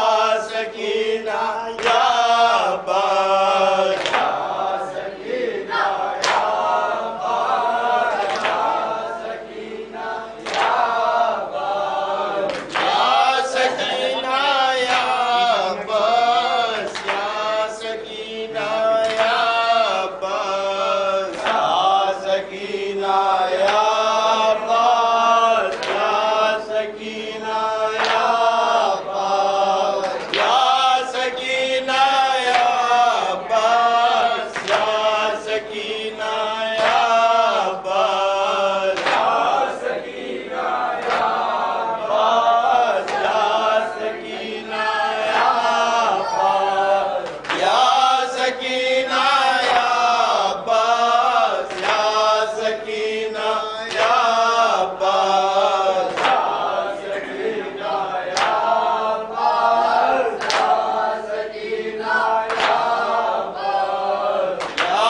سکینہ یا عباس، یا سکینہ یا عباس، یا سکینہ یا عباس، یا سکینہ یا عباس، یا سکینہ یا عباس، یا سکینہ یا عباس، یا سکینہ یا عباس، یا سکینہ یا عباس، یا سکینہ یا عباس، یا سکینہ یا عباس، یا سکینہ یا عباس، یا سکینہ یا عباس، یا سکینہ یا عباس، یا سکینہ یا عباس، یا سکینہ یا عباس، یا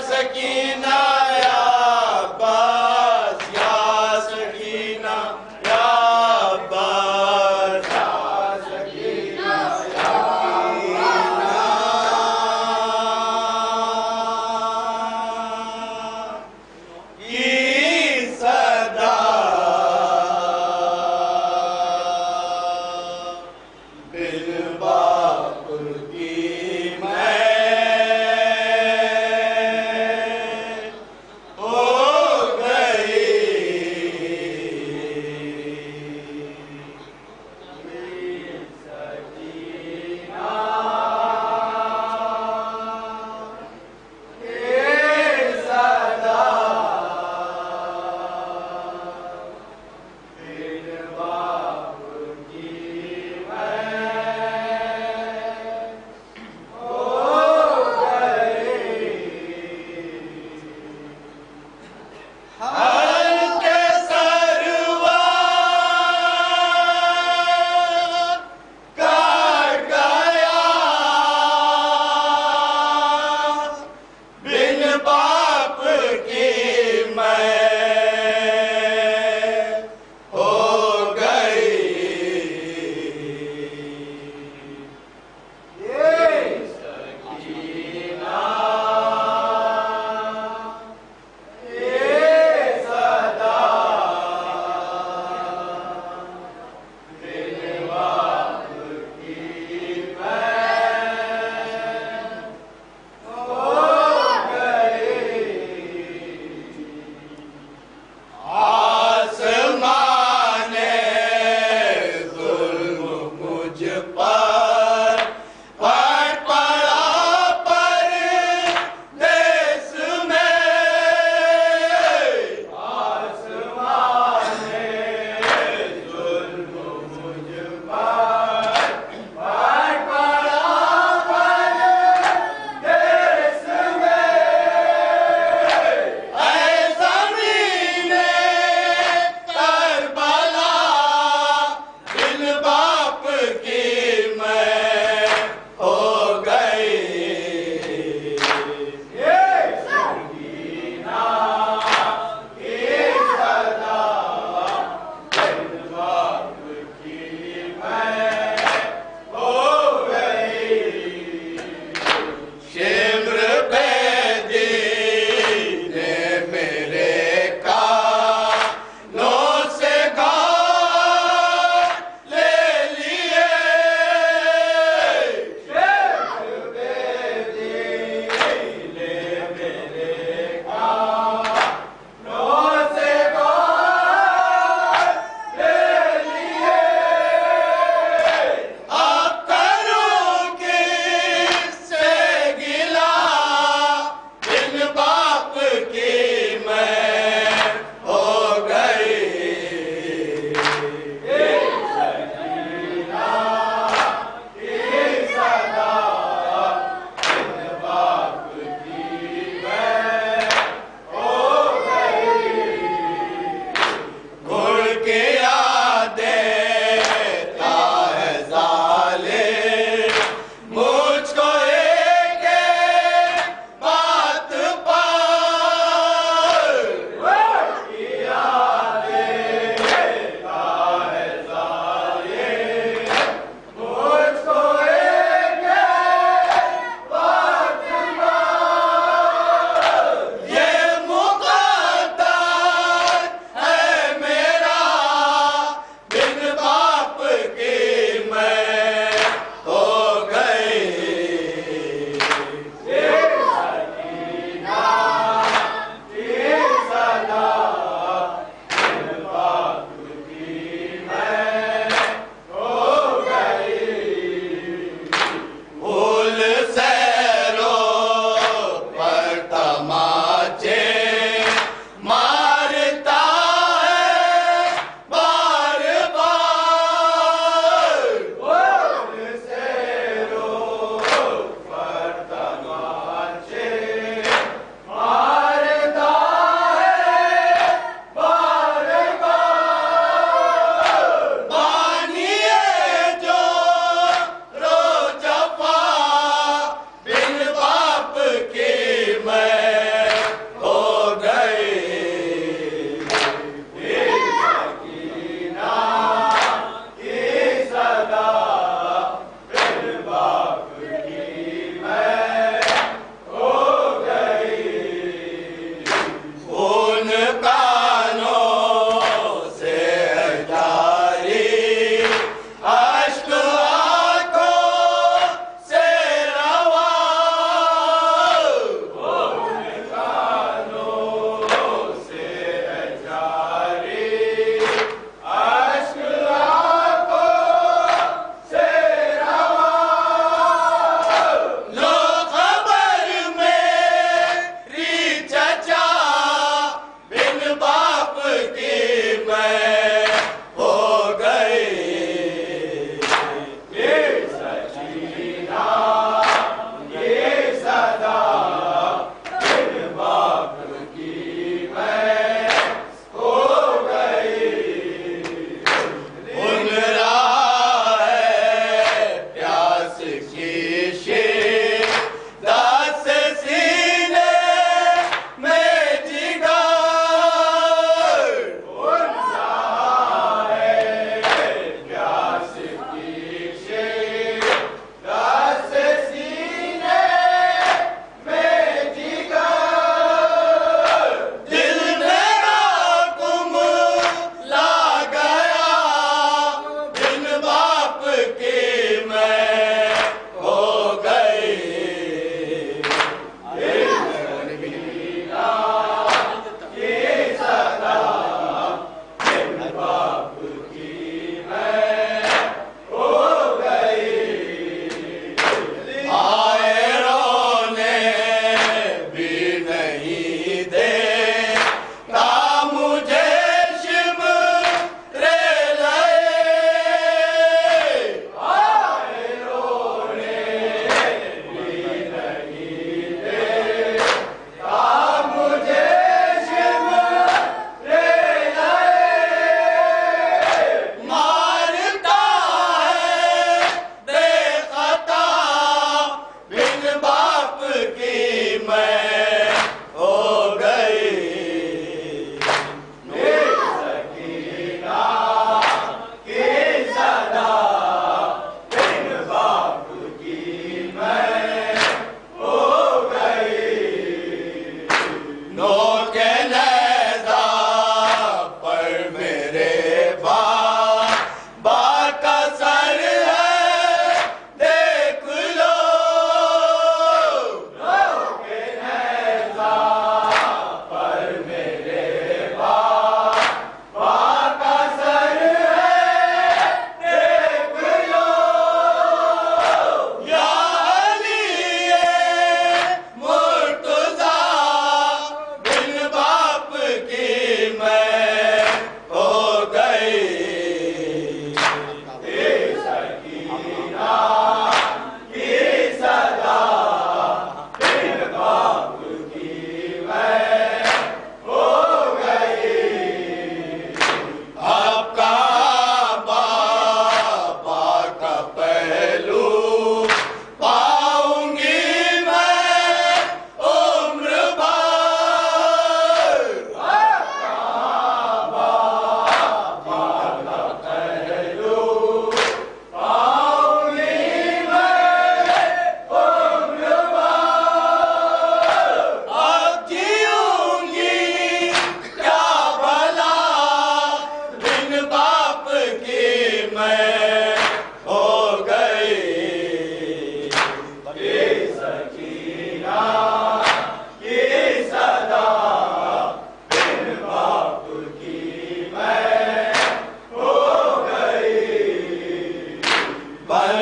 سکینہ یا عباس، یا سکینہ یا عباس، یا سکینہ کی صدا بالباقر کی میں ہو گئی، سکینہ کی صدا بالباقر کی میں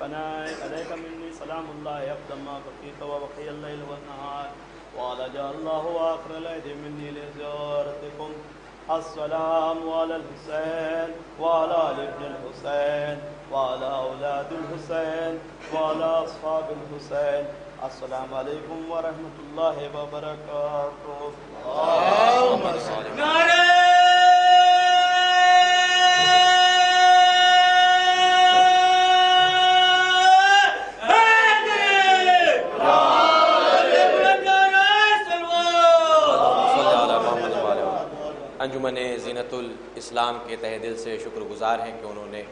فناء عليك مني سلام الله أبدا ما بقيت وبقي الليل والنهار وعلى جاء الله وآخر العهد مني لزيارتكم السلام على الحسين وعلى آل ابن الحسين وعلى أولاد الحسين وعلى أصحاب الحسين السلام عليكم ورحمة الله وبركاته. اللهم صل على انجمن زینت الاسلام کے تہ دل سے شکر گزار ہیں کہ انہوں نے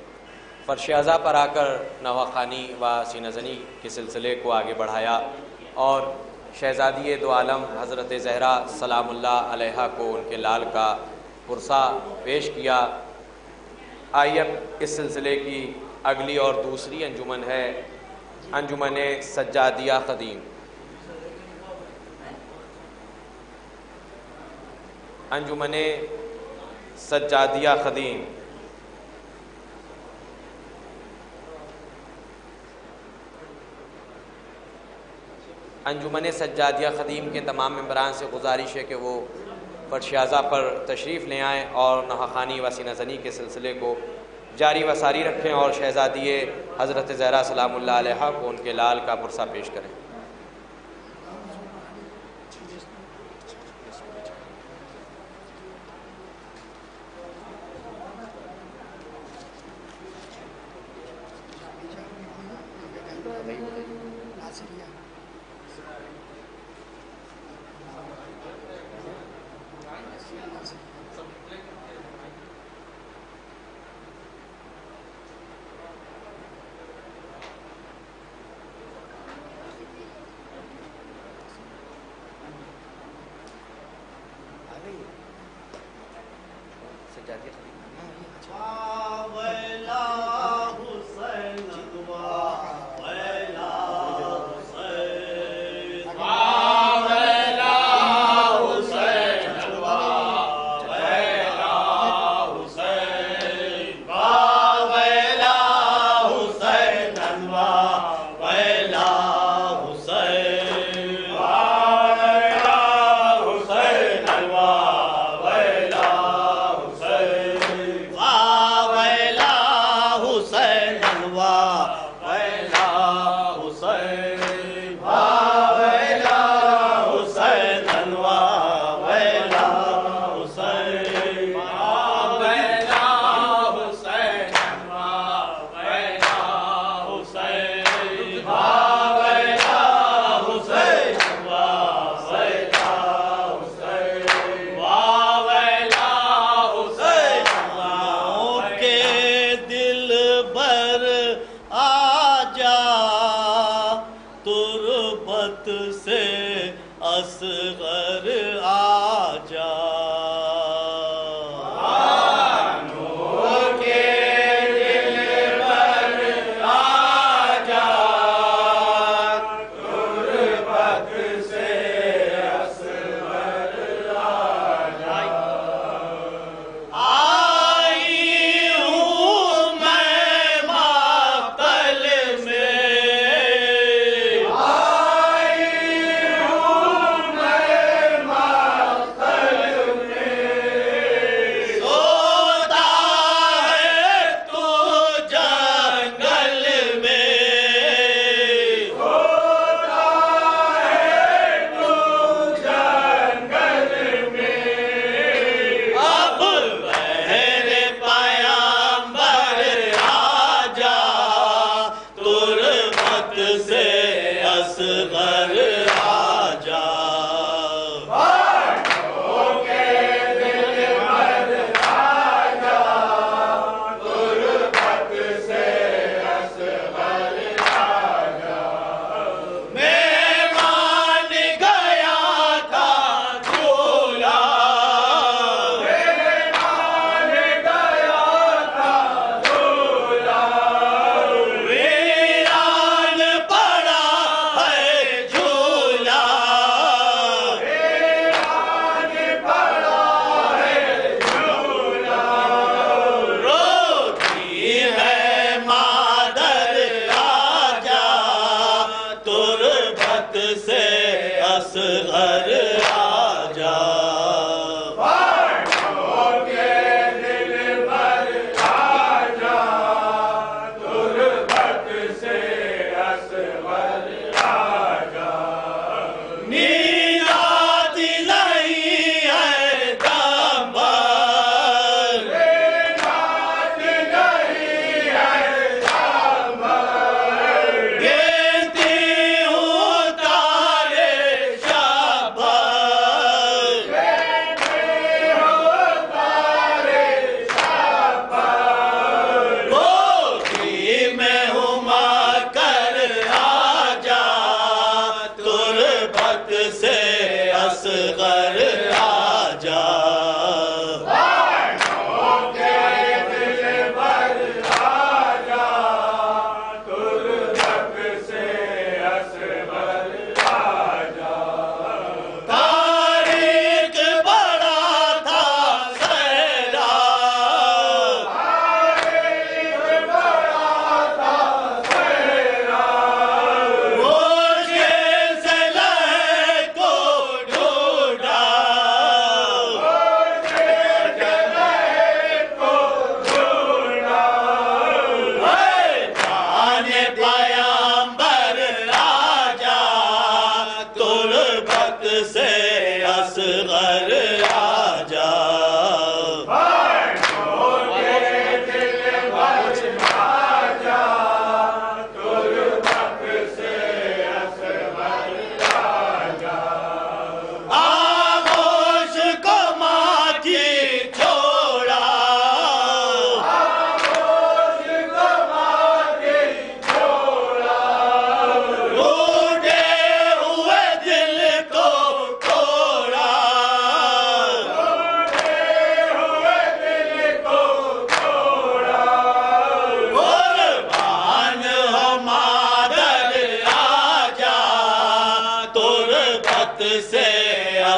فرش ازا پر آ کر نواخوانی و سینہ زنی کے سلسلے کو آگے بڑھایا اور شہزادی دو عالم حضرت زہرا سلام اللہ علیہا کو ان کے لال کا پرسہ پیش کیا. آئیے اب اس سلسلے کی اگلی اور دوسری انجمن ہے انجمن سجادیہ قدیم. انجمن سجادیہ قدیم انجمن سجادیہ قدیم کے تمام ممبران سے گزارش ہے کہ وہ فرش ازا پر تشریف لے آئیں اور نواخوانی و سینہ زنی کے سلسلے کو جاری و ساری رکھیں اور شہزادی حضرت زہرا سلام اللہ علیہا کو ان کے لال کا پرسہ پیش کریں.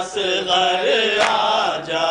اصغر آجا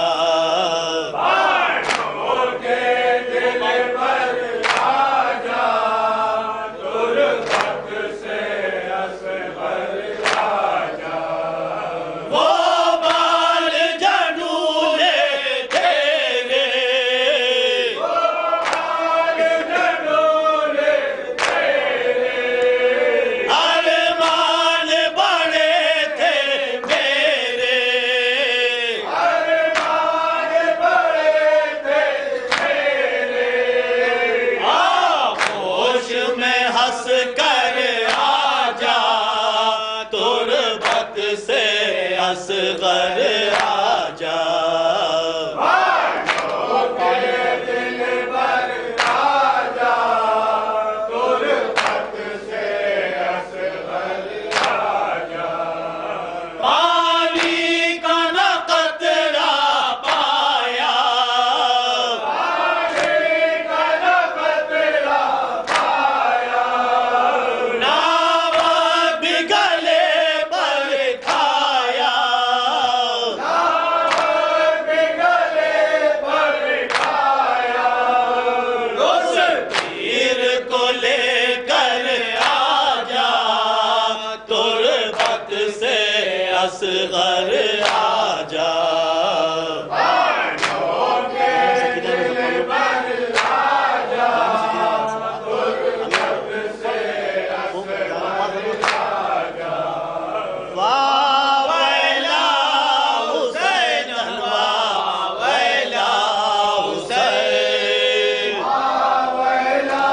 اصغر آجا پانی کا نہ قطرہ پایا ناوک بھی گلے پر کھایا اس پیر کو لے کر آجا تربت سے اصغر آجا واہ ویلا حسین واہ ویلا حسین واہ ویلا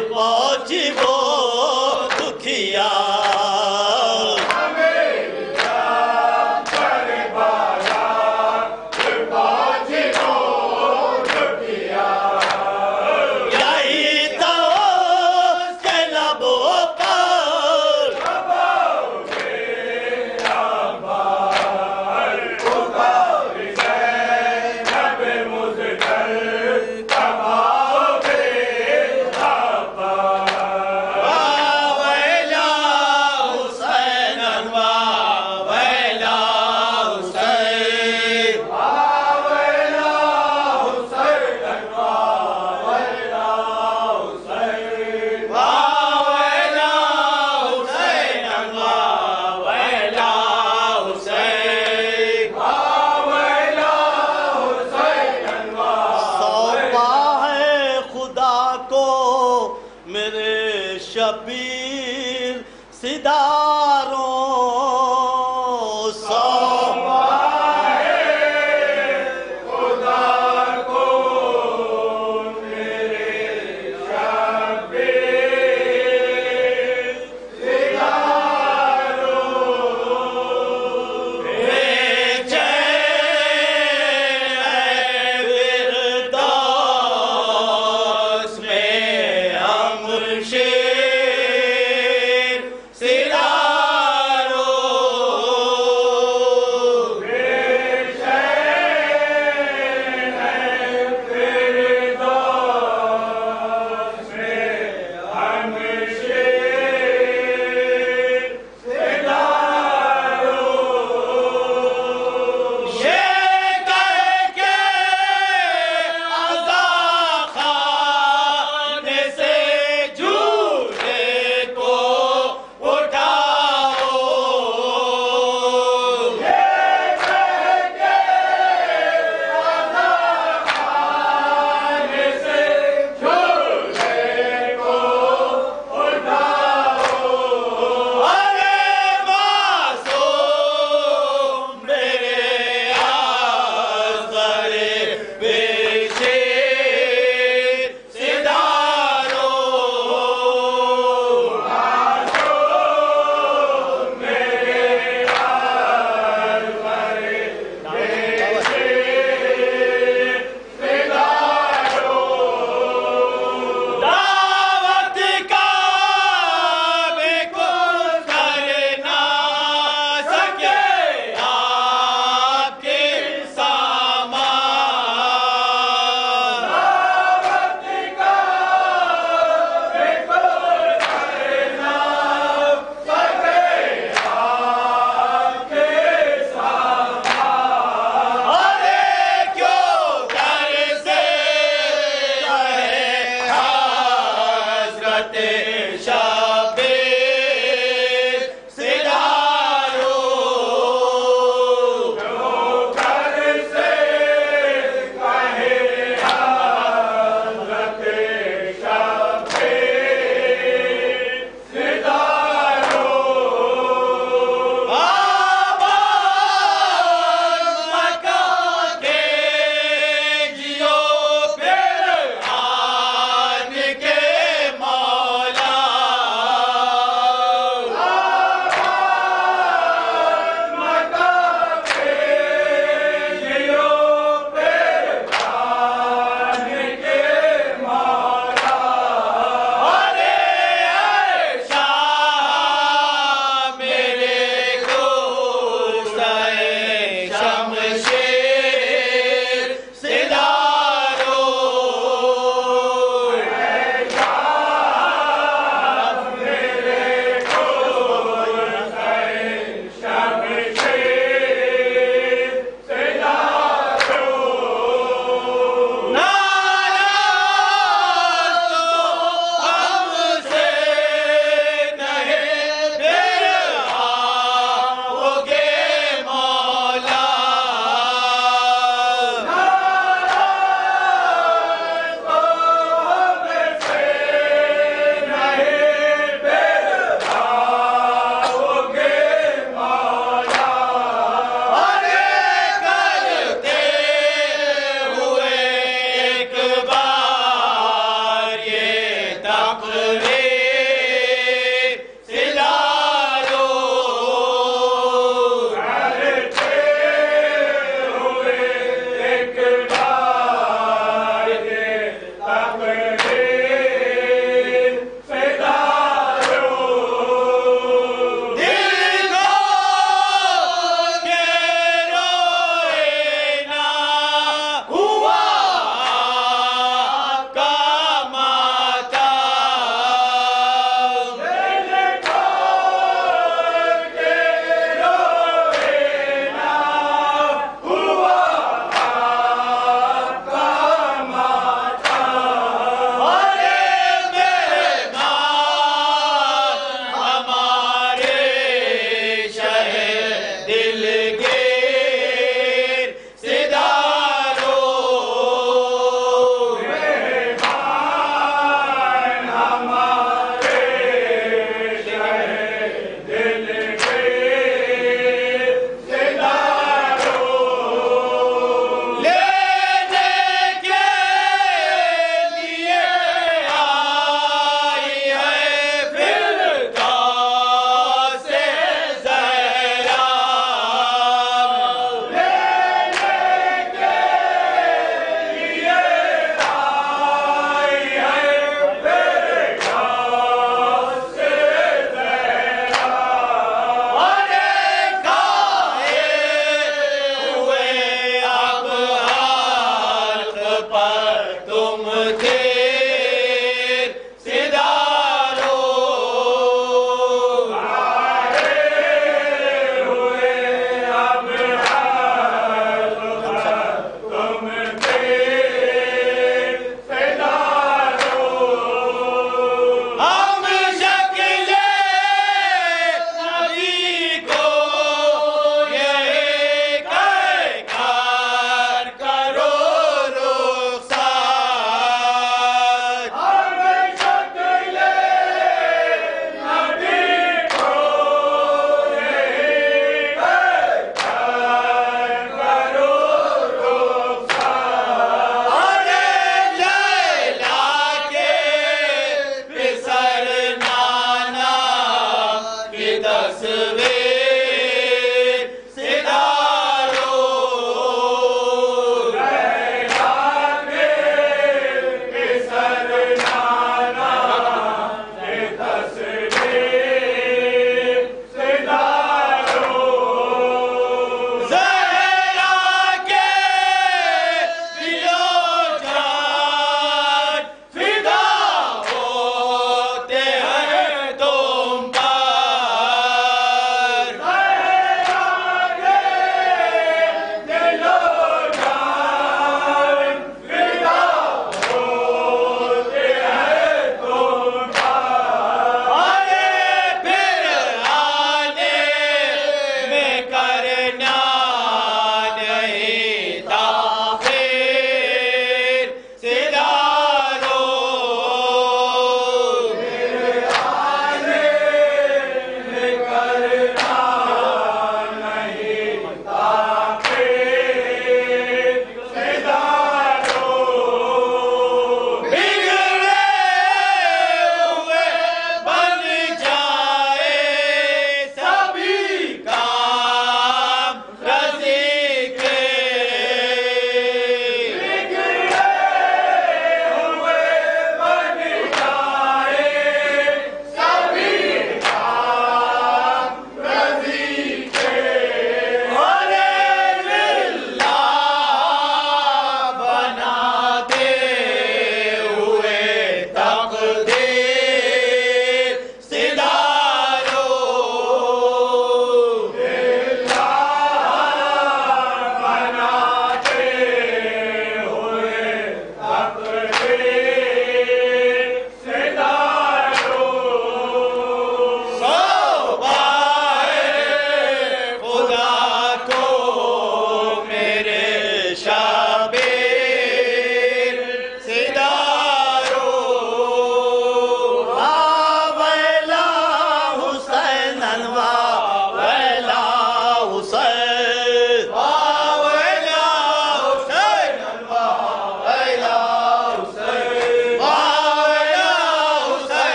پہنچی وہ دکھیا شبیر سداروں مولا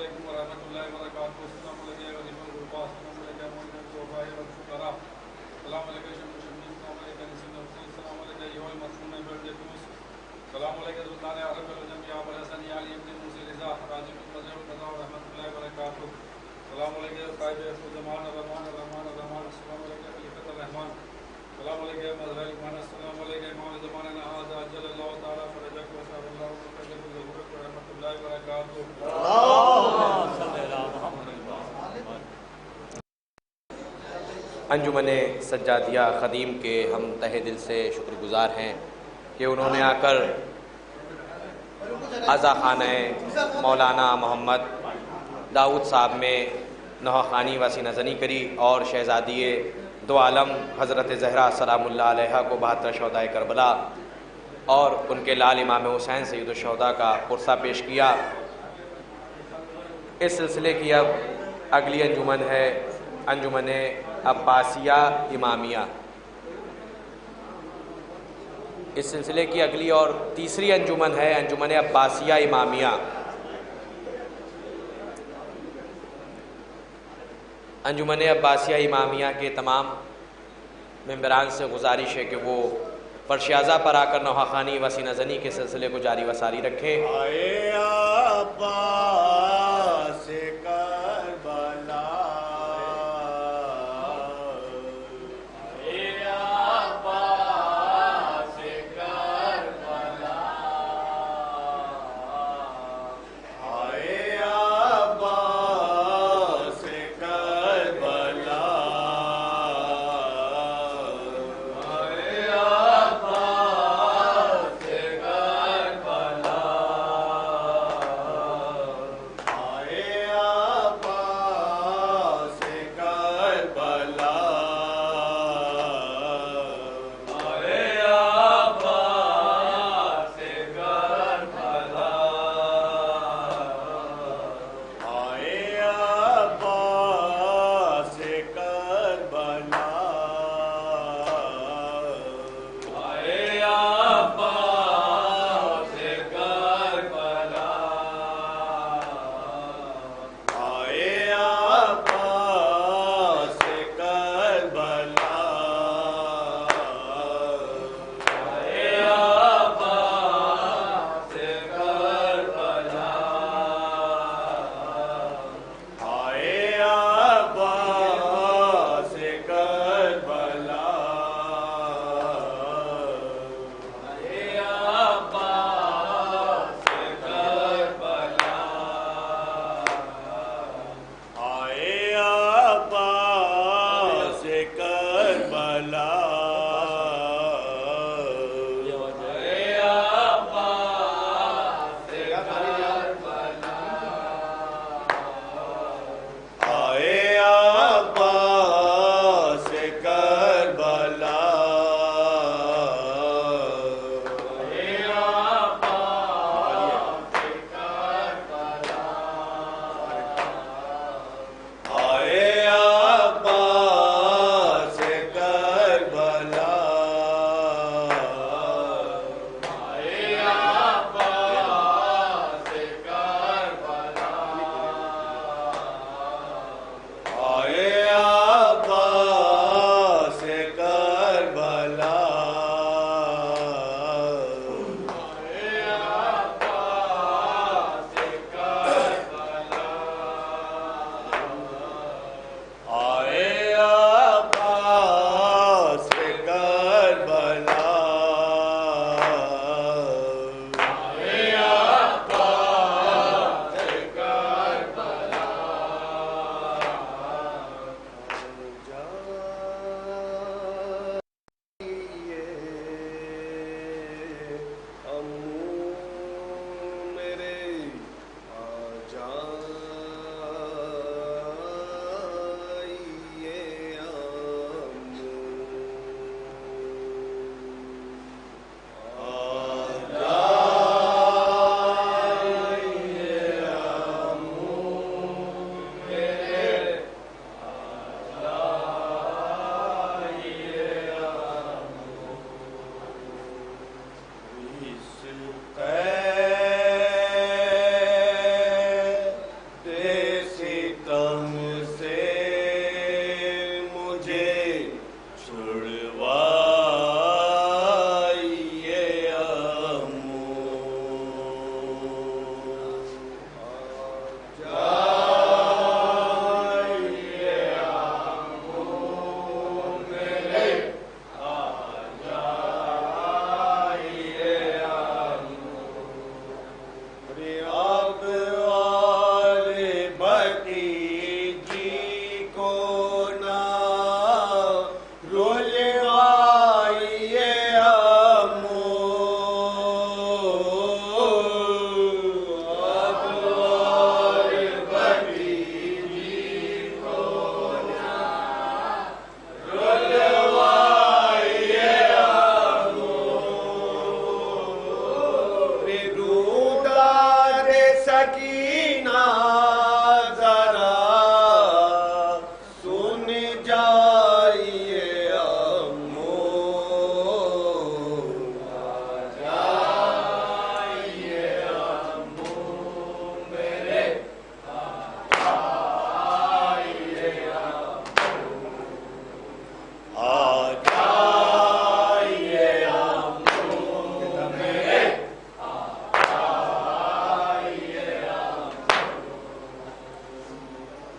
علیکم ورحمۃ اللہ وبرکاتہ. السلام علیکم غریب الغرباء. السلام علیکم مومن الصوفاء والفقراء. السلام علیکم شمشمین. السلام علیکم نسیم الحسین. السلام علیکم ایھا المصون برد دوس. السلام علیکم سلطان عرب العجم یا ابو الحسن یا علی ابن موسی رضا راجب القدر القضاء ورحمۃ اللہ وبرکاتہ. السلام علیکم صاحب الزمان الرحمن الرحمن الرحمن. السلام علیکم خلیفۃ الرحمن. السلام علیکم مظہر الرحمن. السلام علیکم امام زمانہ هذا اجل اللہ تعالی فرجک و صلی اللہ وسلم ظہور رحمۃ اللہ وبرکاتہ. انجمن سجادیہ خدیم کے ہم تہہ دل سے شکر گزار ہیں کہ انہوں نے آ کر عزا خانہ مولانا محمد داؤد صاحب میں نوحہ خوانی و سینہ زنی کری اور شہزادی دو عالم حضرت زہرا سلام اللہ علیہا کو 72 شہدائے کربلا اور ان کے لال امام حسین سید الشہداء کا پرسہ پیش کیا. اس سلسلے کی اب اگلی انجمن ہے انجمن عباسیہ امامیہ. اس سلسلے کی اگلی اور تیسری انجمن ہے انجمن عباسیہ امامیہ. انجمن عباسیہ امامیہ کے تمام ممبران سے گزارش ہے کہ وہ فرش اعضا پر آ کر نوحہ خوانی و سینہ زنی کے سلسلے کو جاری و ساری رکھیں. آئے عباس کربلا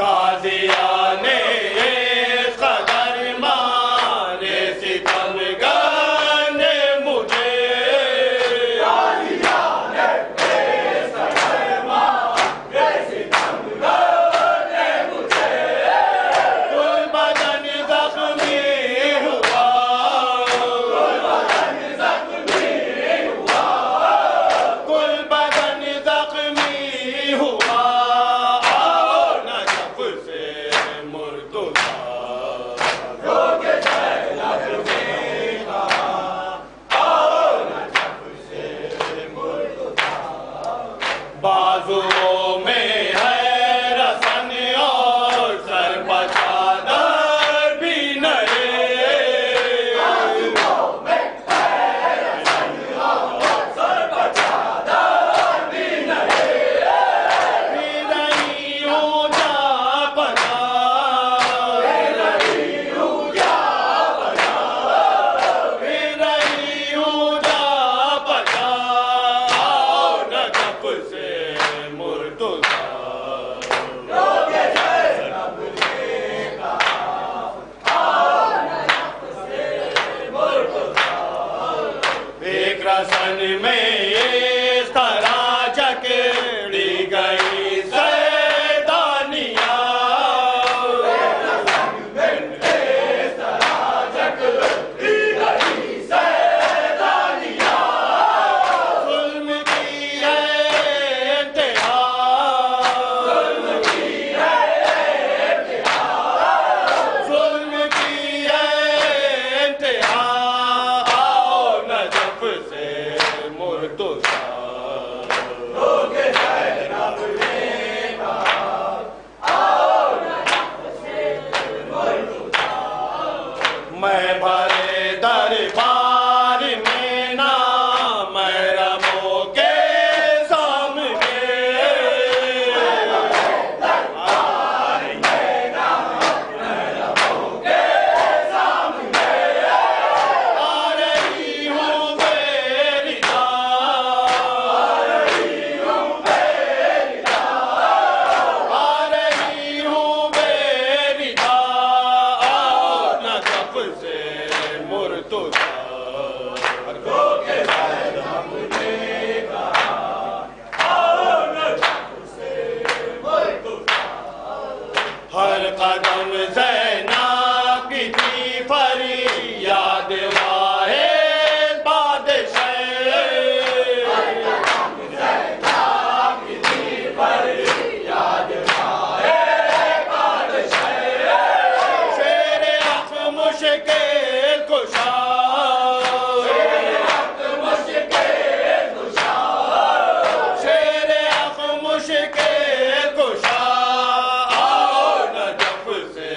تازیانے قدر مانے ستمگر نے مجھے تازیانے قدر مانے ستمگر نے مجھے کل بدن زخمی ہوا کل بدن زخمی ہوا کل بدن زخمی ہوا بازوؤں میں ہے رسن اور سر پر چادر بھی نئے بازوؤں میں ہے رسن اور سر پر چادر بھی نئے پھر رہی ہوں جا پنا پھر رہی ہوں جا پنا پھر رہی ہوں جا پنا نجف سے ایک رسن میں اس طرح جکڑی گئی سیدانیاں ایک رسن میں اس طرح جکڑی گئی سیدانیاں ظلم کی ہے انتہا ظلم کی ہے انتہا ظلم کی ہے انتہا نجف سے مرتضیٰ لوگ زینب نے کہا آؤ نجف سے مرتضیٰ میں بھرے دربار میں نام محرموں کے سامنے دربار میں نام محرموں کے سامنے آ رہی ہوں بے رضا آ رہی ہوں بے رضا آ رہی ہوں بے رضا نجف سے مرتضیٰ لوگ زینب نے کہا آؤ نجف سے مرتضیٰ ہر قدم زینب کی تھی فریاد واحد بادشاہ ہر قدم زینب کی تھی فریاد واحد بادشاہ شیر حق مشکل کشا شیر حق مشکل کشا شیر حق مشکل کشا نجف سے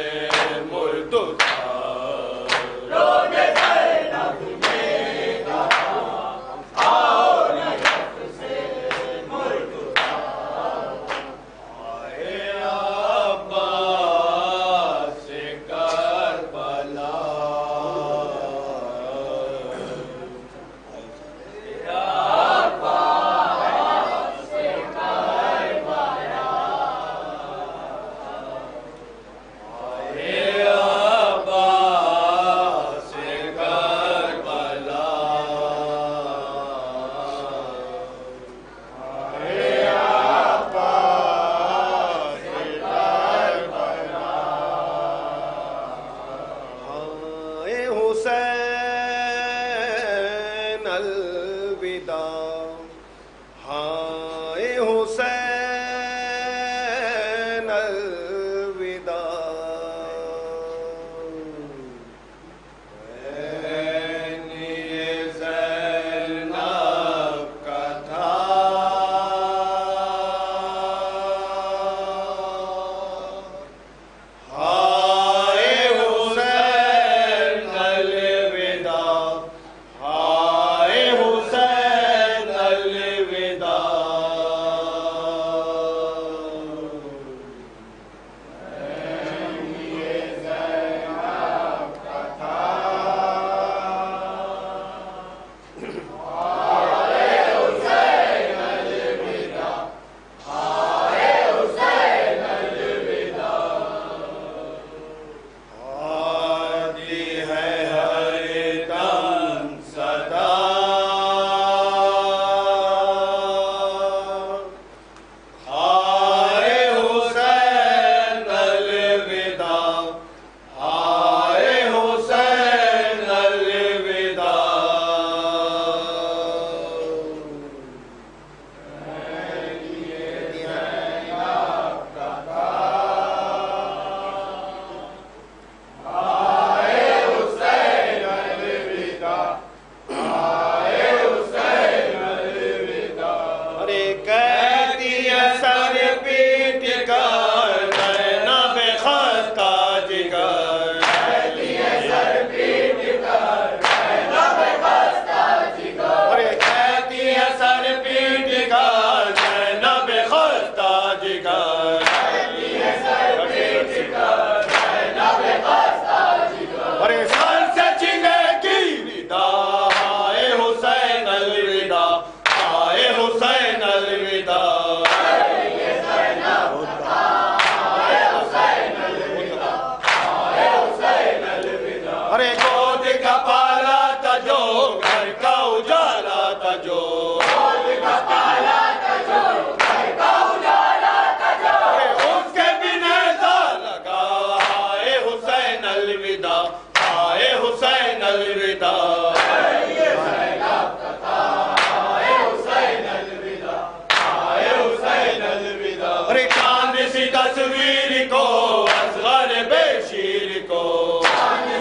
بشیر کو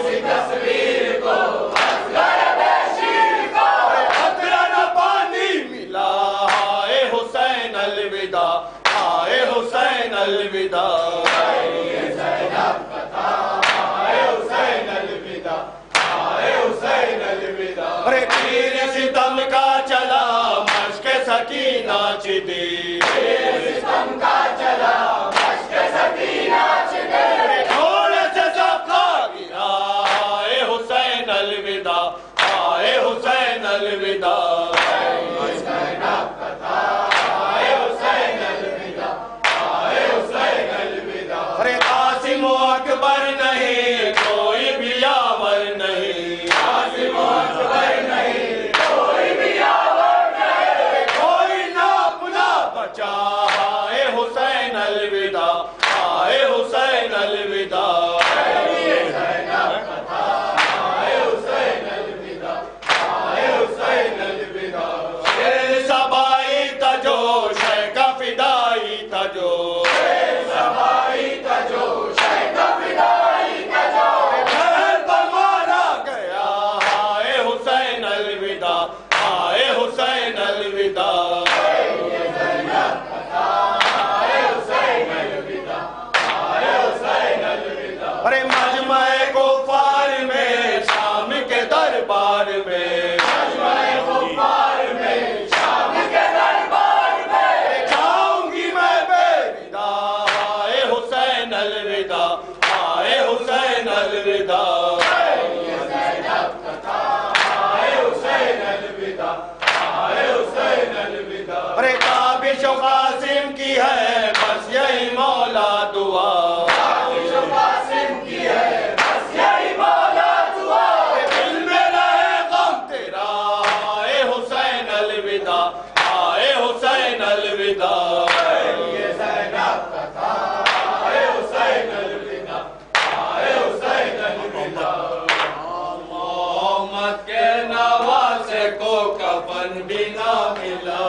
سی تصویر کو بشیر کو قطرہ نہ پانی ملا ہائے حسین الوداع ہائے حسین الوداع ارے پیر ستم کا چلا مشق سکینہ چدی ستم کا چلا مشق سکینہ چدی تھوڑے سے سبقہ گرا ہائے حسین الوداع ہائے حسین الوداع ارے قاسم و اکبر نہیں کوئی بھی یاور نہیں قاسم و اکبر نہیں کوئی بھی یاور نہیں کوئی نہ اپنا بچا ہائے حسین الوداع ہائے حسین الوداع شیر سبائی تجو شیخ فدائی تجو ارے مجمع کفار میں شام کے دربار میں جاؤں گی میں بے ودا ہائے حسین الوداع ہائے حسین الوداع ارے تابش و قاسم کی ہے بس یہی مولا دعا محمد کے نوازے کو کفن بھی نہ ملا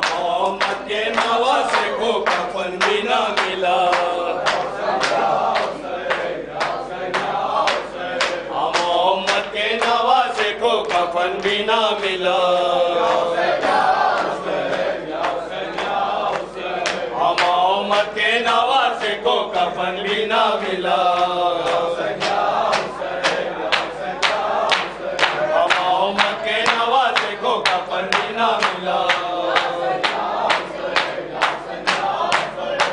محمد کے نوازے کو کفن بھی نہ ملا محمد کے نوازے کو کفن بھی نہ ملا محمد کے نوازے کو کفن بھی نہ ملا محمد کے نوازے کو کفن بھی نہ ملا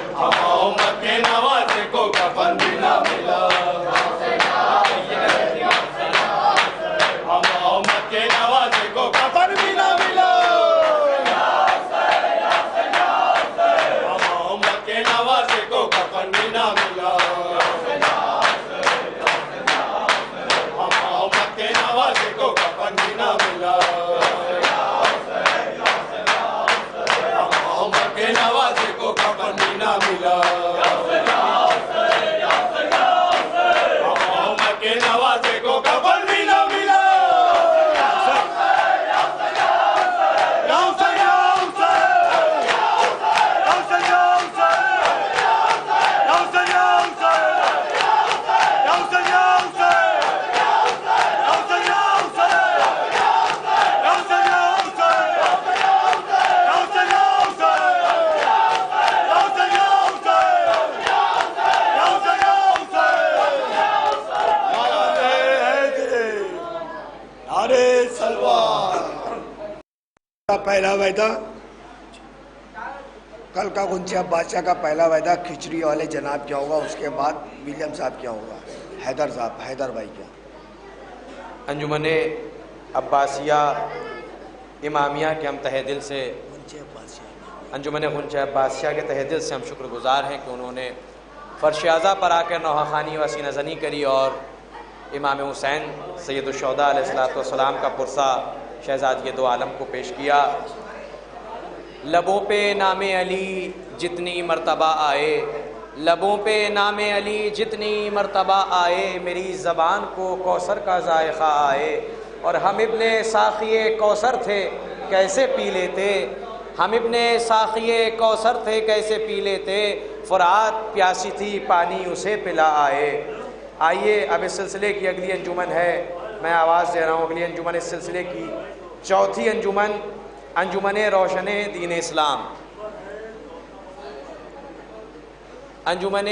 محمد کے نوازے کو کفن بھی نہ ملا محمد کے نوازے کو کفن بھی نہ ملا محمد کے نوازے کو کفن بھی نہ ملا محمد کے نوازے کو کفن بھی نہ ملا محمد کے نوازے کو کفن بھی نہ ملا محمد کے نوازے کو کفن بھی نہ ملا پہلا وعدہ کل کا غنچہ بادشاہ کا پہلا وعدہ کھچڑی والے جناب کیا ہوگا، اس کے بعد ولیم صاحب کیا ہوگا، حیدر صاحب، حیدر بھائی کیا۔ انجمن عباسیہ امامیہ کے ہم تہہ دل سے انجمن غنچہ عباسیہ کے تہہ دل سے ہم شکر گزار ہیں کہ انہوں نے فرش اعضا پر آ کر نوحہ خوانی و سینہ زنی کری اور امام حسین سید الشہداء علیہ السلام کا پرسہ شہزادی دو عالم کو پیش کیا۔ لبوں پہ نام علی جتنی مرتبہ آئے، لبوں پہ نام علی جتنی مرتبہ آئے، میری زبان کو کوثر کا ذائقہ آئے، اور ہم ابن ساقی کوثر تھے کیسے پی لیتے، ہم ابن ساقیے کوثر تھے کیسے پی لیتے، فرات پیاسی تھی پانی اسے پلا آئے۔ آئیے اب اس سلسلے کی اگلی انجمن ہے، میں آواز دے رہا ہوں، اگلی انجمن اس سلسلے کی چوتھی انجمن، انجمن روشن دین اسلام۔ انجمن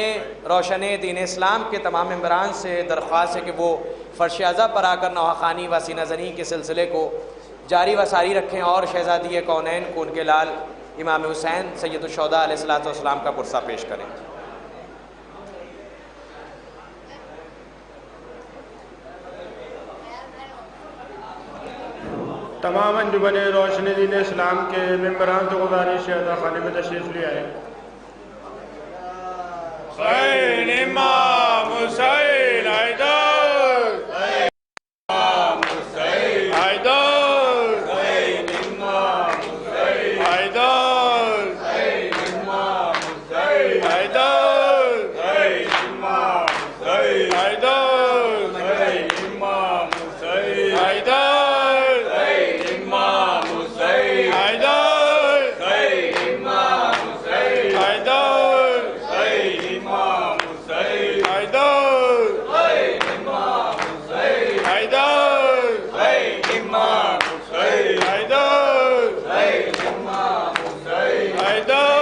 روشن دین اسلام کے تمام ممبران سے درخواست ہے کہ وہ فرش اعضا پر آ کر نوحہ خوانی و سینہ زنی کے سلسلے کو جاری و ساری رکھیں اور شہزادی کونین کو ان کے لال امام حسین سید الشہداء علیہ السلام کا پرسہ پیش کریں۔ تمام انجمن روشن دین اسلام کے ممبران سے گزارش ہے شہزادہ خانے میں تشریف لے آئے۔ حسین امام حسین حیدر، امام حسین حیدر، حسین امام حسین حیدر، حسین امام حسین حیدر، حسین امام حسین حیدر، حسین امام حسین حیدر، حسین امام حسین حیدر، حسین امام حسین حیدر،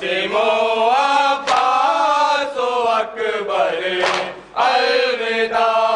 قاسم و عباس و اکبر الوداع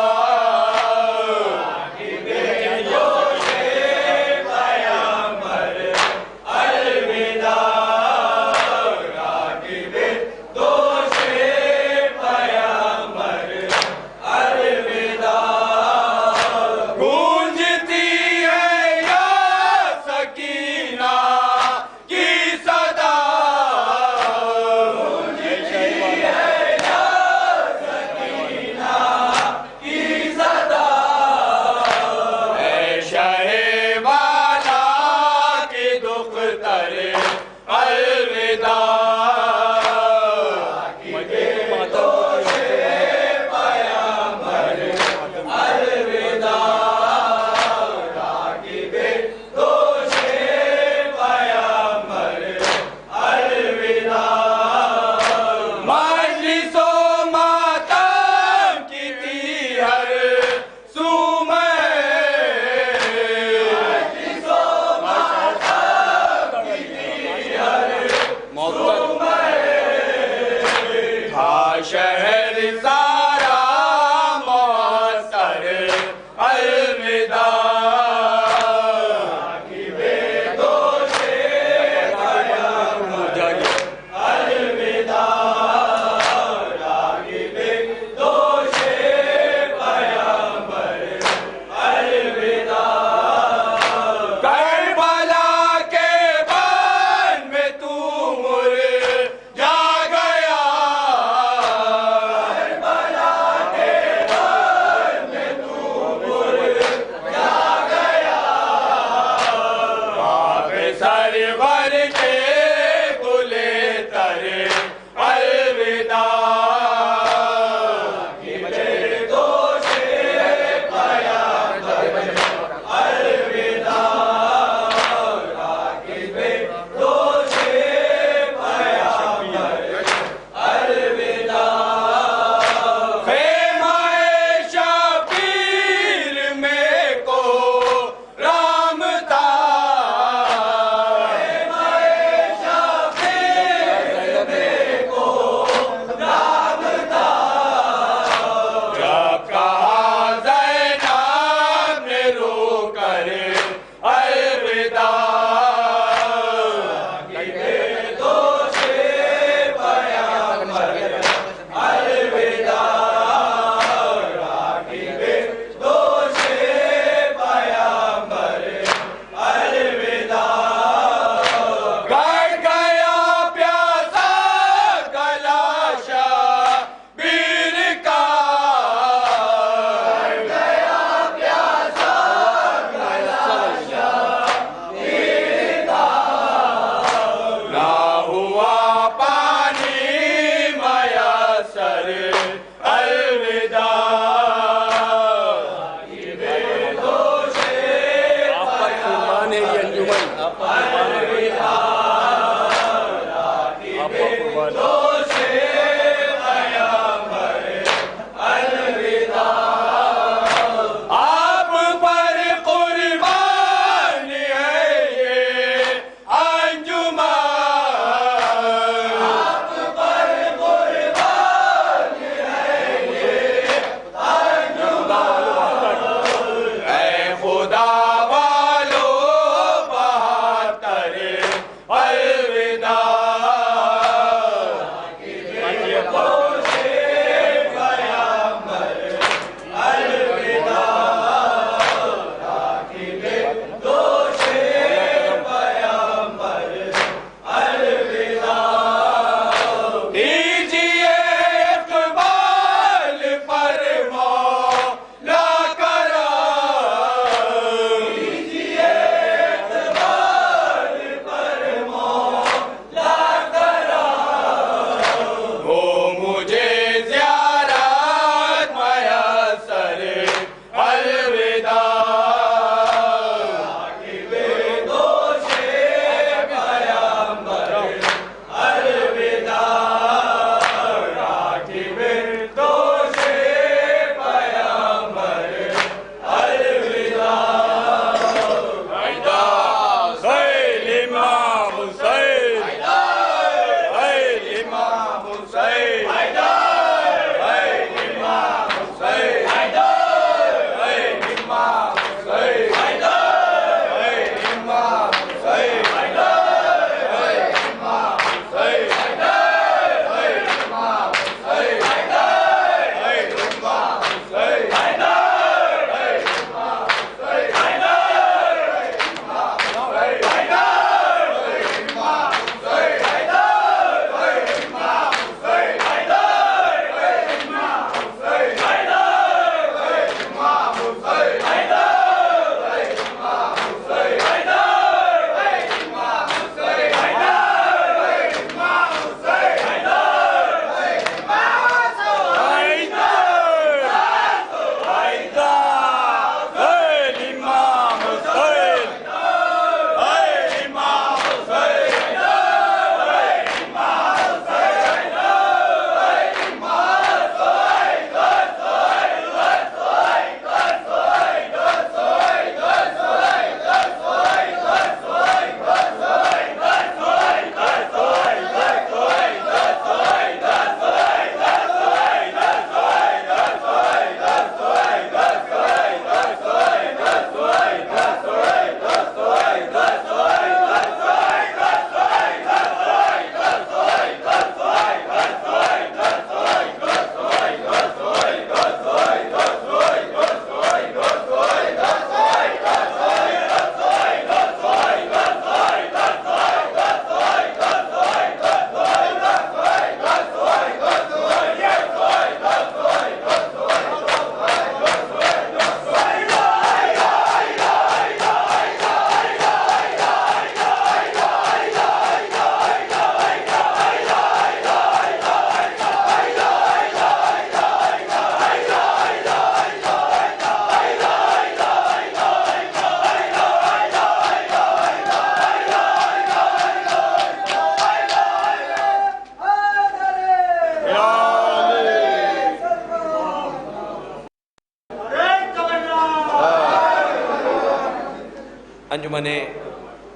انجمن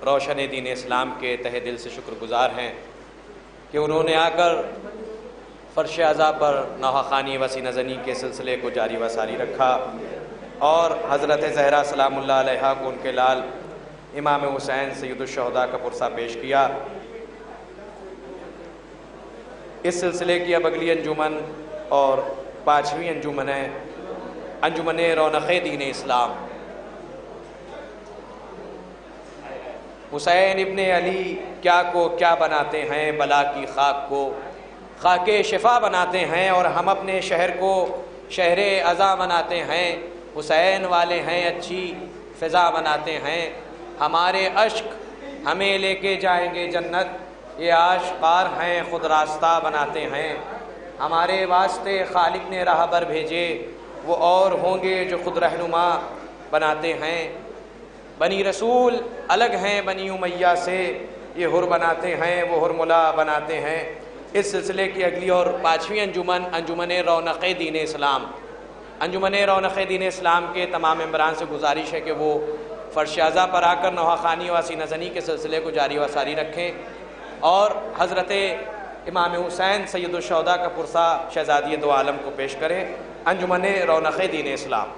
روشن دین اسلام کے تہ دل سے شکر گزار ہیں کہ انہوں نے آ کر فرش عزا پر نوحہ خوانی وسینہ زنی کے سلسلے کو جاری و ساری رکھا اور حضرت زہرا سلام اللہ علیہا کو ان کے لال امام حسین سید الشہداء کا پرسہ پیش کیا۔ اس سلسلے کی اب اگلی انجمن اور 5ویں انجمن ہے انجمن رونق دین اسلام۔ حسین ابن علی کیا کو کیا بناتے ہیں، بلا کی خاک کو خاک شفا بناتے ہیں، اور ہم اپنے شہر کو شہر عزا بناتے ہیں۔ حسین والے ہیں اچھی فضا بناتے ہیں، ہمارے اشک ہمیں لے کے جائیں گے جنت، یہ عاشقار ہیں خود راستہ بناتے ہیں۔ ہمارے واسطے خالق نے راہبر بھیجے، وہ اور ہوں گے جو خود رہنما بناتے ہیں۔ بنی رسول الگ ہیں بنی امیہ سے، یہ ہر بناتے ہیں وہ ہرملا بناتے ہیں۔ اس سلسلے کی اگلی اور 5ویں انجمن انجمن رونق دین اسلام۔ انجمن رونق دین اسلام کے تمام ممبران سے گزارش ہے کہ وہ فرش عزا پر آ کر نوحہ خوانی و وسینہ زنی کے سلسلے کو جاری و ساری رکھیں اور حضرت امام حسین سید الشہداء کا پرسہ شہزادی دو عالم کو پیش کریں۔ انجمن رونق دین اسلام۔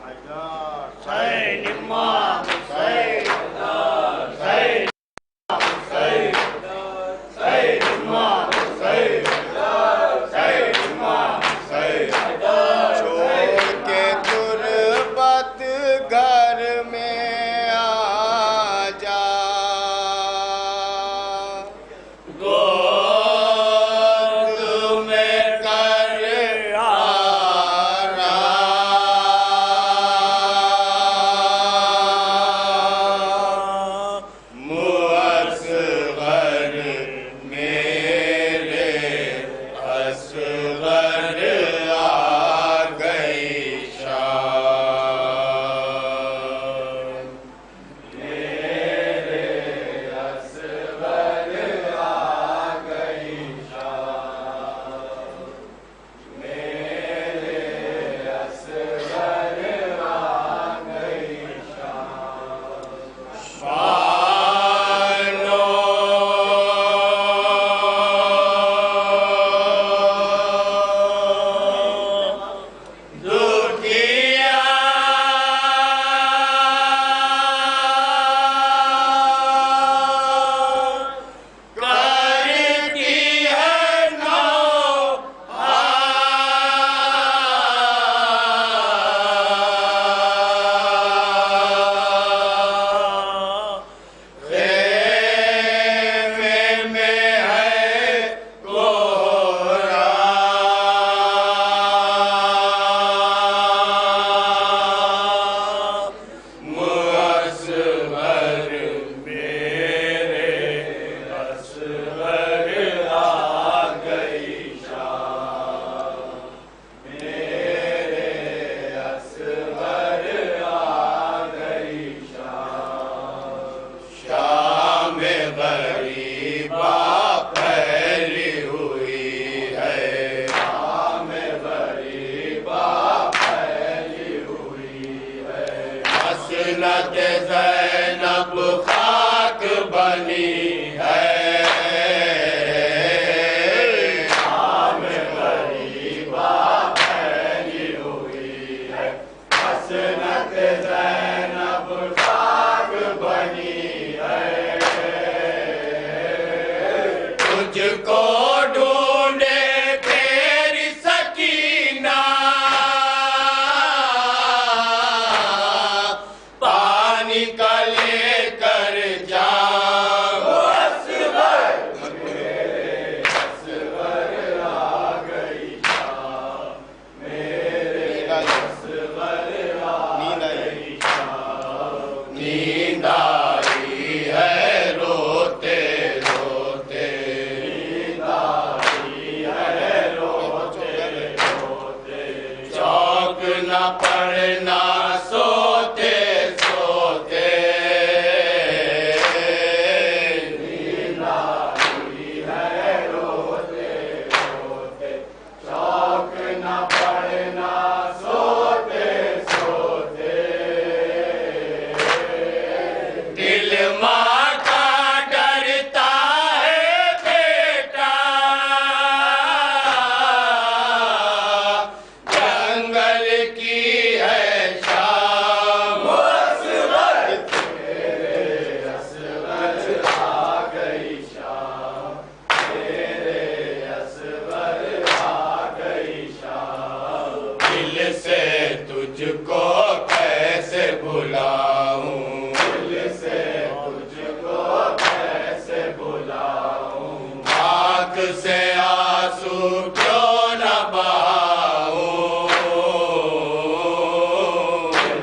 سے آنسو کیوں نہ بہاؤں،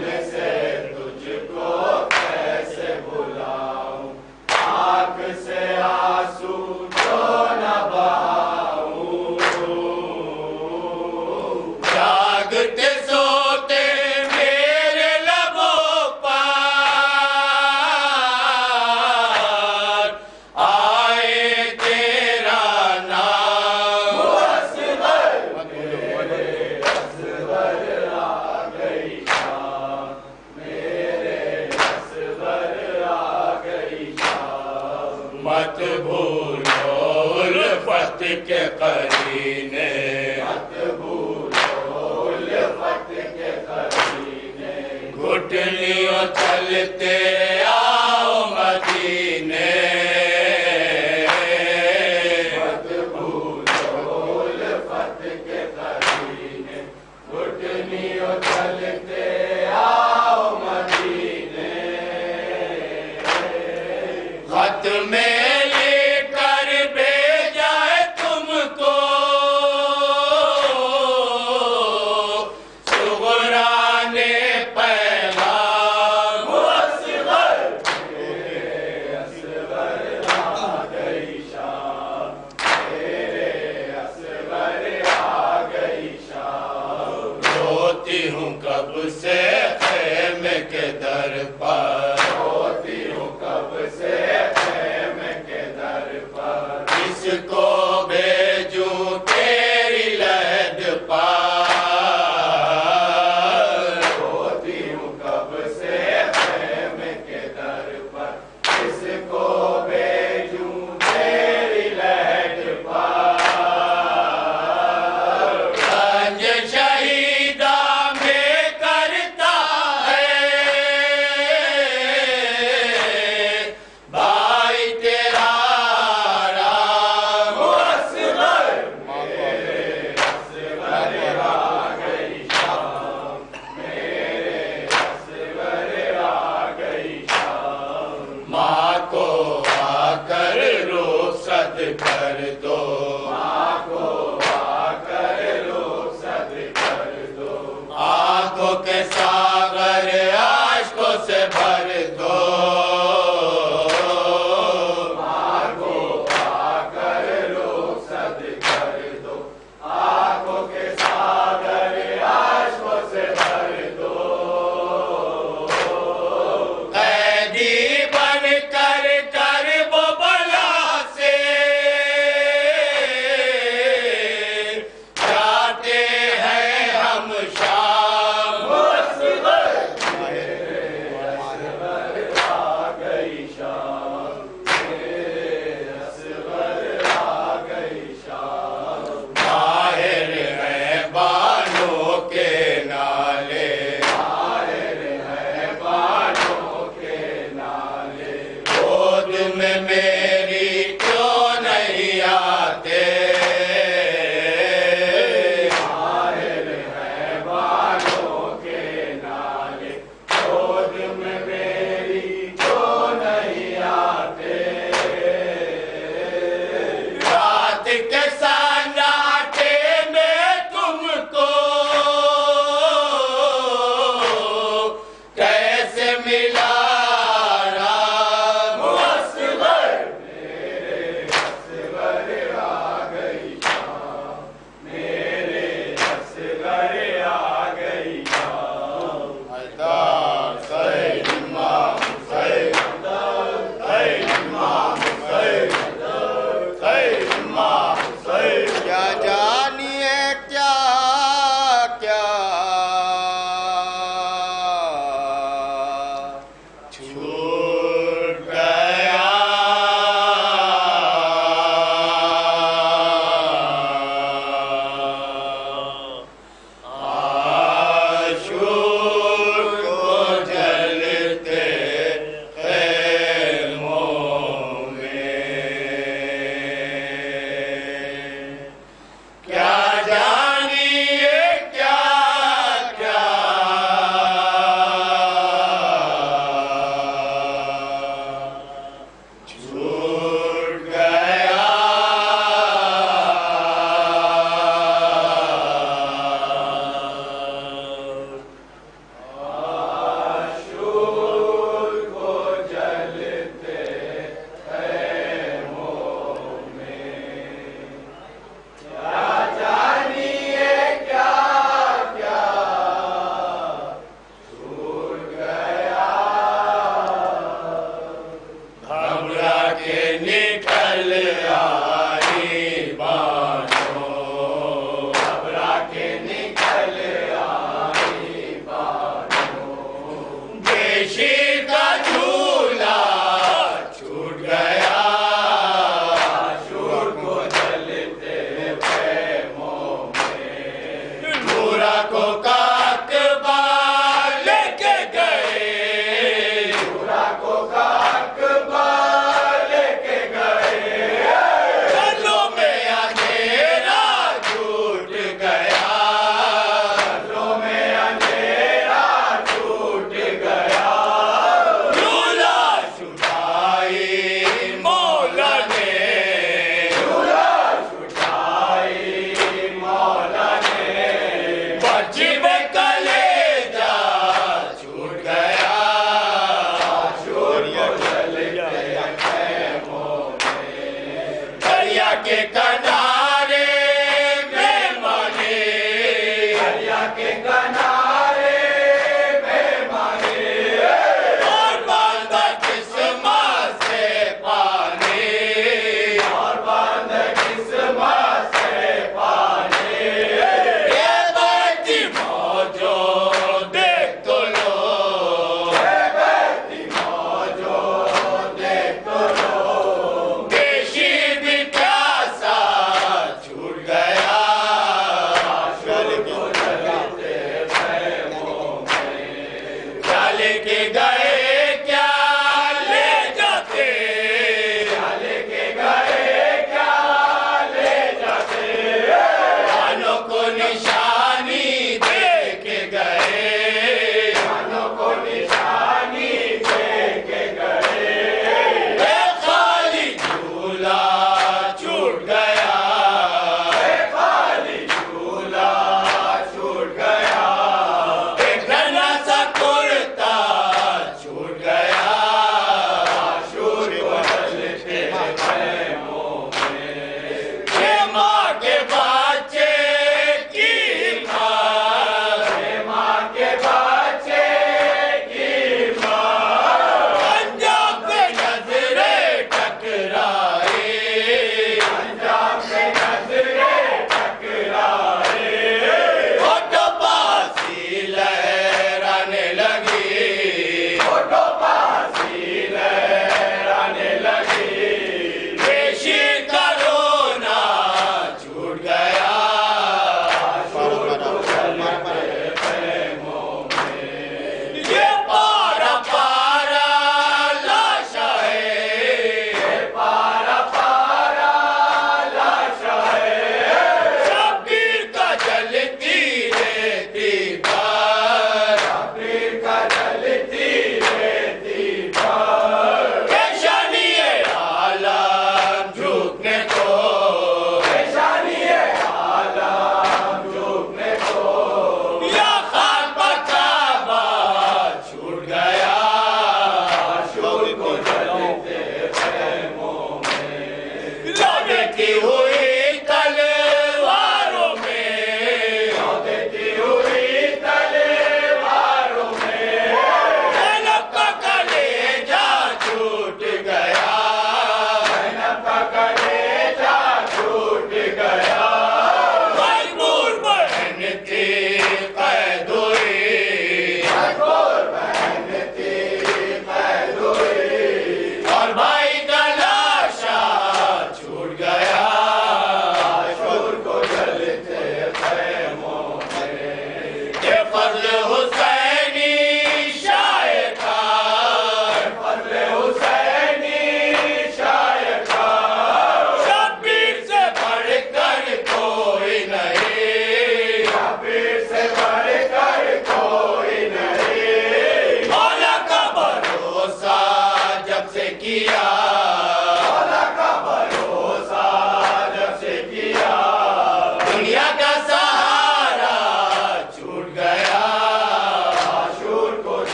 دل سے تجھ کو کیسے بلاؤں، آنکھ سے آنسو کیوں نہ بہاؤں، جاگتے سوتے میرے لبوں پر آئے تیرا نام، میرے اصغر آ گئی شام، میرے اصغر آ گئی شام، مت بھولو الفت کے قرینے، مت بھولو الفت کے قرینے، گھٹنیوں چلتے آؤ مدینے، مت بھولو الفت کے قرینے، گھٹنیوں چلتے آؤ مدینے، خط میں لے کر بھیجا ہے تم کو صغرا نے پیغام، اصغر میرے اصغر آ گئی شام، میرے اصغر آ گئی شام، روتی ہوں کب سے خیمے کے در پر، روتی ہوں کب سے خیمے کے در پر، کس کو بھیجوں تیری لہد پر، روتی ہوں کب سے خیمے کے در پر، کس کو بھیجوں تیری لہد پر، رنج شہیدہ میں کرتا ہے بھائی تیرا رام،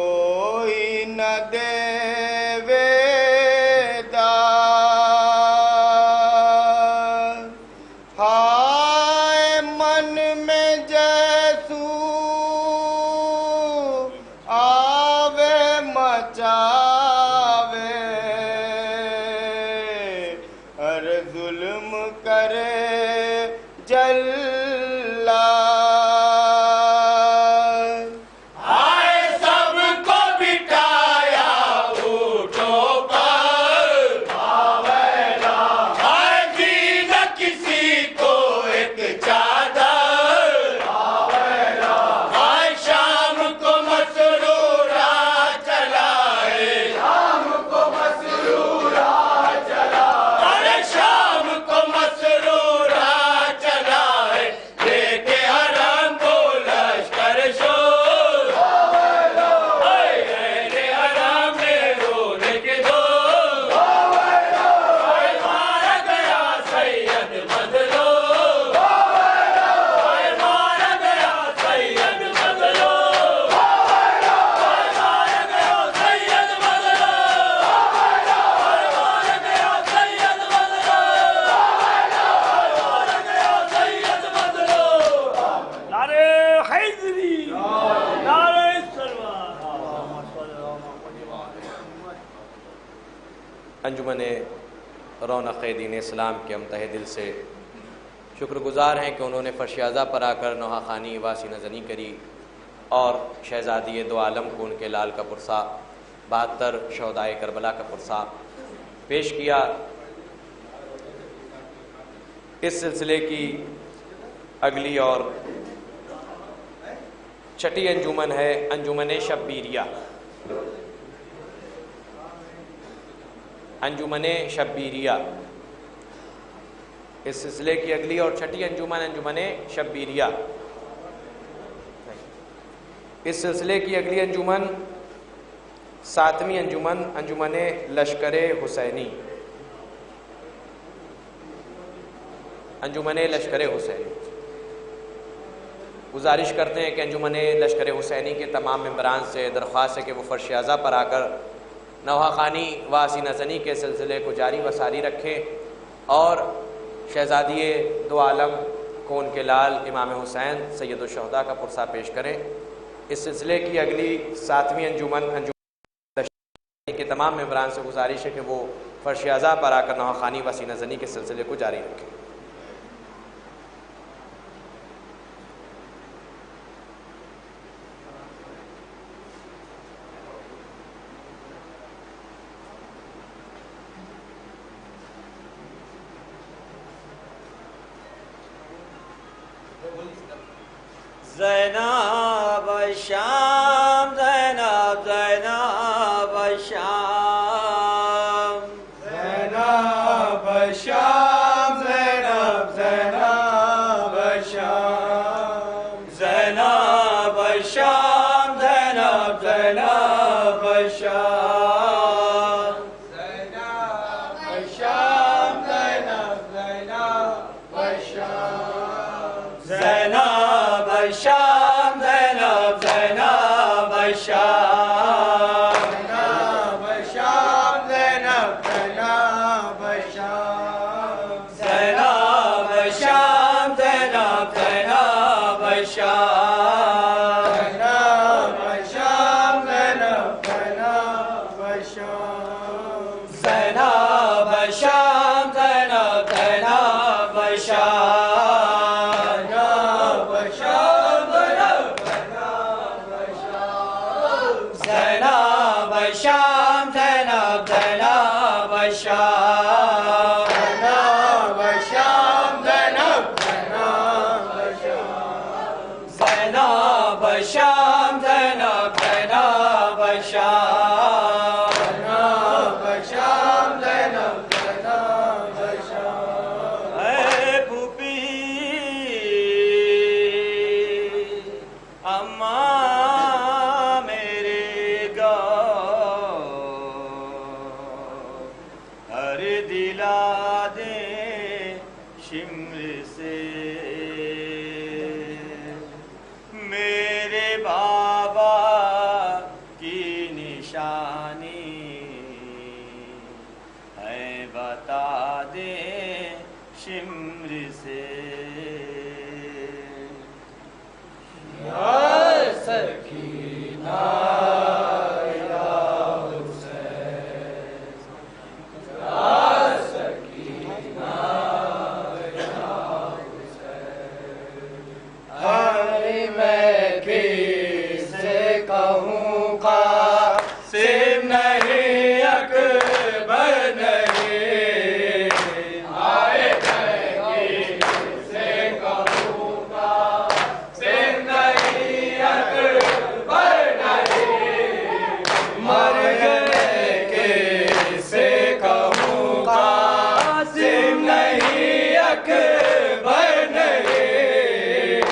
کوئی نہ دیوے ہائے من میں جیسو آوے مچاوے ہر ظلم کرے جلا انجمن رونق دین اسلام کے ہم تہ دل سے شکر گزار ہیں کہ انہوں نے فرش اعضا پر آ کر نوحہ خوانی واسی نزنی کری اور شہزادی دو عالم کو ان کے لال کا پرسہ 72 شہدائے کربلا کا پرسہ پیش کیا۔ اس سلسلے کی اگلی اور چھٹی انجمن ہے انجمن شبیریہ۔ انجمن شبیریہ اس سلسلے کی اگلی اور چھٹی انجمن انجمن شبیریہ۔ اس سلسلے کی اگلی انجمن 7ویں انجمن انجمن لشکر حسینی۔ انجمن لشکر حسینی گزارش کرتے ہیں کہ انجمن لشکر حسینی کے تمام ممبران سے درخواست ہے کہ وہ فرش اعضا پر آ کر نوحہ خوانی واسی نزنی کے سلسلے کو جاری و ساری رکھیں اور شہزادی دو عالم کو ان کے لال امام حسین سید الشہداء کا پرسہ پیش کریں۔ اس سلسلے کی اگلی 7ویں انجمن کے تمام ممبران سے گزارش ہے کہ وہ فرش اعضا پر آ کر نوحہ خوانی واسی نزنی کے سلسلے کو جاری رکھیں۔ زینب شام زینب زینب شام زینب شام زینب زینب شام زینب شام زینب زینب شام زینب شام زینب زینب شام زینب شام زینب زینب شام زینب شام زینب زینب شام زینب شام زینب زینب شام زینب شام زینب زینب شام زینب شام زینب زینب شام زینب شام زینب زینب شام زینب شام زینب زینب شام زینب شام زینب زینب شام زینب شام زینب زینب شام اے پھوپھی اماں میرے گاؤں ہر دلا دیں شمر سے میرے بابا کی نشانی ہے بتا دے شمر سے یا سکینہ یا حسین یا سکینہ یا حسین ارے میں کسے کہوں قاسم نہیں اکبر نہیں آئے میں کسے کہوں قاسم نہیں اکبر نہیں مر گئے کسے کہوں قاسم نہیں اکبر نہیں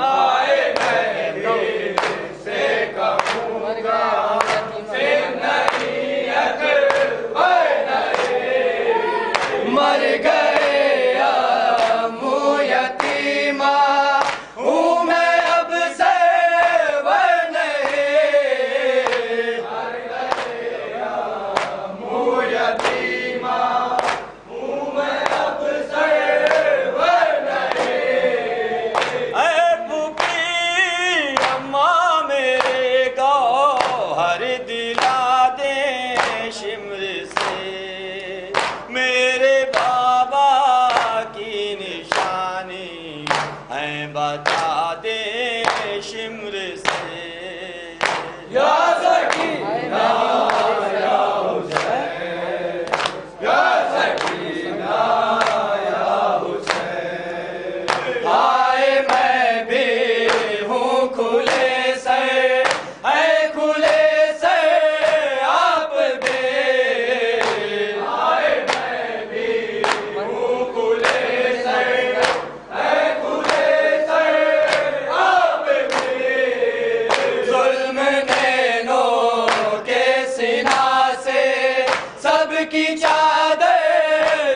آئے میں کسے کہوں قاسم نہیں اکبر نہیں مر گئے امو یتیمہ ہوں میں اب سرور نہیں مر گئے امو یتیمہ ہوں میں اب سرور نہیں اے پھوپھی اماں میرے گوہر دلا دیں شمر سے میرے بابا کی نشانی ہے بتا دیں شمر سے یا سکینہ یا حسین یا سکینہ یا حسین آئے میں بھی ہوں کھلے سر اے کھلے سر آپ بھی آئے میں بھی ہوں کھلے سر اے کھلے سر آپ بھی ظلم نینوں کے سینہ سے سب کی چادر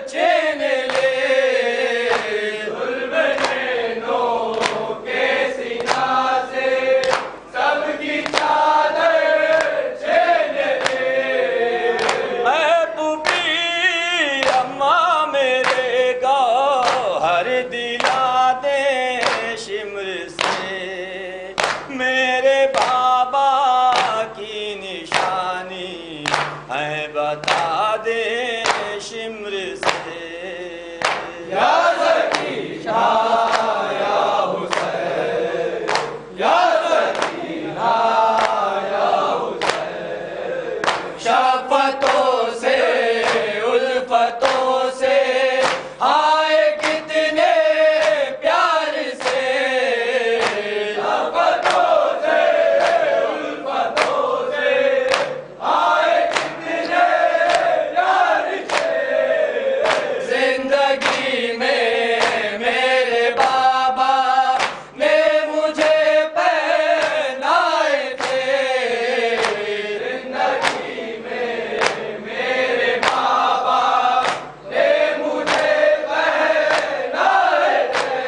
چھین لے ظلم نینوں کے سینہ سے سب کی چادر چھین لے اے پھوپھی اماں میرے گوہر دلا دیں شمر سے میرے بابا کی نشانی ہے بتا دیں شمر سے یا سکینہ یا حسین یا سکینہ یا حسین شفتوں سے الفتوں سے آئے کتنے پیار سے شفتوں سے الفتوں سے آئے کتنے پیار سے زندگی میں میرے بابا نے مجھے پہنائے تھے زندگی میں میرے بابا نے مجھے پہنائے تھے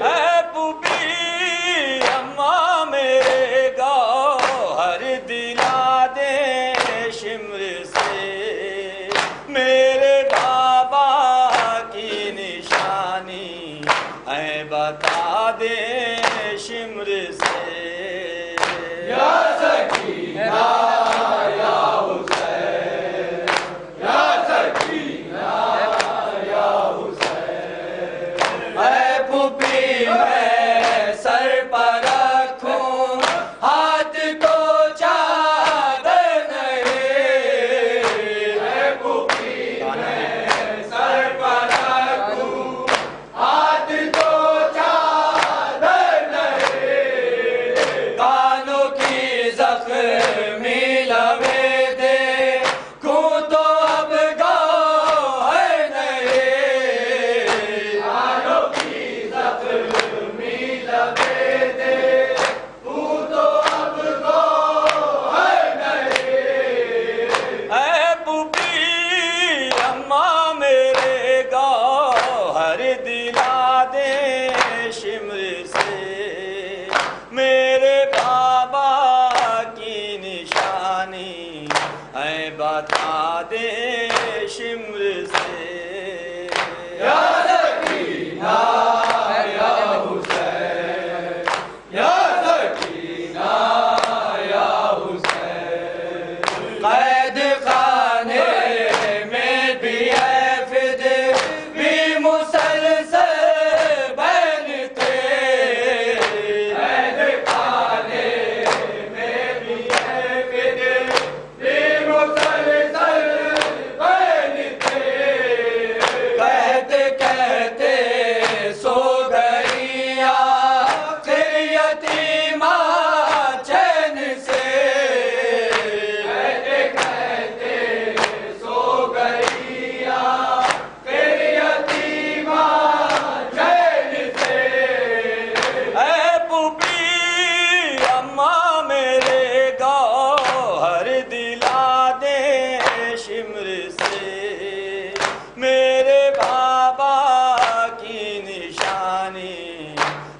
اے پھوپھی اماں میرے گوہر دلا دیں شمر سے میرے بابا کی نشانی ہے بتا دیں شمر سے یا سکینہ یا حسین یا سکینہ یا حسین اے پھوپھی میں سر پر رکھوں ہاتھ کو چادر نہیں اے پھوپھی میں سر پر رکھوں ہاتھ کو چادر نہیں کانوں کی زخمی لبے دے کوں تو اب گوہر نہیں کانوں کی زخمی لبے دے کوں تو اب گوہر نہیں اے پھوپھی اماں میرے گوہر دلا دیں شمر سے میرے بابا کی نشانی ہیں بتا دے شمر سے یا سکینہ یا حسین یا سکینہ یا حسین قید خانے میں بھی ہے فدے بھی مسلسل بین تھے قید خانے میں بھی ہے فدے بھی مسلسل بین تھے کہتے کہتے سو گئی آخر یتیمہ چین سے کہتے کہتے سو گئی آخر یتیمہ چین سے اے پوپی اماں میرے گوہر دلا دے شمر سے میرے بابا کی نشانی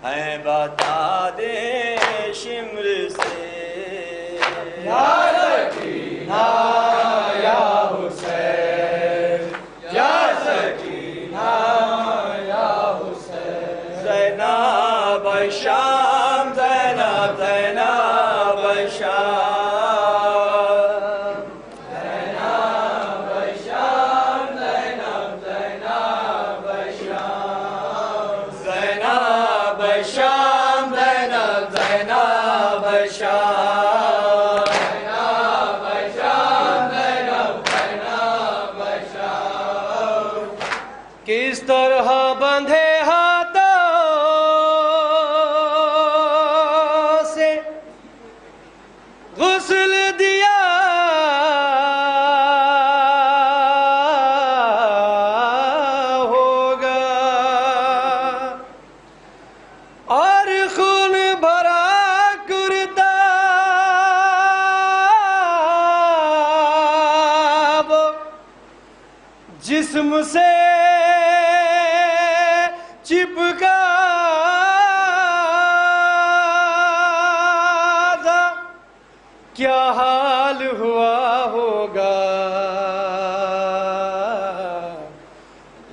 ہے بتا دے شمر سے یا سکینہ یا حسین یا سکینہ یا حسین زینب شام زینب زینب شام زینب شام زینب زینب شام زینب شام زینب زینب شام زینب شام زینب زینب شام کس طرح بندھے ہاتھوں سے غسل دیا ہوگا اور خون بھرا کرتا وہ جسم سے چپکا تھا کیا حال ہوا ہوگا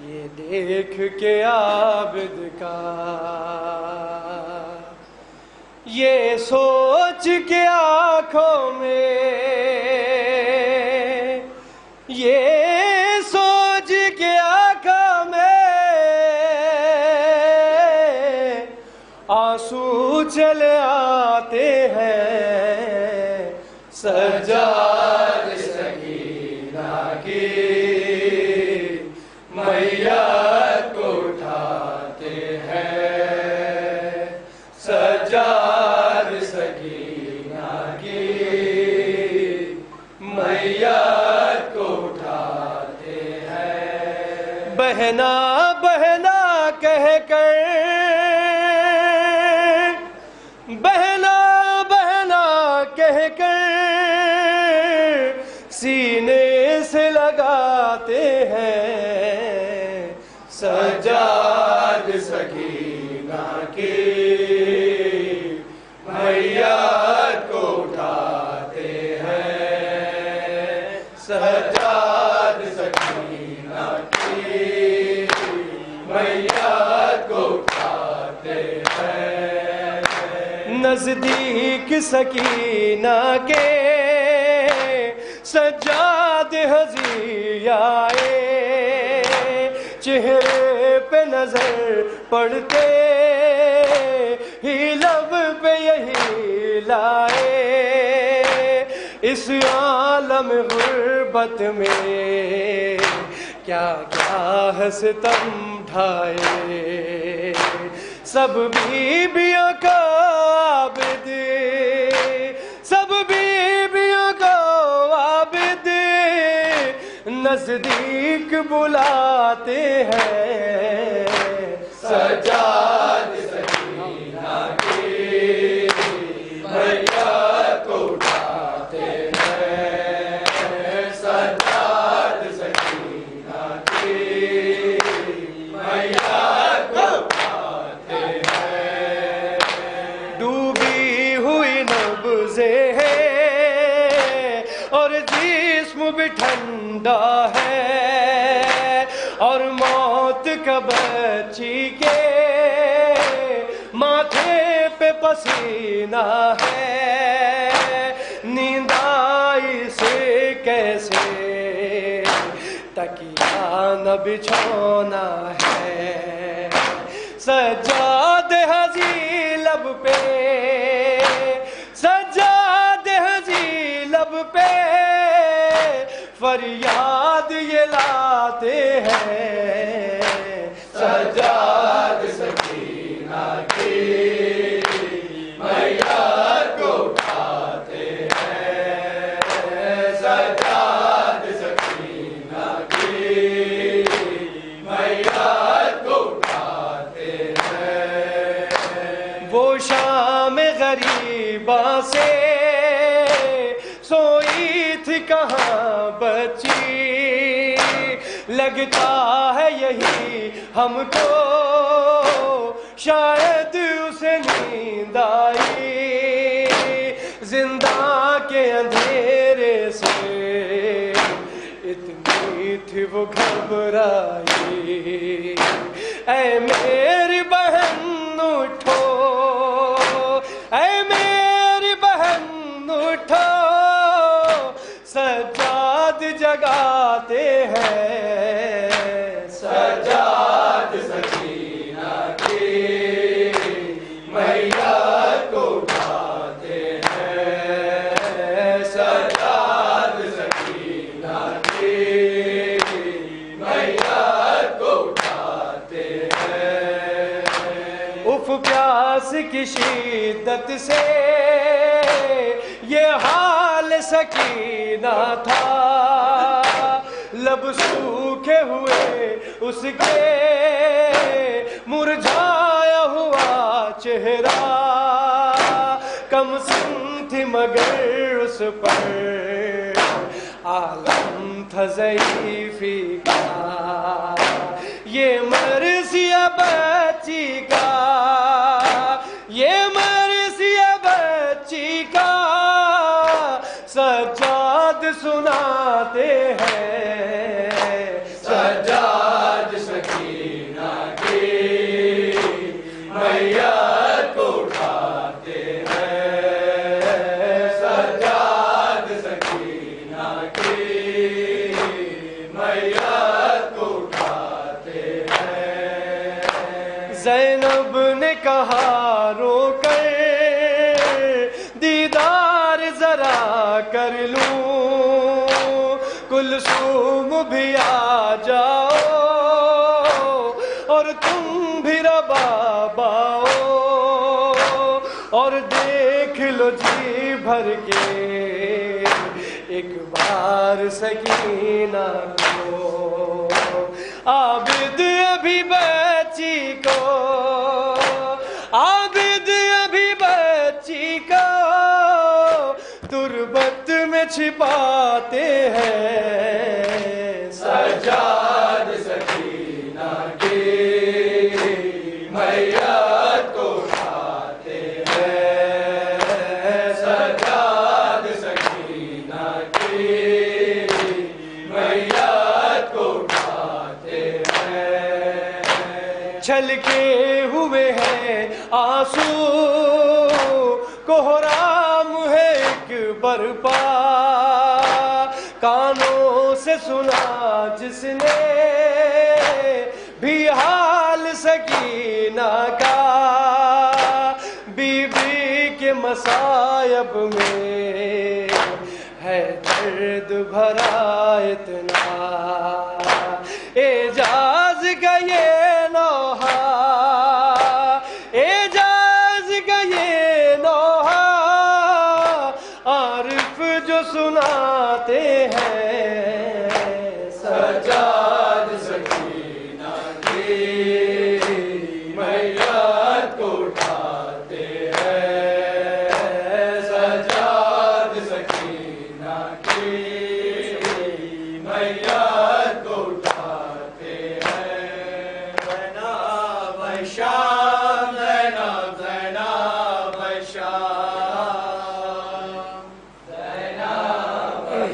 یہ دیکھ کے عابد کا یہ سوچ کے آنکھوں میں یہ سوچ کے آنکھوں میں آنسو چلے آتے ہیں سجاد سکینہ کی میت کو اٹھاتے ہیں سجاد سکینہ کی میت کو اٹھاتے ہیں بہنا بہنا کہہ کر بہنا بہنا کہہ کر سینے سے لگاتے ہیں سجاد سکینہ کی میت کو اٹھاتے ہیں سجاد سکینہ کی میت کو اٹھاتے ہیں نزدیک سکینہ کے سجاد حضی آئے چہرے پہ نظر پڑتے ہی لب پہ یہی لائے اس عالم غربت میں کیا کیا ہے ستم ڈھائے سب بیویوں کو عابد سب بیویوں کو عابد نزدیک بلاتے ہیں سجاد سکینہ کی میت کو اٹھاتے ہیں سجاد سکینہ کی میت کو اٹھاتے ہیں ڈوبی ہوئی نبضیں ہیں اور جسم بھی ٹھنڈا ہے، اور موت کا بچی کے ماتھے پہ پسینہ ہے، نیند آئی سے کیسے تکیہ نہ بچھونا ہے، سجاد ہنسی لب پہ، سجاد ہنسی لب پہ فریاد یہ لاتے ہیں، سجاد سکینہ کی میت کو اٹھاتے ہیں، سجاد سکینہ کی میت کو اٹھاتے ہیں۔ وہ شام غریباں سے سوئی تھی کہاں بچی، لگتا ہے یہی ہم کو شاید اسے نیند آئی، زندہ کے اندھیرے سے اتنی تھی وہ گھبرائی، اے میری بہن اٹھو، اے میری بہن اٹھو، سجاد جگاتے ہیں، سجاد سکینہ کی میت کو اٹھاتے ہیں، سجاد سکینہ کی میت کو اٹھاتے ہیں۔ اف پیاس کی شدت سے یہ حال سکینہ تھا، لب سوکھے ہوئے اس کے مرجھایا ہوا چہرہ، کم سن تھی مگر اس پر عالم تھا ضعیفی کا، یہ مرثیہ بچی کا، یہ مرثیہ بچی کا سجاد سناتے ہیں، سجاد سکینہ کی میت کو اٹھاتے ہیں، سجاد سکینہ کی میت کو اٹھاتے ہیں۔ زینب نے کہا رو کر دیدار ذرا کر لوں، کلثوم بھی آ جاؤ اور تم بھی رباب آؤ، اور دیکھ لو جی بھر کے ایک بار سکینہ کو، عابد ابھی بچی کو، عابد ابھی بچی کو تربت میں چھپاتے ہیں، سجاد سکینہ کی میت کو اٹھاتے ہیں، سجاد سکینہ کی میت کو اٹھاتے ہیں۔ چھلکے ہوئے ہیں آنسو، کوہرام ہے ایک برپا، کانوں سے سنا جس نے بھی حال سکینہ کا، بی بی کے مصائب میں ہے درد بھرا اتنا، اعجاز کا یہ نوحہ، اعجاز کا یہ نوحہ عارف جو سناتے ہیں، سجاد سکینہ کی میت کو اٹھاتے ہیں، سجاد سکینہ کی میت کو اٹھاتے ہیں۔ زینب شام، زینب زینب شام، زینب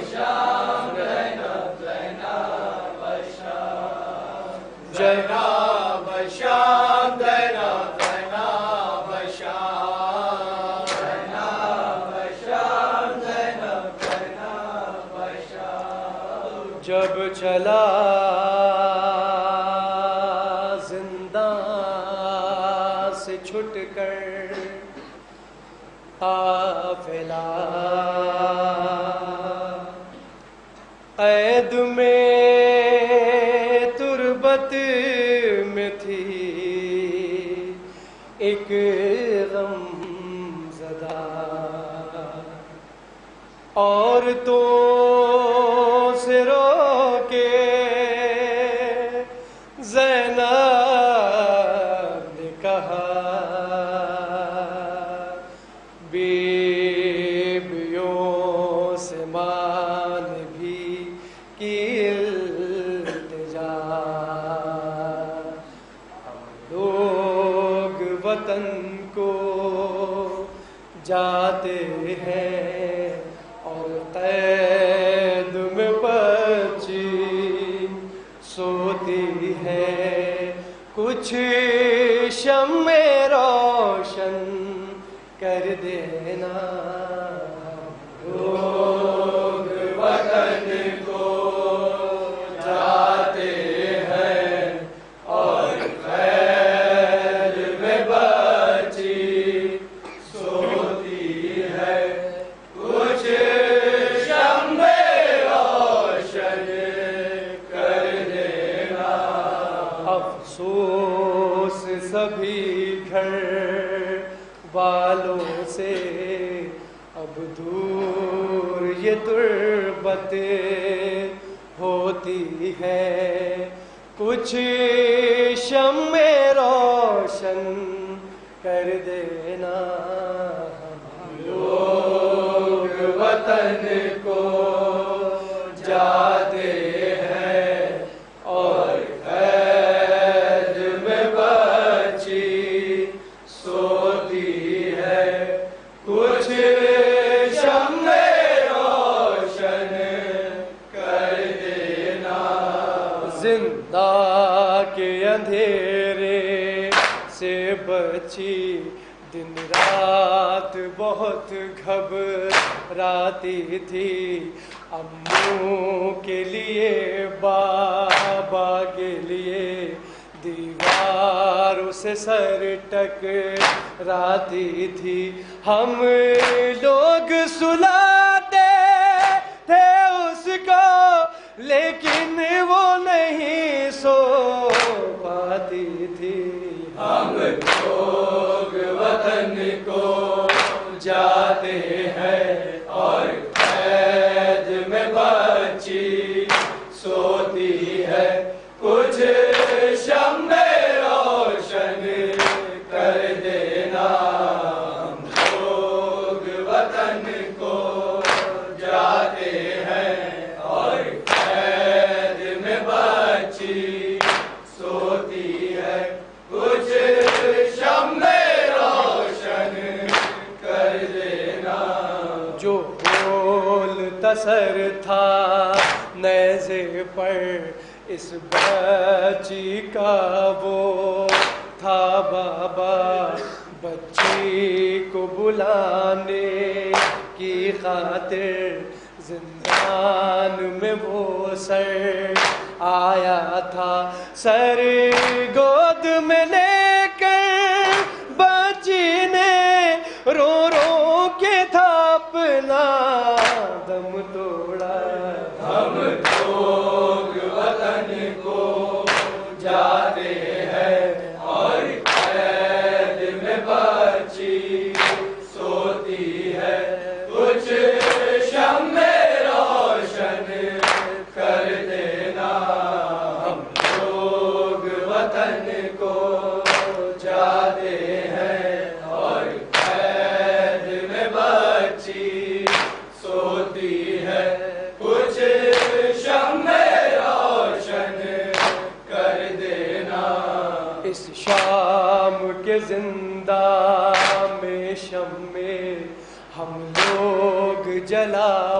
جب چلا زندان سے چھٹ کر قافلہ قید میں تربت میں تھی ایک غم زدہ عورتوں سے رو کے زینب نے کہا بیویوں سے مان بھی کی التجا ہم لوگ وطن کو جاتے ہیں اور قید میں بچی سوتی ہے کچھ شمع روشن کر دینا لوگ وطن کو جاتے ہیں اور قید میں بچی سوتی ہے کچھ شمع روشن کر دینا افسوس سبھی گھر والوں سے اب دور یہ تربت ہوتی ہے کچھ شمع روشن کر دینا ہم لوگ وطن کو جاتے ہیں اور قید میں بچی سوتی ہے کچھ شمع روشن کر دینا زندہ کے اندھیرے سے بچی دن رات بہت گھبراتی تھی اموں کے لیے بابا کے لیے دیواروں سے سر ٹکراتی تھی ہم لوگ سلاتے تھے اس کو لیکن وہ نہیں سو پاتی تھی ہم لوگ وطن کو جاتے ہیں اور قید میں بچی سوتی ہے کچھ شمع روشن کر دینا ہم لوگ وطن کو جاتے ہیں اور قید میں بچی سوتی ہے کچھ شمع روشن کر دینا جو بولتا سر تھا نیزے پر اس بچی کا وہ تھا بابا بچی کو بلانے کی خاطر زندان میں وہ سر آیا تھا سر گود میں لے کر بچی نے رو رو کے تھا اپنا دم توڑا ہم لوگ وطن کو جاتے ہیں اور قید میں بچی سوتی ہے کچھ شمع روشن کر دینا ہم لوگ وطن کو جاتے ہیں اور قید میں بچی سوتی ہے کچھ شمع روشن کر دینا اس شام کے زندان میں شمع ہم لوگ جلا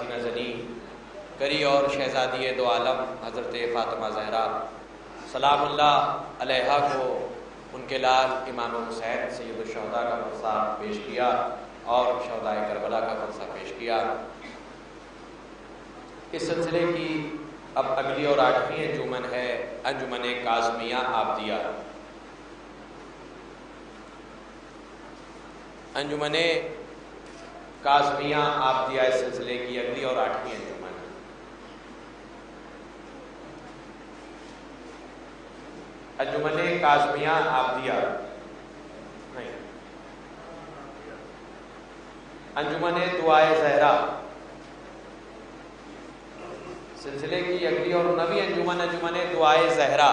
وسینہ زنی کری اور شہزادی دو عالم حضرت فاطمہ زہرا سلام اللہ علیہا کو ان کے لال امام حسین سید الشہداء کا قصہ پیش کیا اور شہداء کربلا کا قصہ پیش کیا۔ اس سلسلے کی اب اگلی اور 8ویں انجمن ہے انجمن کاظمیہ آبدیہ۔ انجمن کاظمیہ آبدیہ اس سلسلے کی اگلی اور 8ویں انجمن۔ انجمن کاظمیہ آبدیہ نہیں، انجمن دعائے زہرا سلسلے کی اگلی اور 9ویں انجمن، انجمن دعائے زہرا۔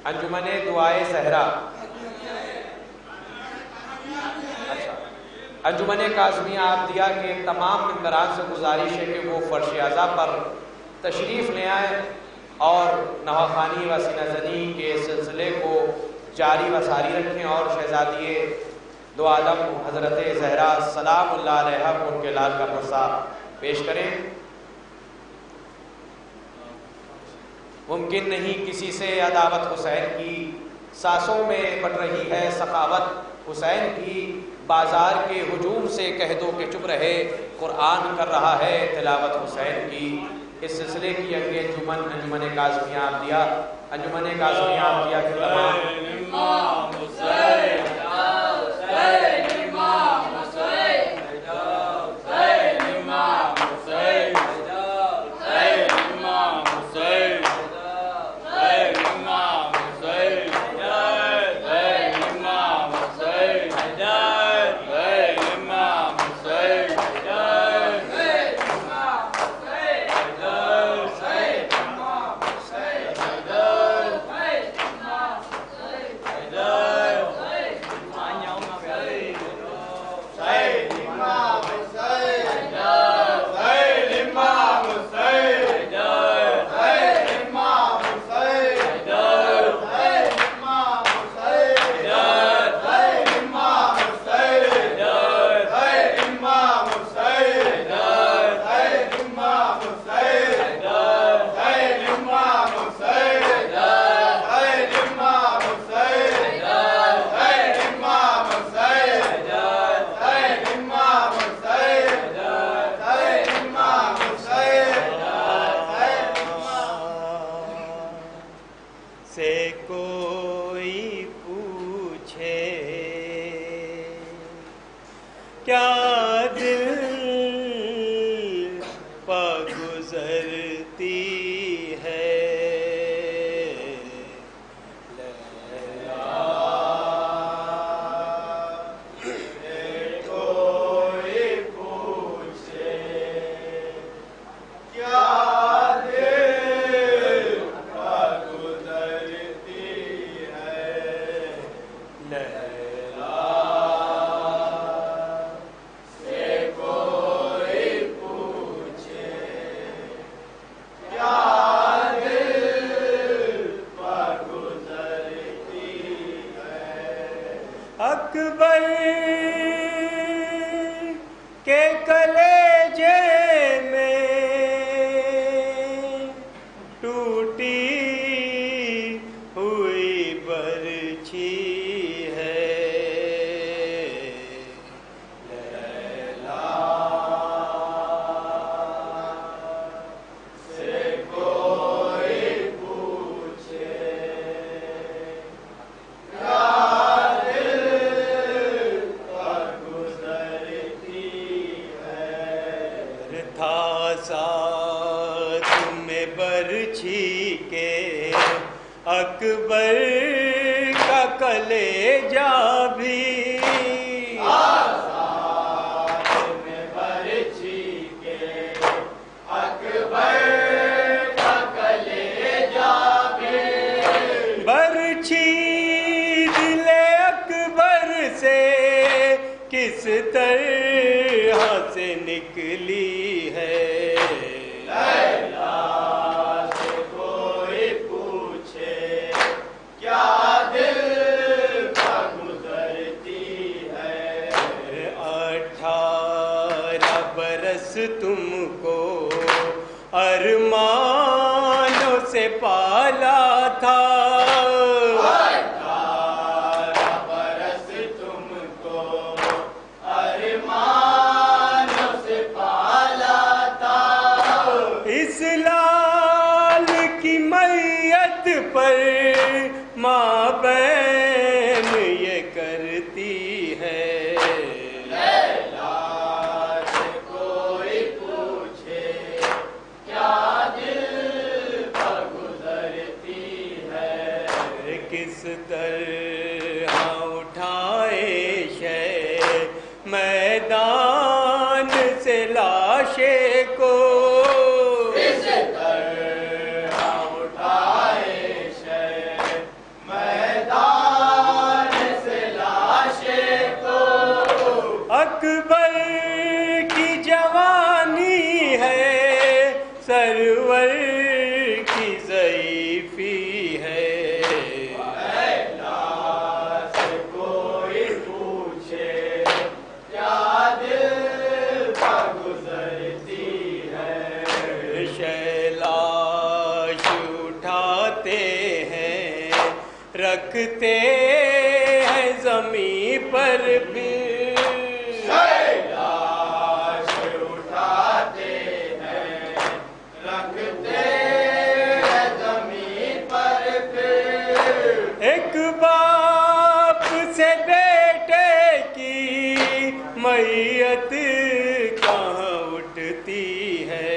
انجمن دعائے زہرا، اچھا انجمن کاظمیہ آبدیہ کے تمام ممبران سے گزارش ہے کہ وہ فرش اعضا پر تشریف لے آئیں اور نواخوانی وسینہ زنی کے سلسلے کو جاری و ساری رکھیں اور شہزادی دو عالم حضرت زہرا سلام اللہ علیہا کو ان کے لال کا قصہ پیش کریں۔ ممکن نہیں کسی سے عداوت حسین کی، سانسوں میں بٹ رہی ہے سخاوت حسین کی، بازار کے ہجوم سے کہہ دو کہ چپ رہے، قرآن کر رہا ہے تلاوت حسین کی۔ اس سلسلے کی اگلی انجمن انجمن کاظمیہ آبدیہ، انجمن کاظمیہ آبدیہ کے تمام اکبر کا کلیجہ بھی آزاد میں برچھی کے اکبر کا کلیجہ بھی برچھی دل اکبر سے کس طرح سے نکلی ہے تم کو ارمانوں سے پالا تھا، 18 برس تم کو ارمانوں سے پالا تھا، اس لال کی میت پر ماں بہن یہ کرتی ہے، کس طرح اٹھائے شے میدان سے لاشے کو، کس طرح اٹھائے شے میدان سے لاشے کو، اکبر کی جوانی ہے سرور کی ضعیفی ہے، رکھتے ہیں زمین پر بھی، لاش اٹھاتے ہیں رکھتے ہیں زمین پر پھر، ایک باپ سے بیٹے کی میت کہاں اٹھتی ہے،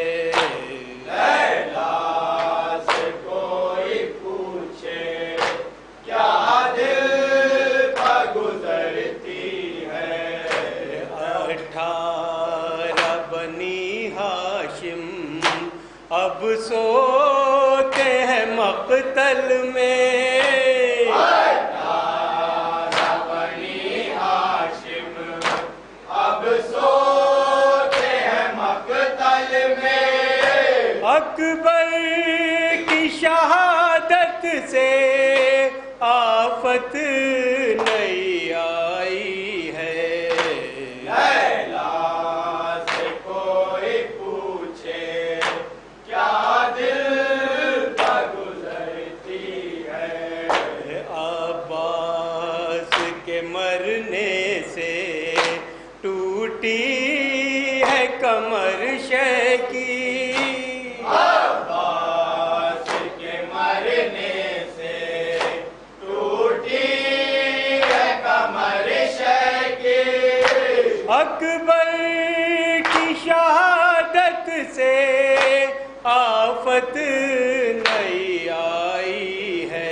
اب سوتے ہیں مقتل میں، 18 بنی ہاشم اب سوتے ہیں مقتل میں، اکبر کی شہادت سے آفت نہیں آئی ہے، مرنے سے ٹوٹی ہے کمر شے کی، عباس کے مرنے سے ٹوٹی ہے کمر شے کی، اکبر کی شہادت سے آفت نہیں آئی ہے،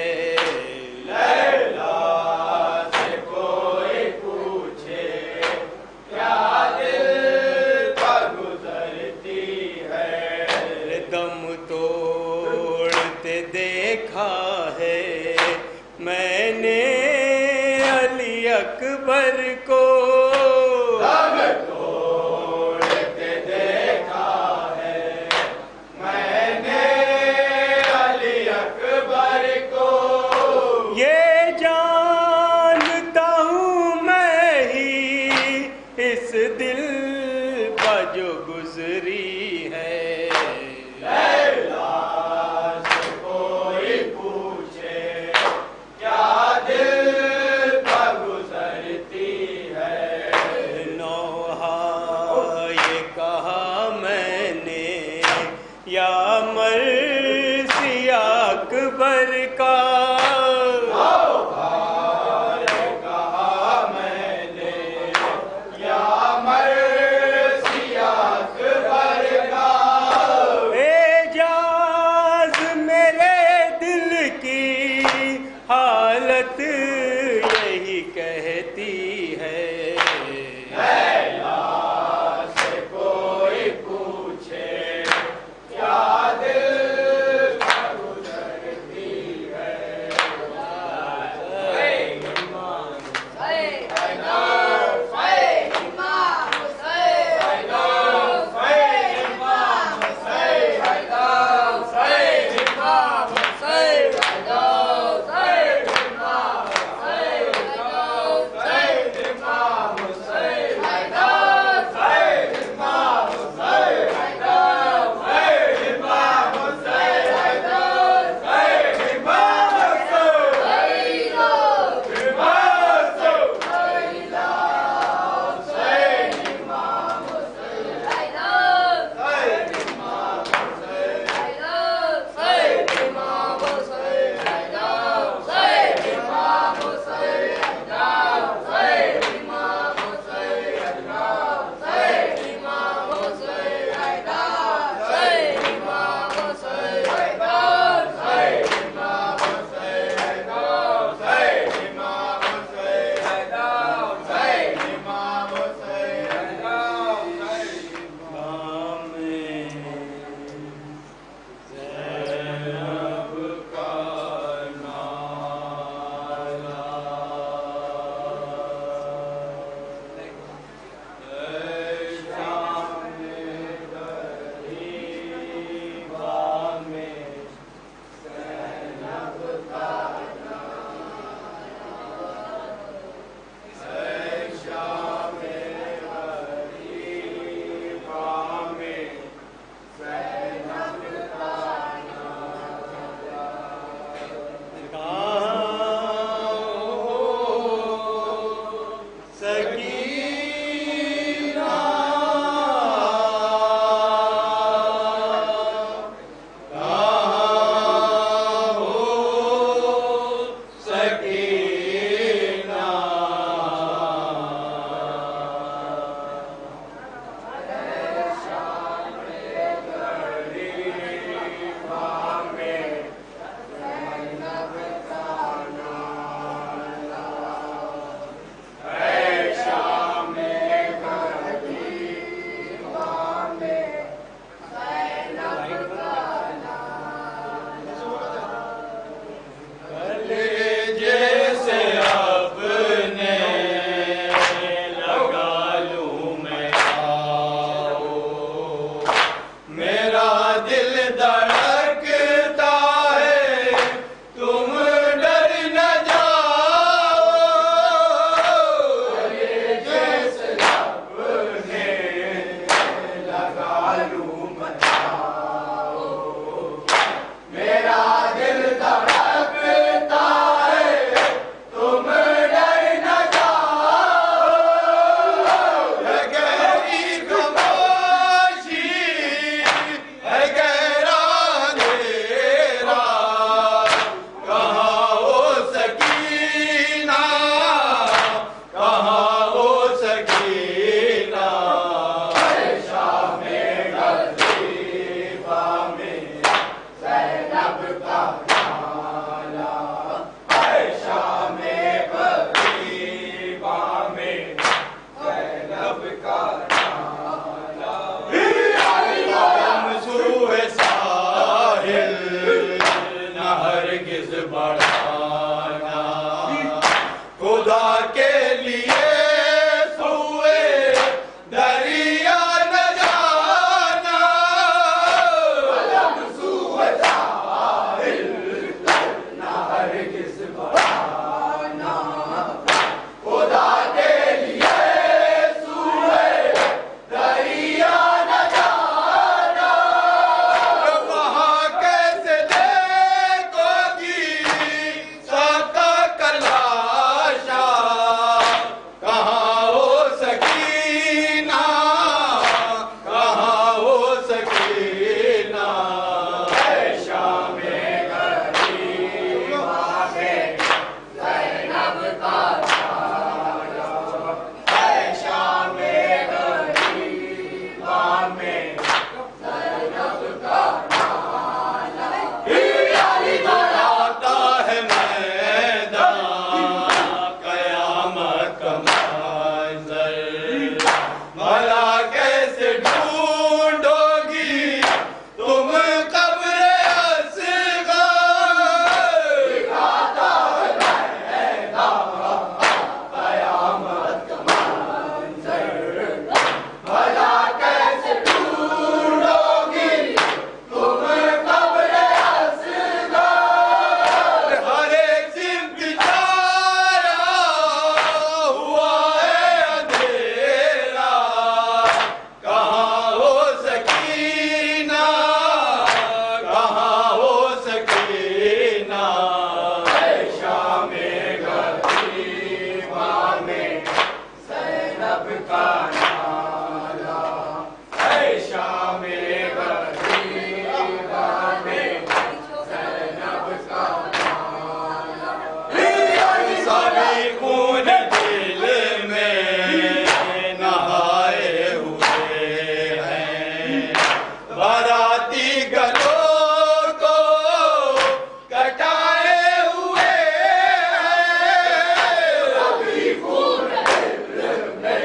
دیکھا ہے میں نے علی اکبر کو، دم توڑتے دیکھا ہے میں نے علی اکبر کو، یہ جانتا ہوں میں ہی اس دل پر جو گزری ہے، یا مرثی اکبر کا، کہا میں نے یا مرثی اکبر کا، اعجاز میرے دل کی حالت یہی کہتی ہے، خدا کے لیے سوئے دریا نہ جانا سوئے ساحل نہ ہرگز بہانا خدا کے لیے سوئے دریا نہ جانا وہاں کیسے دیکھو گی ساکا کلاشا کہاں ہو سکینہ کہاں ہو سکینہ اے شام غریبہ میں زینب کا تاجا اے شام غریبہ میں زینب کا تاجا آتا ہے میدان قیامت کا منظر بھلا کیسے ڈھونڈو گی تم قبر اصغر دکھاتا ہے میدان قیامت کا منظر بھلا کیسے ڈھونڈو گی تم قبر اصغر ہر ایک سمت چارہ ہوا ہے اندھیرا کہاں ہو سکینہ کہاں ہو سکینہ اے شام غریبہ میں زینب کا نالا اے شام غریبہ میں زینب کا نالا سبھی خون دل میں نہائے ہوئے ہیں باراتی گلوں کو کٹائے ہوئے ہیں سبھی خون دل میں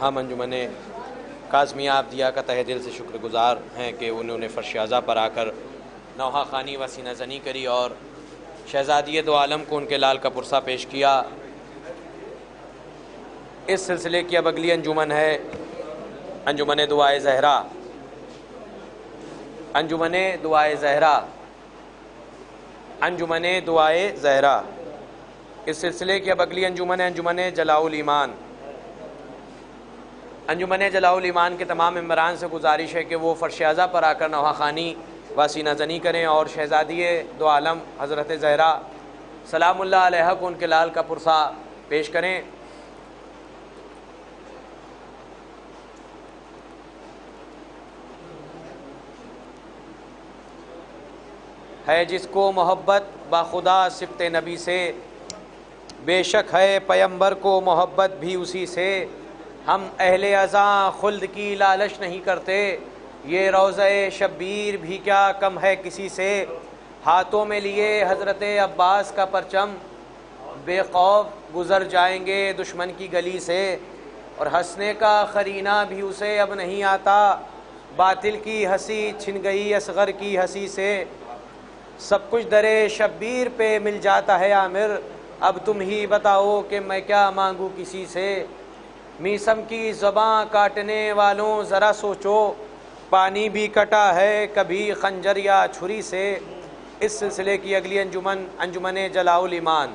ہم انجمن کاظمیہ عابدیہ کا تہہ دل سے شکر گزار ہیں کہ انہوں نے فرش اعضا پر آ کر نوحہ خوانی و سینہ زنی کری اور شہزادی دو عالم کو ان کے لال کا پرسہ پیش کیا۔ اس سلسلے کی اب اگلی انجمن ہے انجمن دعائے زہرا۔ انجمن دعائے زہرا، انجمن دعائے زہرا۔ اس سلسلے کی اب اگلی انجمن ہے انجمن جلاء الایمان۔ انجمن جلاء الایمان کے تمام ممبران سے گزارش ہے کہ وہ فرش اعضا پر آ کر نوحہ خوانی و سینہ زنی کریں اور شہزادی دو عالم حضرت زہرا سلام اللہ علیہا کو ان کے لال کا پرسہ پیش کریں۔ ہے جس کو محبت با خدا صفت نبی سے، بے شک ہے پیمبر کو محبت بھی اسی سے۔ ہم اہل ازاں خلد کی لالچ نہیں کرتے، یہ روضہ شبیر بھی کیا کم ہے کسی سے۔ ہاتھوں میں لیے حضرت عباس کا پرچم، بے خوف گزر جائیں گے دشمن کی گلی سے۔ اور ہنسنے کا قرینہ بھی اسے اب نہیں آتا، باطل کی ہنسی چھن گئی اصغر کی ہنسی سے۔ سب کچھ درے شبیر پہ مل جاتا ہے عامر، اب تم ہی بتاؤ کہ میں کیا مانگوں کسی سے۔ میسم کی زباں کاٹنے والوں ذرا سوچو، پانی بھی کٹا ہے کبھی خنجر یا چھری سے۔ اس سلسلے کی اگلی انجمن انجمن جلاء الایمان۔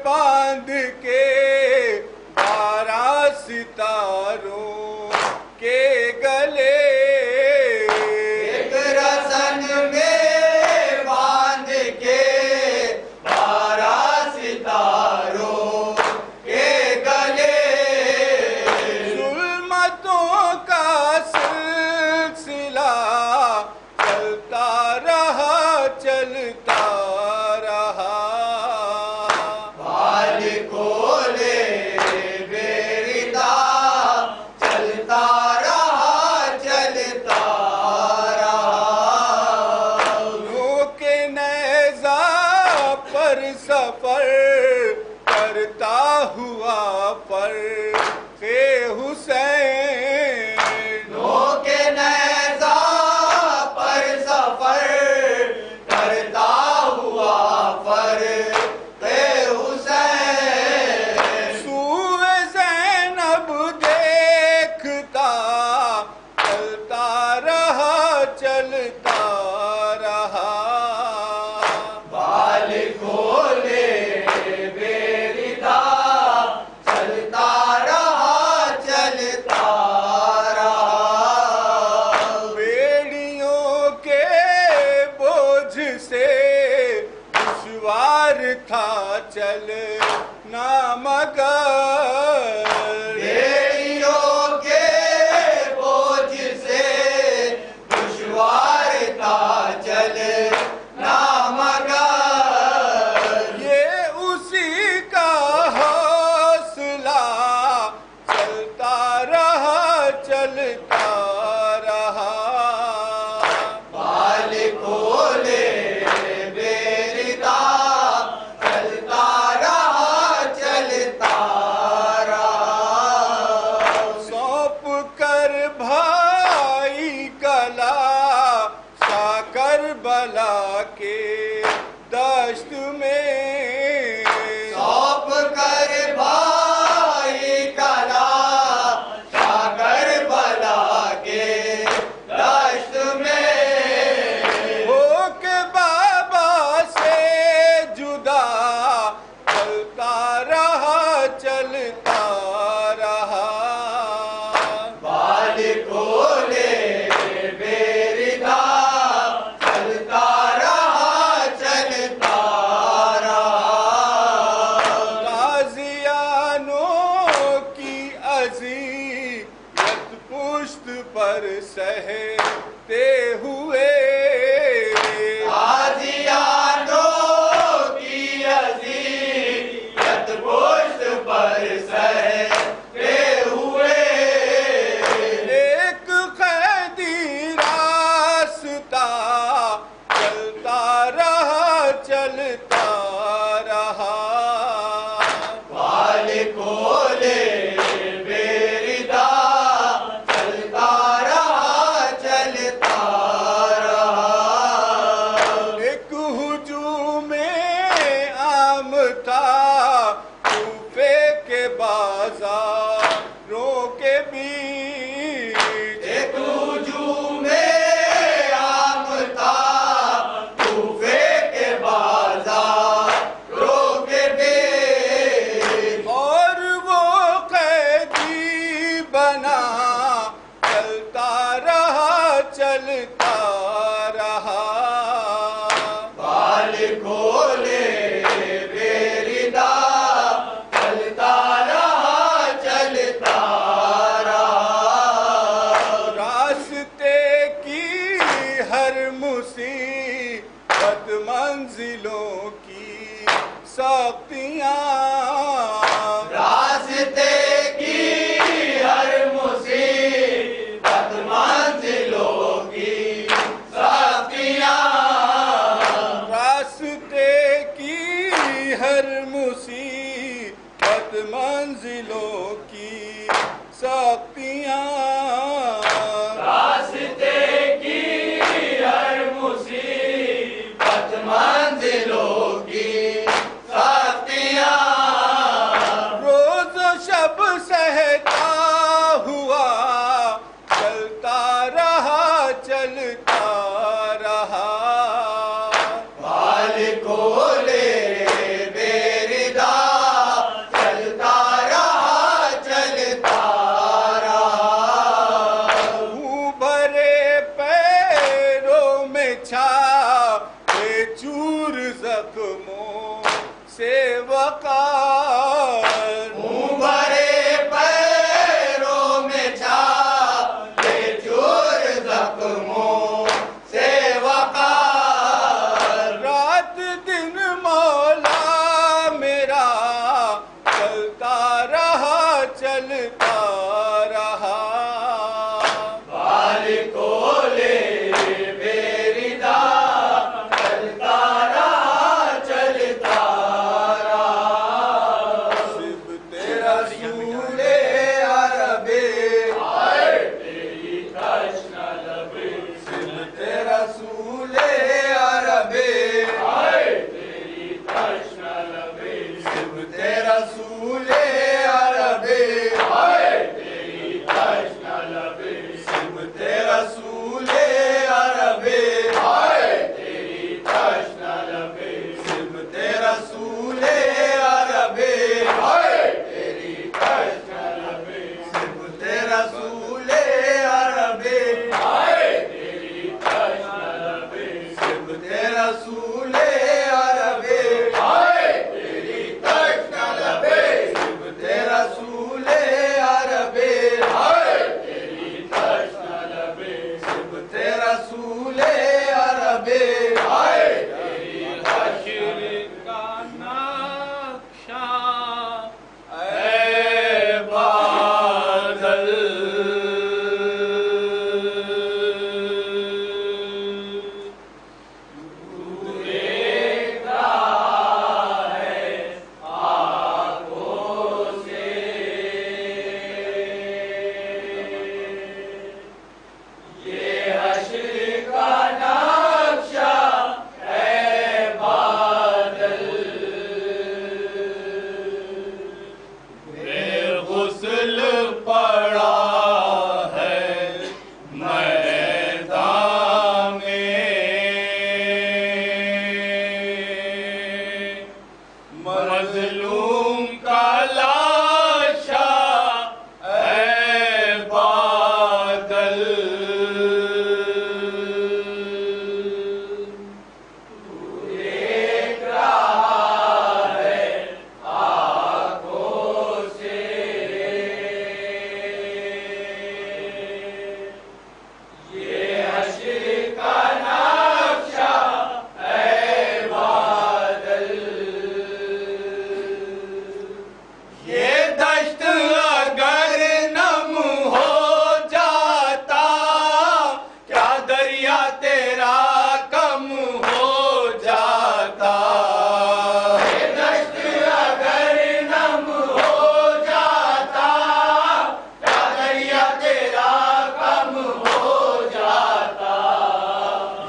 باندھ کے 12 ستاروں پر سفر کرتا ہوا فرق حسین، نوک نیزہ پر سفر کرتا ہوا فرق حسین، سوئے زینب دیکھتا چلتا رہا چلتا رہا، بال کھولے بیردا چلتا رہا چلتا رہا، بیڑیوں کے بوجھ سے دشوار تھا چلنا مگر، بیڑیوں کے بوجھ سے دشوار تھا چلنا مگر، یہ اسی کا حوصلہ چلتا رہا چلتا رہا، بال کھولے بیردا چلتا رہا چلتا رہا، سونپ کر بھائی کلا شاہ کربلا کے دشت میں، سونپ کر بھائی کلا شاہ کربلا کے دشت میں، ہو کے بابا سے جدا چلتا رہا چلتا رہا، بال کھولے بیردا چلتا رہا چلتا رہا، غازیانوں کی اذیت پشت پر سہتے ہوئے، غازیانوں کی اذیت پشت پر سہتے ہوئے، ایک قیدی راستہ چلتا رہا چلتا رہا، بال کھولے بیردا چلتا رہا چلتا رہا، ایک ہجوم عام تھا کوفے کے بازاروں کے بیچ، ایک ہجوم عام تھا کوفے کے بازاروں کے بیچ، اور وہ قیدی بنا چلتا رہا چلتا رہا، بال کھولے بیردا چلتا رہا چلتا رہا، راستے کی ہر مصیبت منزلوں کی سختیاں، راستے کی ہر مصیبت منزلوں کی سختیاں، راستے کی ہر مصیبت منزلوں کی سختیاں، راستے کی ہر مصیبت منزلوں کی سختیاں، روز و شب سہتا ہوا چلتا رہا چلتا رہا، بال کھولے بیردا چلتا رہا چلتا رہا، منہ بھرے پیروں میں چھالے چور زخموں سے وقار، منہ بھرے پیروں میں چھالے چور زخموں سے وقار، رات دن مولا میرا چلتا رہا چلتا رہا، بال کھولے بیردا چلتا رہا چلتا مظلوم کا لاشا اے بادل دیکھ رہا ہے آنکھوں سے یہ حشر کا نقشہ اے بادل یہ دشت اگر نم ہو جاتا کیا دریا تیرا کم ہو جاتا یہ دشت اگر نم ہو جاتا کیا دریا تیرا کم ہو جاتا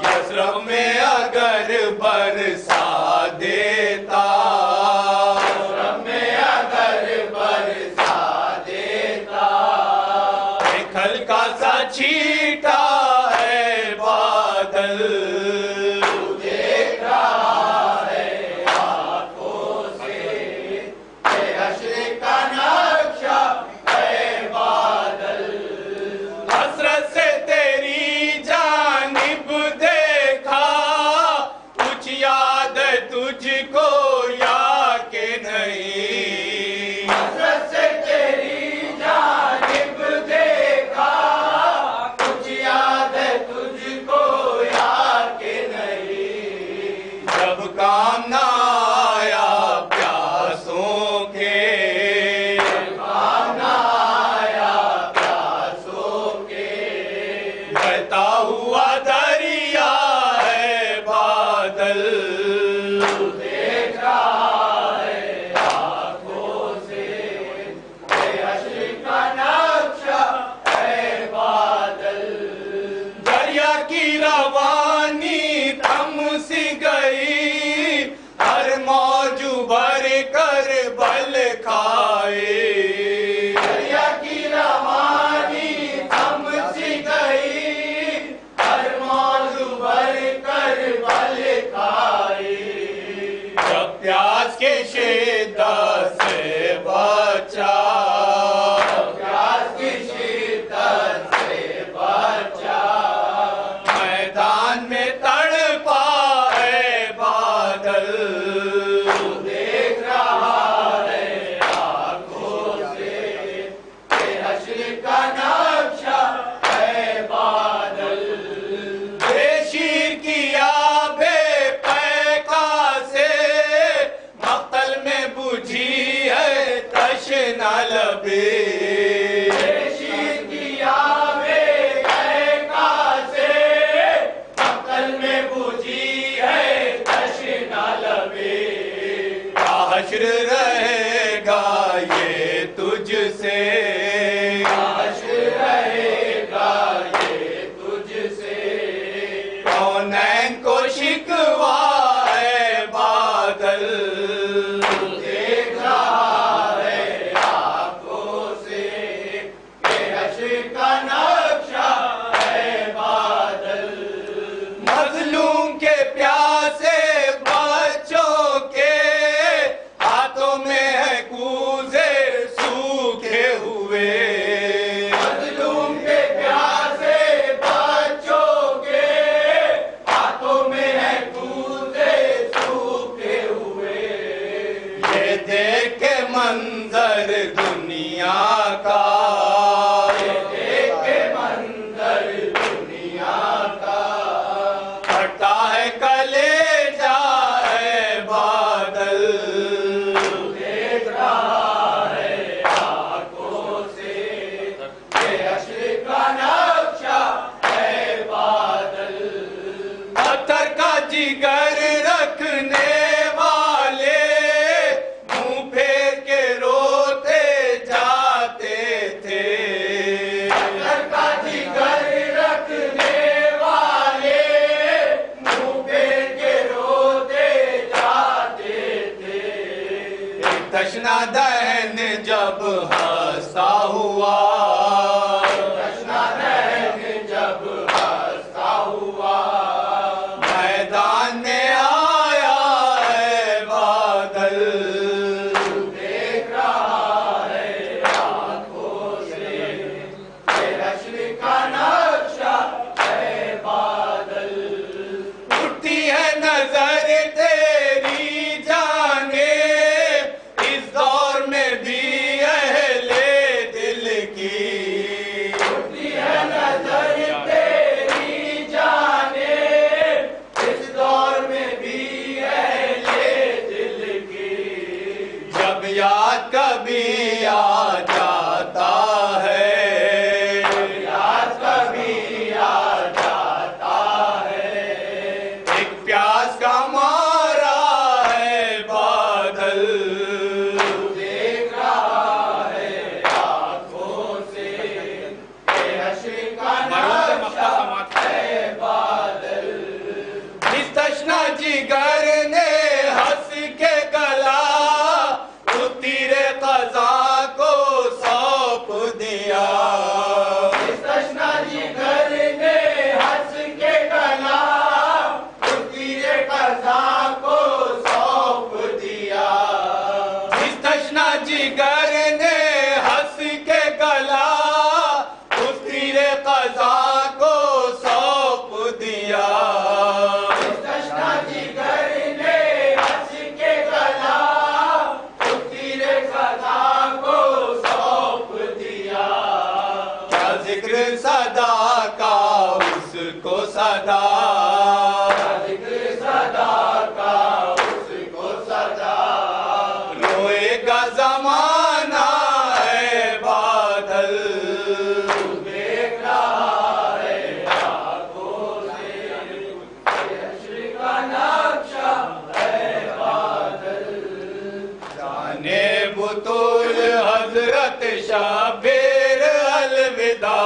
یثرب میں اگر برسا دیتا یثرب میں اگر برسا دیتا ایک ہلکا سا چھیٹا ہے بادل تو دیکھ رہا ہے آنکھوں سے یہ حشر کا نقشہ ہے بادل حسرت سے تیری جانب دیکھا کچھ یاد ہے تجھ کو یا کہ نہیں حسرت سے تیری جانب دیکھا کچھ یاد ہے تجھ کو یا کہ نہیں جب کام نہ آیا پیاسوں کے جب کام نہ آیا پیاسوں کے بہتا ہوا دریا ہے بادل تو دیکھ رہا ہے آنکھوں سے یہ حشر کا نقشہ ہے بادل دریا کی روانی تھم سی گئی ہر موج بھر کر بل کھائے دریا کی روانی تھم سی گئی ہر موج بھر کر بل کھائے جب پیاس کے شدت سے بچا جب پیاس کی شدت سے بچا میدان میں تڑپا ہے بادل تو دیکھ رہا ہے آنکھوں سے یہ حشر کا نقشہ ہے بادل بے شیر کیا بے پیکا سے مقتل میں بجھی ہے تشنا لبے بے شیر کیا بے پیکا سے مقتل میں بجھی ہے تشنا لبے کیا حشر رہے گا یہ تجھ سے کیا حشر رہے گا یہ تجھ سے کونین کو شکوا ہے بادل تو دیکھ رہا ہے آنکھوں سے یہ حشر کا نقشہ ہے بادل مظلوم کے پیاسے بچوں کے ہاتھوں میں ہے کوزے سوکھے ہوئے مظلوم کے پیاسے بچوں کے ہاتھوں میں ہے کوزے سوکھے ہوئے یہ دیکھ کے منظر دنیا کا یہ دیکھ کے منظر دنیا کا پھٹتا ہے کلیجہ ہے بادل تو دیکھ رہا ہے آنکھوں سے یہ حشر کا نقشہ ہے بادل پتھر کا جگر رکھنے والے منہ پھیر کے روتے جاتے تھے پتھر کا جگر رکھنے والے منہ پھیر کے روتے جاتے تھے ایک تشنا دہن جب ہنستا ہوا تشنا دہن جب ہنستا ہوا میدان میں آیا ہے بادل یاد کبھی آ جاتا ہے، یاد کبھی آ جاتا ہے، ایک پیاس کا مارا ہے بادل، دیکھ رہا ہے آنکھوں سے کہ حشر کا نقشہ ہے بادل، اس تشنا جگر نے ہنس کے گلا تیرے قضا کو سونپ دیا، اس تشنا جگر نے ہنس کے گلا تیرے قضا کو سونپ دیا، اس تشنا جگر نے ہنس کے گلا تیرے قضا کو سونپ دیا، اس تشنا جگر نے ہنس کے گلا ذکر صدا کا اس کو صدا، ذکر صدا کا اس کو صدا، روئے گا زمانہ ہے بادل، دیکھ رہا ہے آنکھوں سے کہ حشر کا نقشہ ہے بادل، جانے بطول حضرت شبیر الوداع،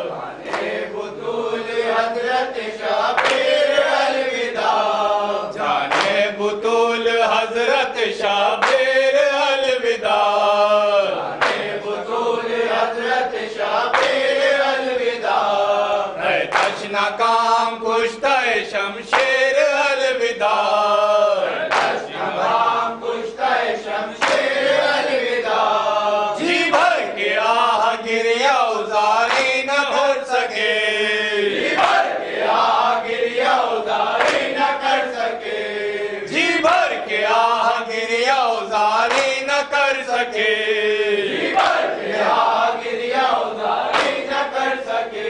جانے بطول حضرت شبیر الوداع، جانے بطول حضرت شبیر الوداع، جانے بطول حضرت شبیر الوداع، ہے تشنا کام کشتہ شمشیر الوداع، ہے تشنا کام کشتہ شمشیر الوداع، جی بھر کے آہ گریا ازاری نہ بھر سکے، جی بھر کے آہ گریا ازاری نہ کر سکے، جی بھر کے آہ گریا ازاری نہ کر سکے، جی بھر کے آہ گریا ازاری نہ کر سکے،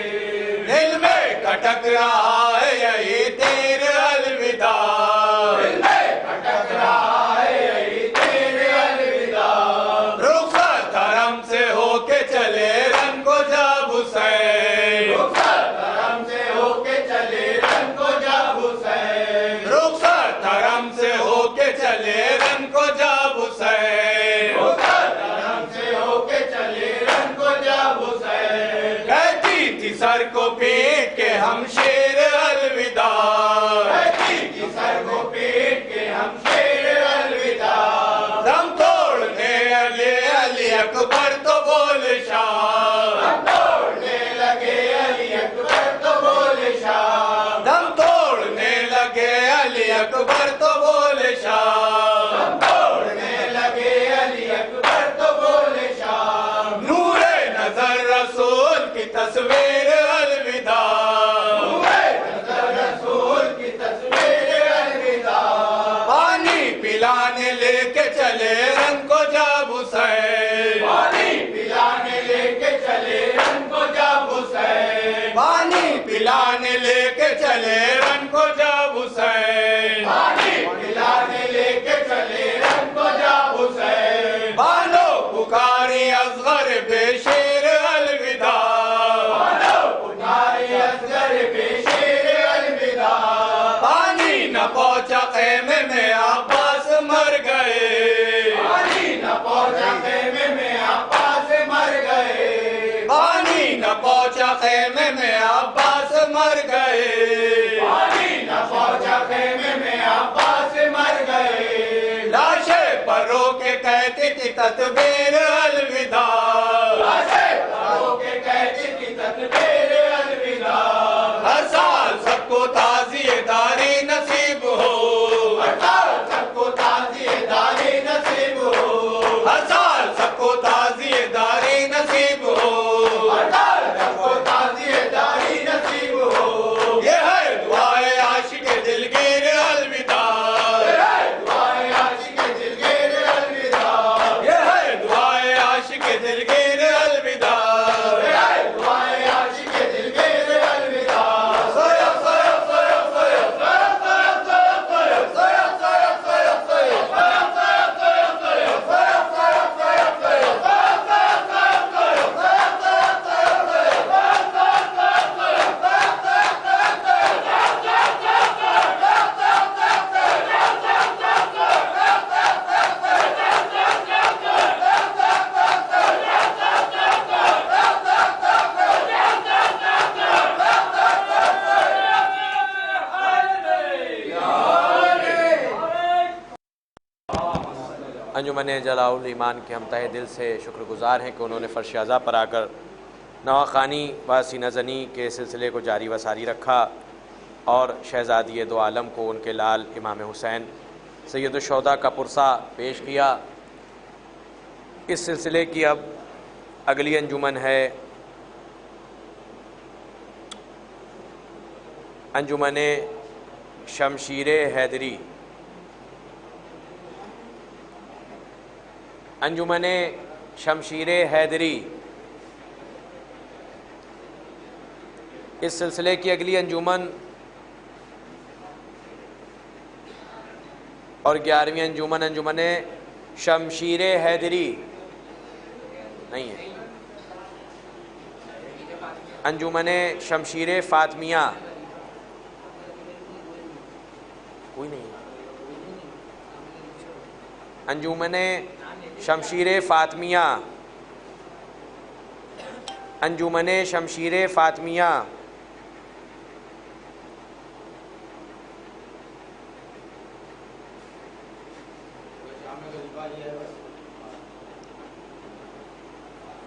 دل میں کٹک رہا ہے یہی تیر الوداع، دل میں کٹک رہا ہے یہی تیر الوداع، رخصت حرم سے ہو کے چلے رن کو جب حسین، رخصت حرم سے ہو کے چلے رن کو جب حسین، رخصت حرم سے ہو کے چلے رن کو جب حسین، رخصت حرم سے ہو کے چلے رن کو جب حسین، کہتی تھی سر کو پیٹ کے ہم شیر الوداع، کہتی تھی سر کو پیٹ کے ہم شیر الوداع، دم توڑنے لگے علی اکبر تو بول شاہ، دم توڑنے لگے علی اکبر تو بول شاہ، دم توڑنے لگے علی اکبر تو بول شاہ، دم توڑنے لگے علی اکبر تو بول شاہ، نور نظر رسول کی تصویر الوداع، نور نظر رسول کی تصویر الوداع، پانی پلانے لے کے چلے رن کو جب حسین، پانی پلانے لے کے چلے رن کو جب حسین، پانی پلانے لے کے چلے رن کو جب حسین، پانی پلانے لے کے چلے رن کو جب حسین، بانو پکاری اصغر بے شیر الوداع، بانو پکاری اصغر بے شیر الوداع، پانی نہ پہنچا خیمے میں عباس مر گئے، پانی نہ پہنچا خیمے میں عباس مر گئے، پانی نہ پہنچا خیمے میں عباس مر گئے، پانی نہ پہنچا خیمے میں عباس مر گئے، لاشیں پر رو کے کہتی تھی تدبیر الوداع، لاشیں پر رو کے کہتی تھی تدبیر الوداع، ہر سال سب کو تعزیے داری نصیب ہو، ہر سال سب کو تعزیے داری نصیب ہو، ہر سال سب کو تعزیے داری نصیب ہو، ہر سال سب کو تعزیے داری نصیب ہو، یہ ہے دعائے عاشق دلگیر الوداع، یہ ہے دعائے عاشق دلگیر الوداع، یہ ہے دعائے انجمن جلاء الایمان کے ہم تہ دل سے شکر گزار ہیں کہ انہوں نے فرش اعضا پر آ کر نواخوانی و سینہ زنی کے سلسلے کو جاری و ساری رکھا اور شہزادی دو عالم کو ان کے لال امام حسین سید الشہداء کا پرسہ پیش کیا۔ اس سلسلے کی اب اگلی انجمن ہے انجمن شمشیر حیدری۔ انجمن شمشیر حیدری اس سلسلے کی اگلی انجمن اور 11ویں انجمن انجمن شمشیر حیدری نہیں ہے، انجمن شمشیر فاطمیہ کوئی نہیں، انجمن شمشیر فاطمیہ، انجمن شمشیر فاطمیہ،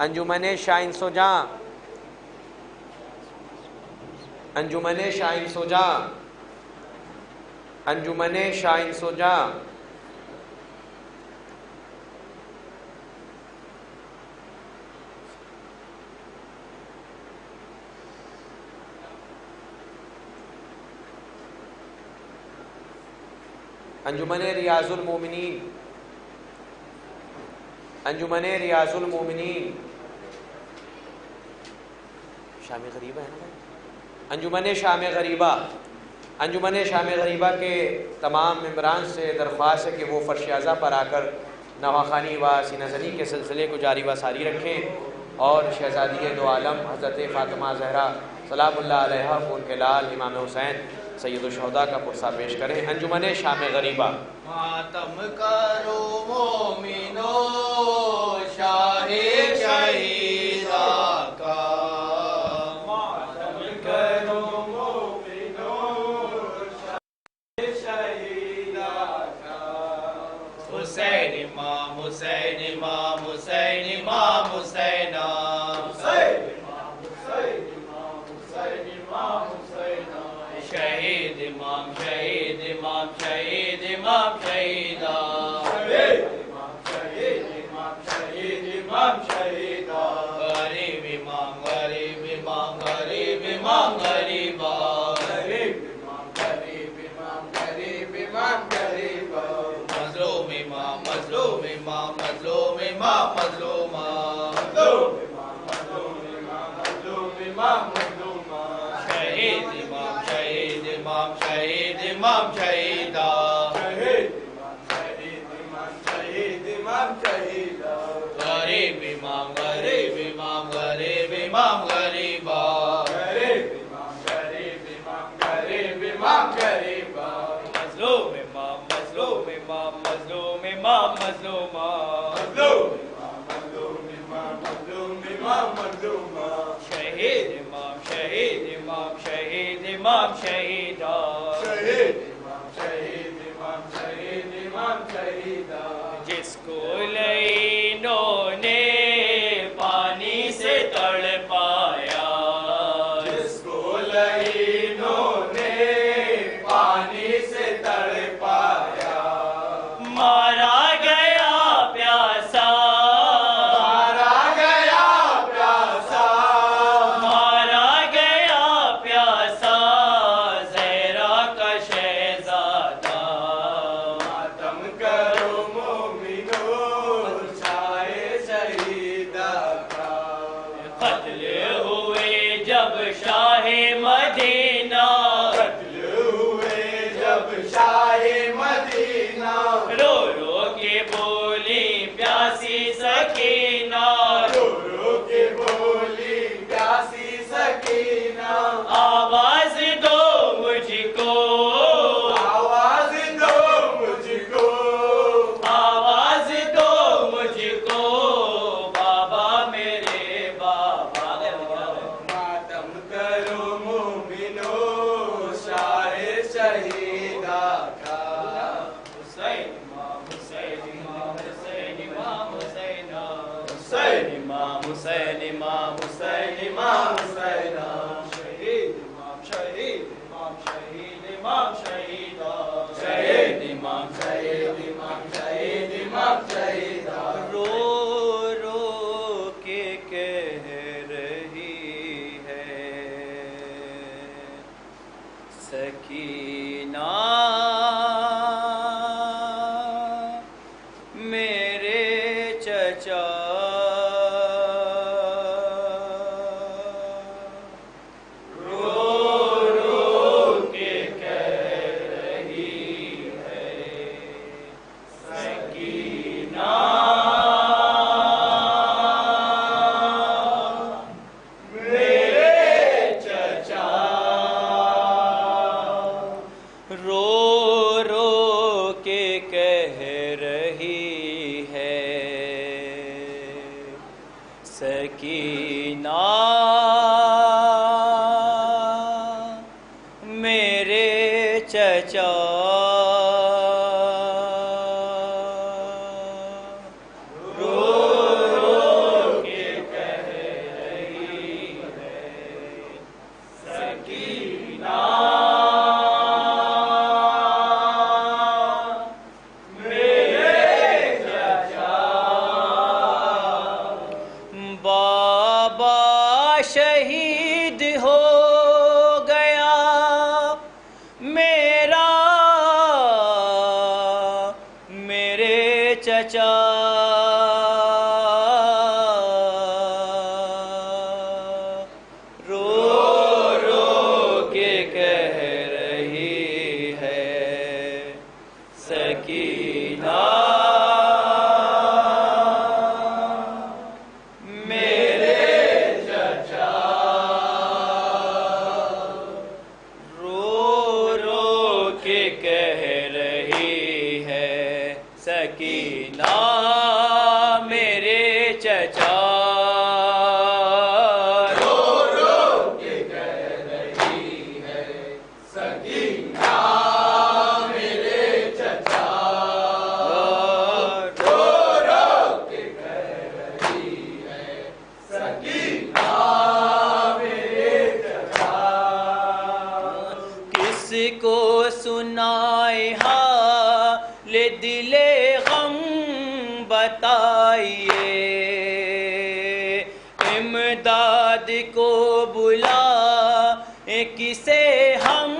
انجمن شاہین سوجاں، انجمن شاہین سوجاں، انجمن شاہین سوجاں، انجمن ریاض المومنین، انجمن ریاض المومنین، شام غریبہ ہے نا بھائی، انجمن شام غریبہ، انجمن شام غریبہ کے تمام ممبران سے درخواست ہے کہ وہ فرش اعضا پر آ کر نواخوانی و سینہ زنی کے سلسلے کو جاری و ساری رکھیں اور شہزادی دو عالم حضرت فاطمہ زہرا سلام اللہ علیہا کو ان کے لال امام حسین سید الشہداء کا پرسہ پیش کریں۔ انجمن شام غریبہ۔ ماتم کرو مومنو شاہ شہیدہ کا، ماتم کرو مومنو شاہ شہیدہ کا، حسین امام حسین امام حسین امام حسین شہید امام شہید امام شہید امام شہیدہ، شہید امام شہید امام شہیدہ، غریب امام غریب امام غریب امام غریبہ، غریب امام غریب امام غریب امام غریبہ، مظلوم امام مظلوم امام مظلوم امام مظلومہ، مظلوم امام مظلوم امام مظلوم امام مظلومہ، شہید امام شہید امام شہید امام شہیدہ، شہید امام شہید امام شہید امام شہیدہ، غریب امام غریب امام غریب امام غریبہ، غریب امام غریب امام غریب امام غریبہ، مظلوم امام مظلوم امام مظلوم امام مظلومہ، مظلوم امام مظلوم امام مظلوم امام مظلومہ، شہید امام شہید امام شہید امام شہیدہ، شہید امام شہید امام شہید امام شہیدہ، جس کو لعینوں نے پانی سے تڑپایا، جس کو لعینوں نے پانی سے تڑپایا، مارا گیا پیاسا، مارا گیا پیاسا، مارا گیا پیاسا، زہرا کا شہزادہ، ماتم کرو مومنو شاہ شہیدہ کا، قتل ہوئے جب شاہ مدینہ، قتل ہوئے جب شاہ مدینہ، رو رو کے بولی پیاسی سکینہ، رو رو کے بولی پیاسی سکینہ، آواز دو مجھ کو، آواز دو مجھ کو، آواز دو مجھ کو، بابا میرے بابا، ماتم کرو مومنو شاہ شہیدہ کا، حسین امام حسین امام میرے چچا شہید ہو گیا میرا میرے چچا رو رو کے کہہ رہی ہے سکینہ کو سنائے حال دل غم بتائیے امداد کو بلا کسے ہم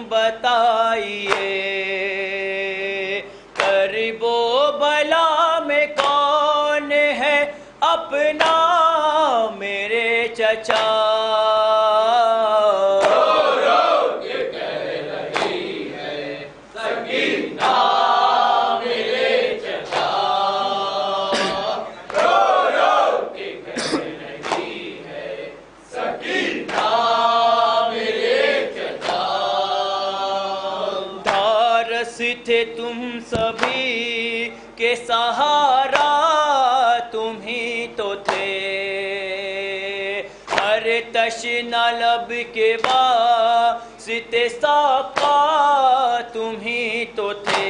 بتائیے کرب و بلا میں کون ہے اپنا میرے چچا تھے تم سبھی کے سہارا تم ہی تو تھے ہر تشنہ لب کے واسطے ساقا تم ہی تو تھے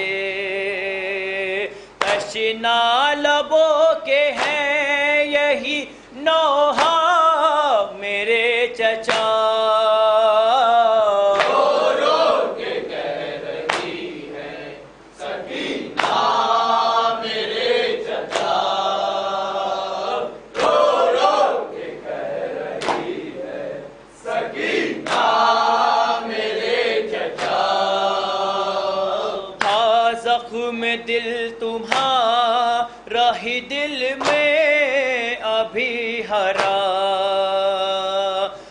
تشنہ لبوں کے ہیں یہی نوحہ میرے چچا زخم دل تمہارا ہی دل میں ابھی ہرا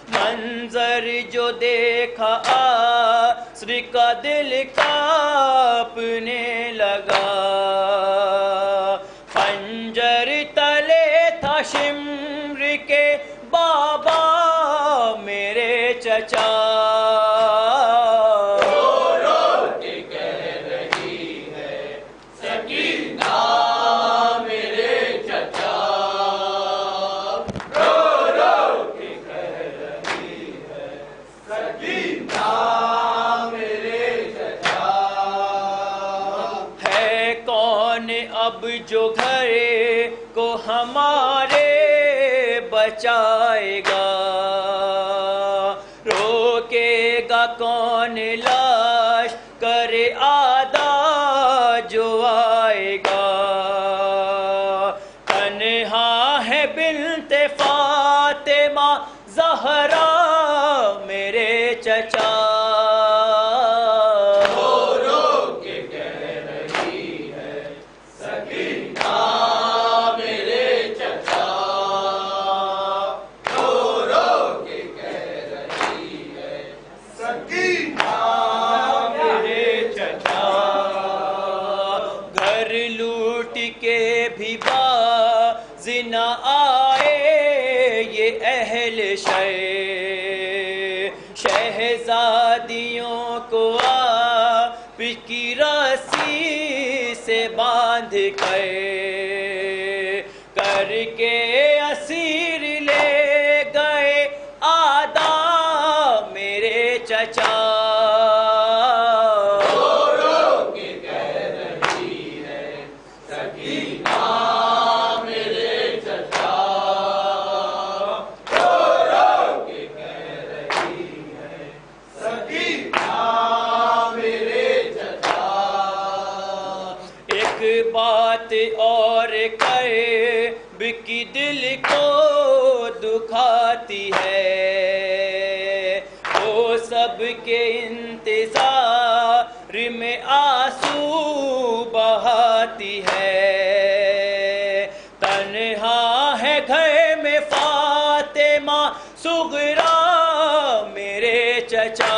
منظر جو دیکھا عصر کا دل کانپنے لگا خنجر تلے تھا شمر کے بابا میرے چچا اب جو گھر کو ہمارے بچائے گا روکے گا کون لاش کرے آدھا جو آئے گا تنہا ہے بنت فاطمہ زہرا میرے چچا رو رو کے کہہ رہی ہے سکینہ کے بھی باز نہ آئے یہ اہل شہزادیوں کو آپ کی رسی سے باندھ کر کے اسیر لے گئے آدھا میرے چچا. بات اور قلب کی دل کو دکھاتی ہے وہ سب کے انتظار میں آنسو بہاتی ہے. تنہا ہے گھر میں فاطمہ صغریٰ میرے چچا.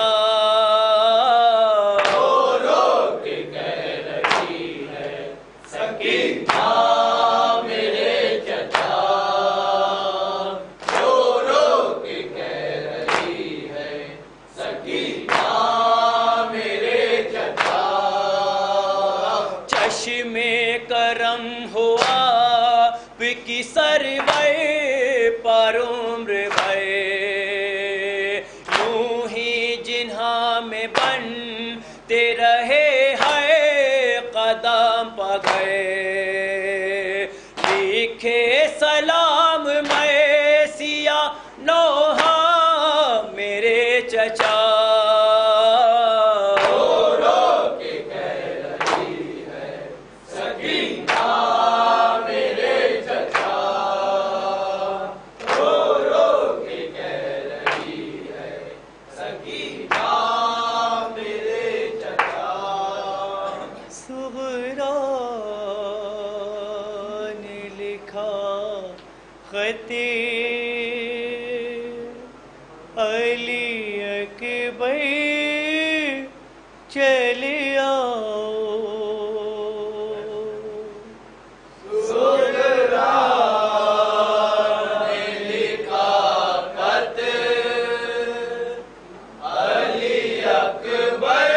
کرم ہوا کی سرور پر عمر بھر یوں ہی جنہاں میں بنتے رہے ہے قدم پگھر. لکھے سلام میں سیاہ نوحہ میرے چچا. علی اکبر چلے آؤ سغراء نے لکھا خط علی اکبر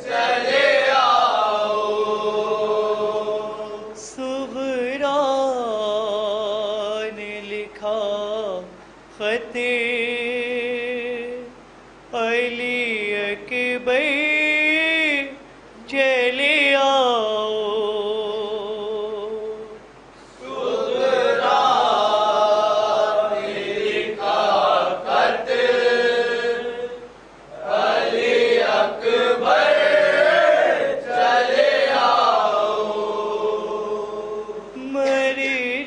چلے آؤ. سغراء نے لکھا خط علی اکبر چلے آؤ. سغراء نے لکھا خط علی اکبر چلے آؤ. مر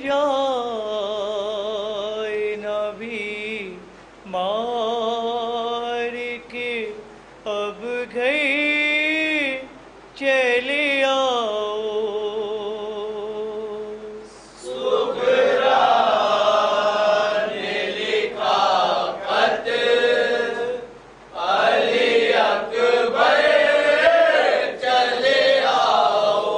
جائے نبی مار کے اب گھر چلے آؤ. سغراء نے لکھا خط علی اکبر چلے آؤ.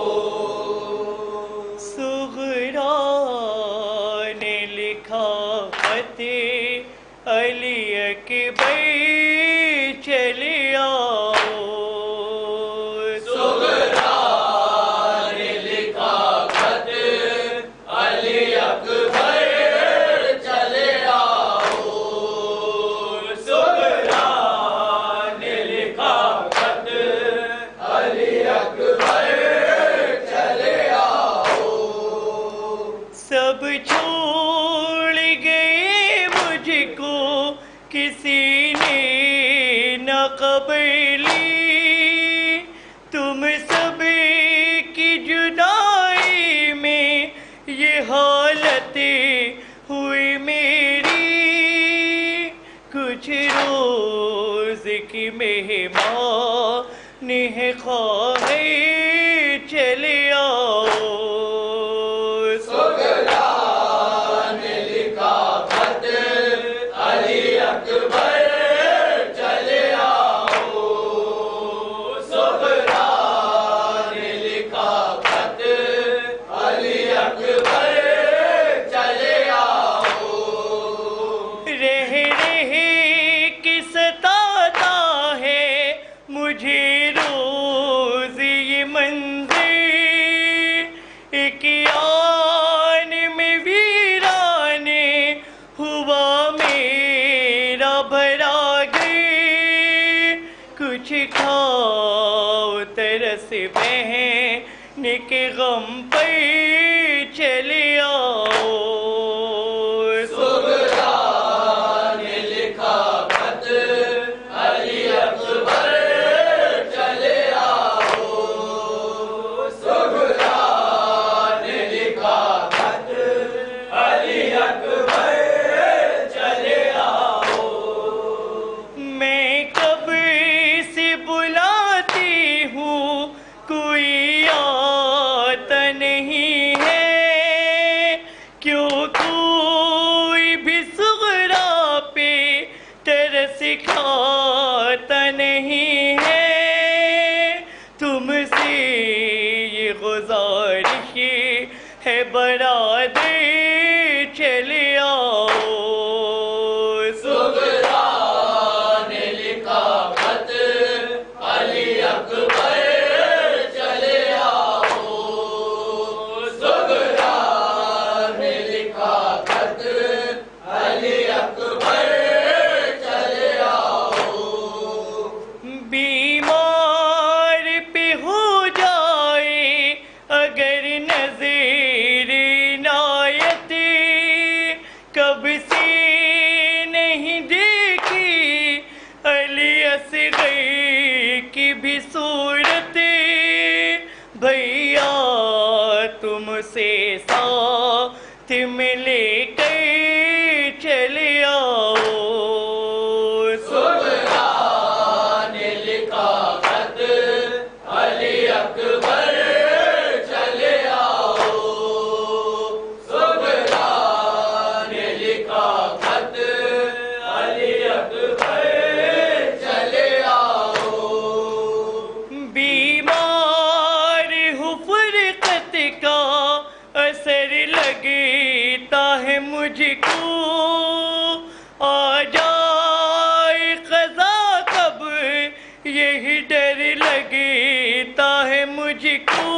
سغراء نے لکھا خط علی اکبر چلے آؤ. سغراء نے لکھا خط علی اکبر چلے آؤ. سغراء نے لکھا خط علی اکبر چلے آؤ. سب چھوڑ گئے مجھ کو کسی نے نہ خبر لی. تم سب کی جدائی میں یہ حالت ہوئی میری. کچھ روز کی مہمان ہے خواہ چلے آؤ. سغراء نے لکھا خط علی اکبر چلے آؤ. سغراء نے لکھا خط ہم پہ چلے آؤ سغرا نے لکھا خط علی اکبر چلے آؤ سغرا نے لکھا خط علی اکبر چلے آؤ میں کب سے بلاتی ہوں کوئی آتا نہیں ہے کیوں کوئی بھی صغرا پہ ترس کھاتا نہیں ہے تم سے یہ گزارش ہے برادر چلے آؤ سغرا نے لکھا خط علی اکبر چلے آؤ سغرا نے لکھا خط علی اکبر چلے آؤ بیمار پہ ہو جائے اگر نظر عنایت کب سے نہیں دیکھی علی اصغر کی بھی صورت بھیا تم سے ساتھ میں لے کر چلے آؤ سغرا نے لکھا خط علی اکبر چلے آؤ سغرا نے لکھا خط علی اکبر چلے آؤ بیمار ہو فرقت کا اثر لگتا ہے مجھ کو آ جائے قضا کب یہی ڈر لگتا ہے مجھ کو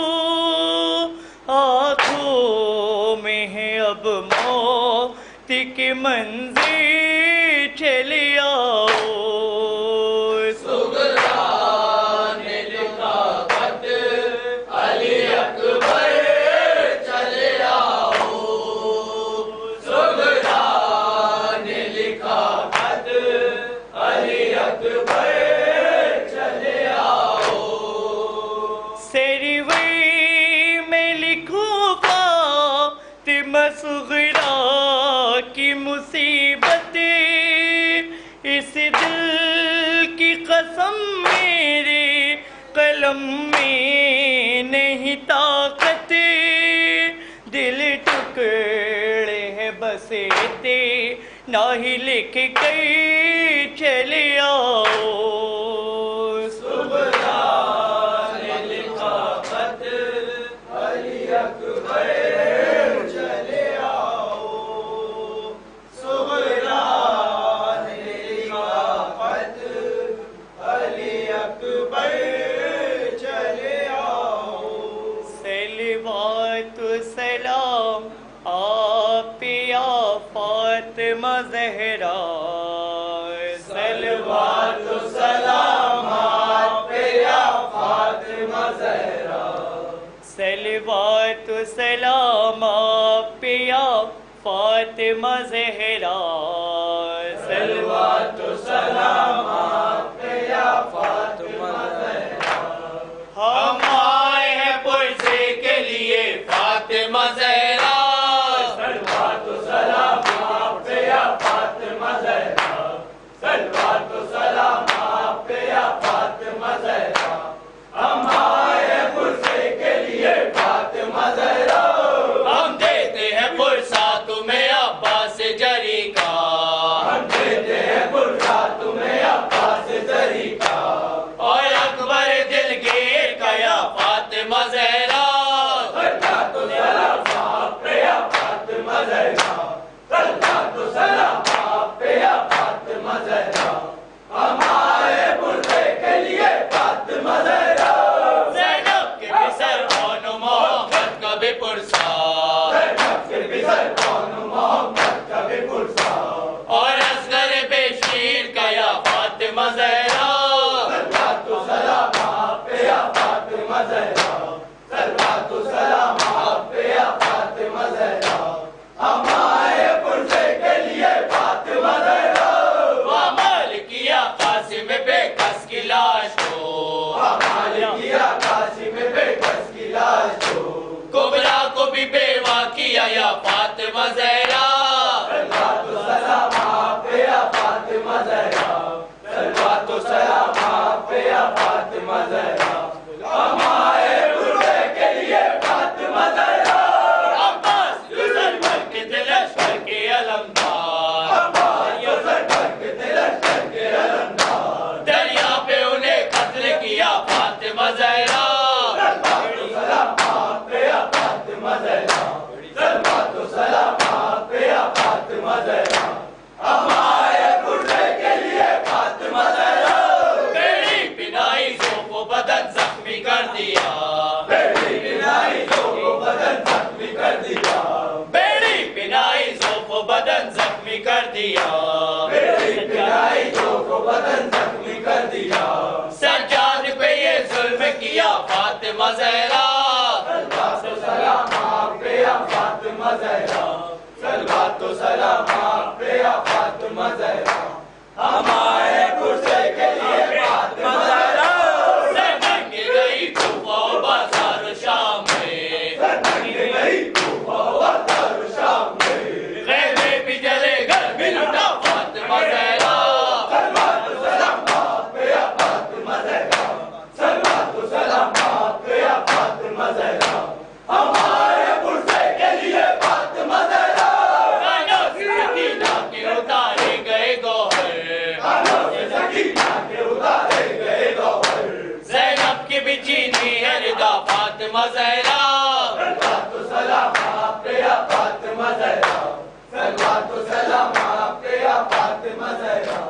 آنکھوں میں ہے اب موت کے منظر چلے آؤ سغرا نے لکھا خط علی اکبر چلے آؤ سغرا نے لکھا خط علی اکبر چلے آؤ سروی میں لکھوں فاطمہ صغرا کی مصیبت اس دل کی قسم میرے قلم میں نہیں طاقت دل ٹکڑے ہیں بس نہ ہی لکھ کر چلے آؤ سغرا نے لکھا خط علی اکبر چلے آؤ سغرا نے لکھا خط علی اکبر چلے آؤ صلوات و سلام آپ یا فاطمہ زہرا صلوات و سلام آپ یا فاطمہ زہرا صلوات و سلام آپ یا فاطمہ زہرا صلوات و سلام آپ یا فاطمہ زہرا ہم آئے ہیں پرسے کے لیے فاطمہ زہرا صلوات و سلام آپ یا فاطمہ زہرا صلوات و سلام آپ یا فاطمہ زہرا ہم آئے ہیں پرسے کے لیے فاطمہ زہرا ہم دیتے ہیں پرسا تمہیں عباس جری کا ہم دیتے ہیں پرسا تمہیں عباس جری کا اور اکبر دلگیر کا یا فاطمہ زہرا صلوات و سلام آپ یا فاطمہ زہرا صلوات و سلام آپ یا فاطمہ زہرا ہم آئے پرسے کے لیے فاطمہ زہرا زینب کے بھی سر کون محمد کا بھی پرسا زینب کے بھی سر کون محمد کا بھی پرسا اور اصغر بے شیر کا یا فاطمہ زہرا صلوات و سلام آپ یا فاطمہ زہرا صلوات و سلام کیا یا فاطمہ زہرا صلوات و سلام آپ پہ یا فاطمہ زہرا صلوات و سلام آپ پہ یا فاطمہ زہرا ہم آئے برے کے لیے فاطمہ زہرا عباس گزر بھر کے دلشور کے علمدار عباس گزر بھر کے دلشور کے علمدار دریا پہ انہیں قتل کیا فاطمہ زہرا صلوات و سلام آپ پہ یا فاطمہ زہرا صلوات و سلام آپ پہ یا فاطمہ زہرا ہم آئے برے کے لیے فاطمہ زہرا بیڑی پنائی ذوق و بدن زخمی کر دیا بیڑی پنائی ذوق و بدن زخمی کر دیا بیڑی پنائی ذوق و بدن زخمی کر دیا بیڑی پنائی ذوق و بدن زخمی کر دیا سجاد پہ یہ ظلم کیا فاطمہ زہرا صلوات و سلام آپ پہ یا فاطمہ زہرا صلوات و سلام آپ پہ یا فاطمہ زہرا ہم آئے غصے کے لیے فاطمہ زہرا زینب کی گئی کوفہ و بازار و شام میں زینب کی گئی کوفہ و بازار و شام میں خیمے بھی جلے گھر بھی لٹا فاطمہ زہرا صلوات و سلام آپ پہ یا فاطمہ زہرا صلوات و سلام آپ پہ یا فاطمہ زہرا ہم آئے غصے کے لیے فاطمہ زہرا کانوں سے سکینہ کے اتارے گئے گوہر کانوں سے سکینہ کے اتارے گئے گوہر زینب کی بھی چینی ہے ردا فاطمہ زہرا صلوات و سلام آپ پہ یا فاطمہ زہرا صلوات و سلام آپ پہ یا فاطمہ زہرا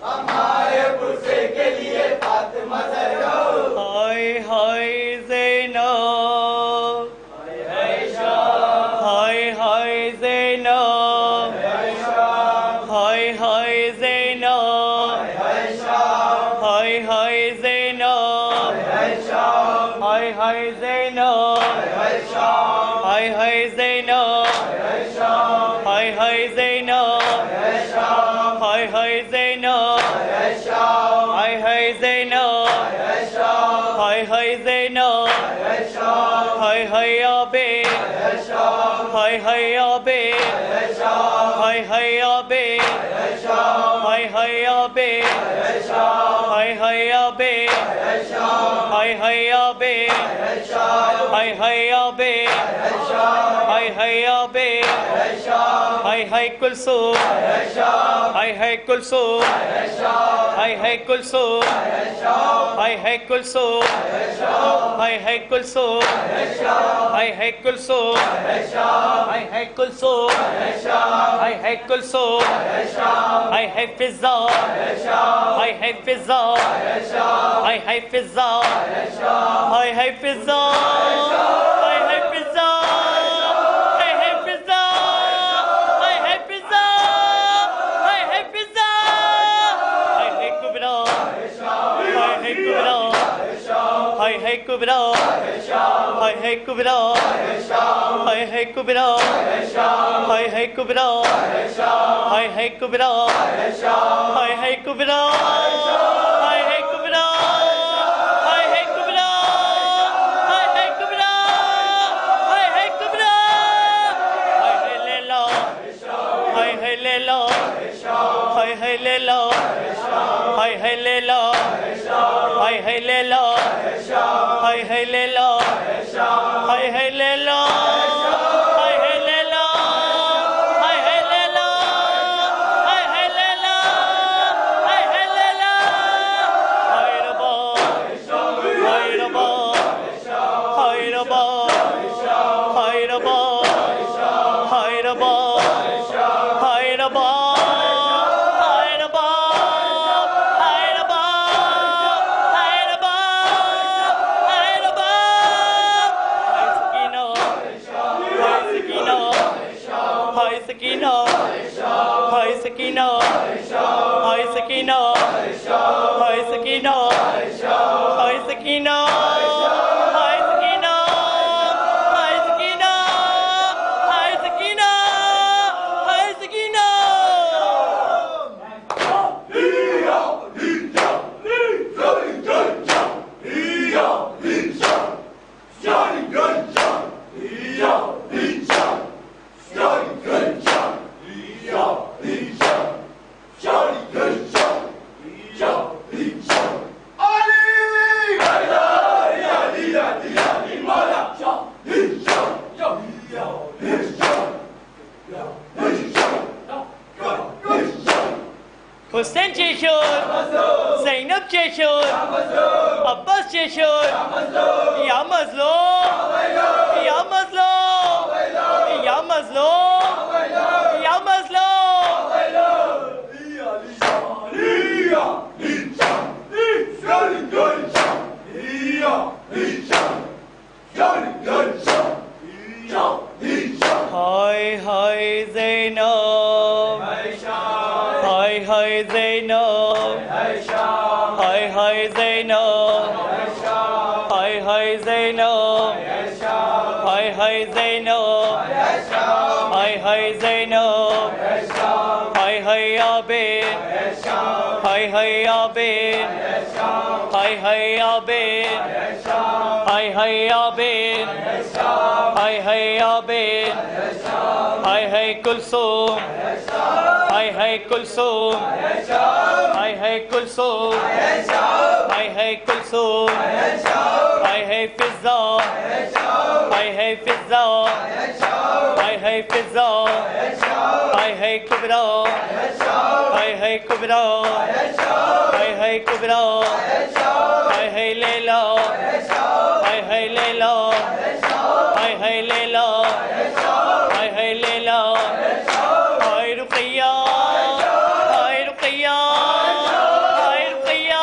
ہم آئے غصے کے لیے فاطمہ زہرا ہائے ہائے زینب ہائے ہائے زینب ہائے ہائے زینب ہائے ہائے زینب ہائے ہائے زینب ہائے ہائے زینب ہائے ہائے زینب ہائے ہائے زینب ہائے ہائے زینب ہائے ہائے زینب ہائے ہائے آبے ہائے ہائے آبے ہائے ہائے آبے ہائے ہائے آبے ہائے ہائے آبے ہائے ہائے آبے ہائے ہائے آبے ہائے ہائے آبے ہائے ہائے کلثوم ہائے ہائے کلثوم ہائے ہائے کلثوم ہائے ہائے کلثوم ہائے ہائے کلثوم ہائے ہائے کلثوم ہائے ہائے کلثوم ہائے ہائے کلثوم ہائے ہائے فضا ہائے ہائے فضا ہائے ہائے فضا ہائے ہائے فضا ہائے ہائے فضا ہائے ہائے فضا ہائے ہائے فضا ہائے ہائے فضا ہائے ہائے کبریٰ ہائے ہائے کبریٰ ہائے ہائے کبریٰ ہائے ہائے کبریٰ ہائے ہائے کبریٰ ہائے ہائے کبریٰ ہائے ہائے کبریٰ ہائے ہائے کبریٰ ہائے ہائے کبریٰ ہائے ہائے کبریٰ ہائے ہائے کبریٰ ہائے ہائے کبریٰ ہائے ہائے لیلا ہائے ہائے لیلا ہائے ہائے لیلا ہائے ہائے لیلا ہائے ہائے لیلا ہائے ہائے لیلا ہائے ہائے لیلا ہائے ہائے لیلا ہائے ہائے لیلا ہائے ہائے لیلا ہائے ہائے لیلا ہائے ربا ہائے ربا ہائے ربا ہائے ربا ہائے ربا ہائے ربا سکینہ ہائے سکینہ ہائے سکینہ ہائے سکینہ ہائے سکینہ ہائے سکینہ ہائے سکینہ ہائے سکینہ ہائے سکینہ حسین چه شد زینب چه شد عباس چه شد یا مظلوم یا مظلوم یا مظلوم یا مظلوم ہائے ہائے زینب ہائے ہائے زینب ہائے ہائے زینب ہائے ہائے زینب ہائے ہائے زینب ہائے ہائے زینب ہائے ہائے عابد ہائے ہائے عابد ہائے ہائے عابد ہائے ہائے عابد ہائے ہائے عابد ہائے ہائے کلثوم ہائے ہائے کلثوم ہائے ہائے کلثوم ہائے ہائے کلثوم ہائے ہائے فضا ہائے ہائے فضا ہائے ہائے فضا ہائے ہائے کبریٰ ہائے ہائے کبریٰ ہائے ہائے کبریٰ ہائے ہائے لیلا ہائے ہائے لیلا ہائے ہائے لیلا ہائے ہائے لیلا ہائے رقیہ ہائے رقیہ ہائے رقیہ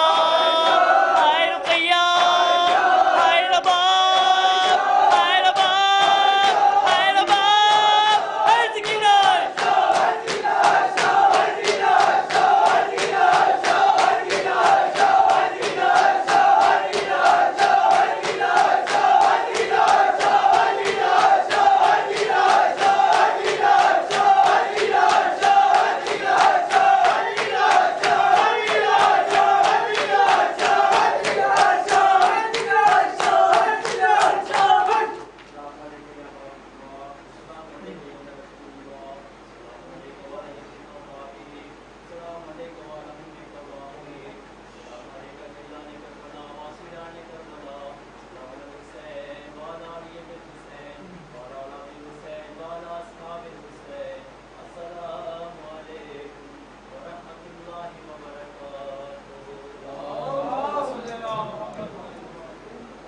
ہائے رقیہ ہائے رباب ہائے رباب ہائے رباب ہائے سکینہ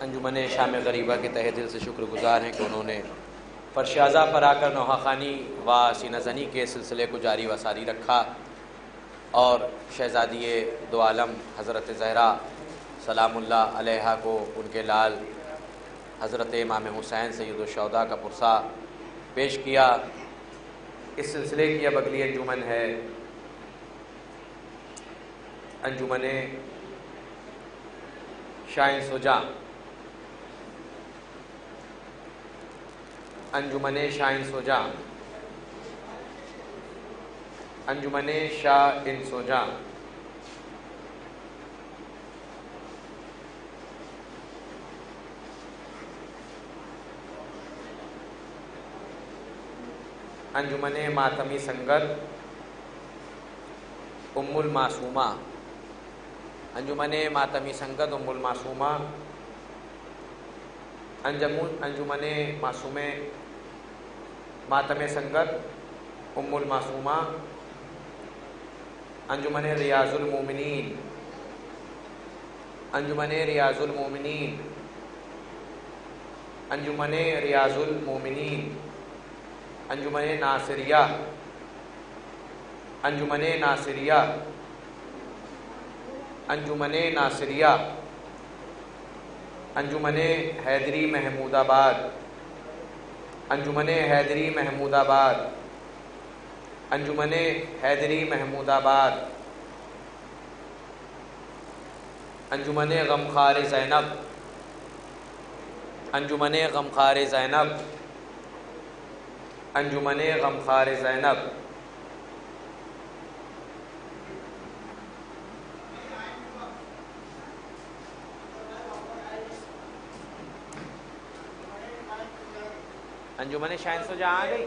انجمن شام غریبہ کے تہہ دل سے شکر گزار ہیں کہ انہوں نے فرش اعضا پر آ کر نوحہ خوانی و سینہ زنی کے سلسلے کو جاری و ساری رکھا اور شہزادی دو عالم حضرت زہرا سلام اللہ علیہا کو ان کے لال حضرت امام حسین سید الشہداء کا پرسہ پیش کیا۔ اس سلسلے کی اب اگلی انجمن ہے انجمن شاہ سجا، انجمن شاہ سجا، انجمن شاہ سجا، انجمن ماتمی سنگر ام المعصومہ، انجمن ماتمی سنگت ام المعصومہ، انجمن معصوم ماتم سنگت ام المعصومہ، انجمن ریاض المومنین، انجمن ریاض المومنین، انجمن ریاض المومنین، انجمن ناصریہ، انجمن ناصریہ، انجمن ناصریہ، انجمن حیدری محمود آباد، انجمن حیدری محمود آباد، انجمن حیدری محمود آباد، انجمن غمخوار زینب، انجمن غمخوار زینب، انجمن غمخوار زینب، انجمن شاہ سجا آ گئی۔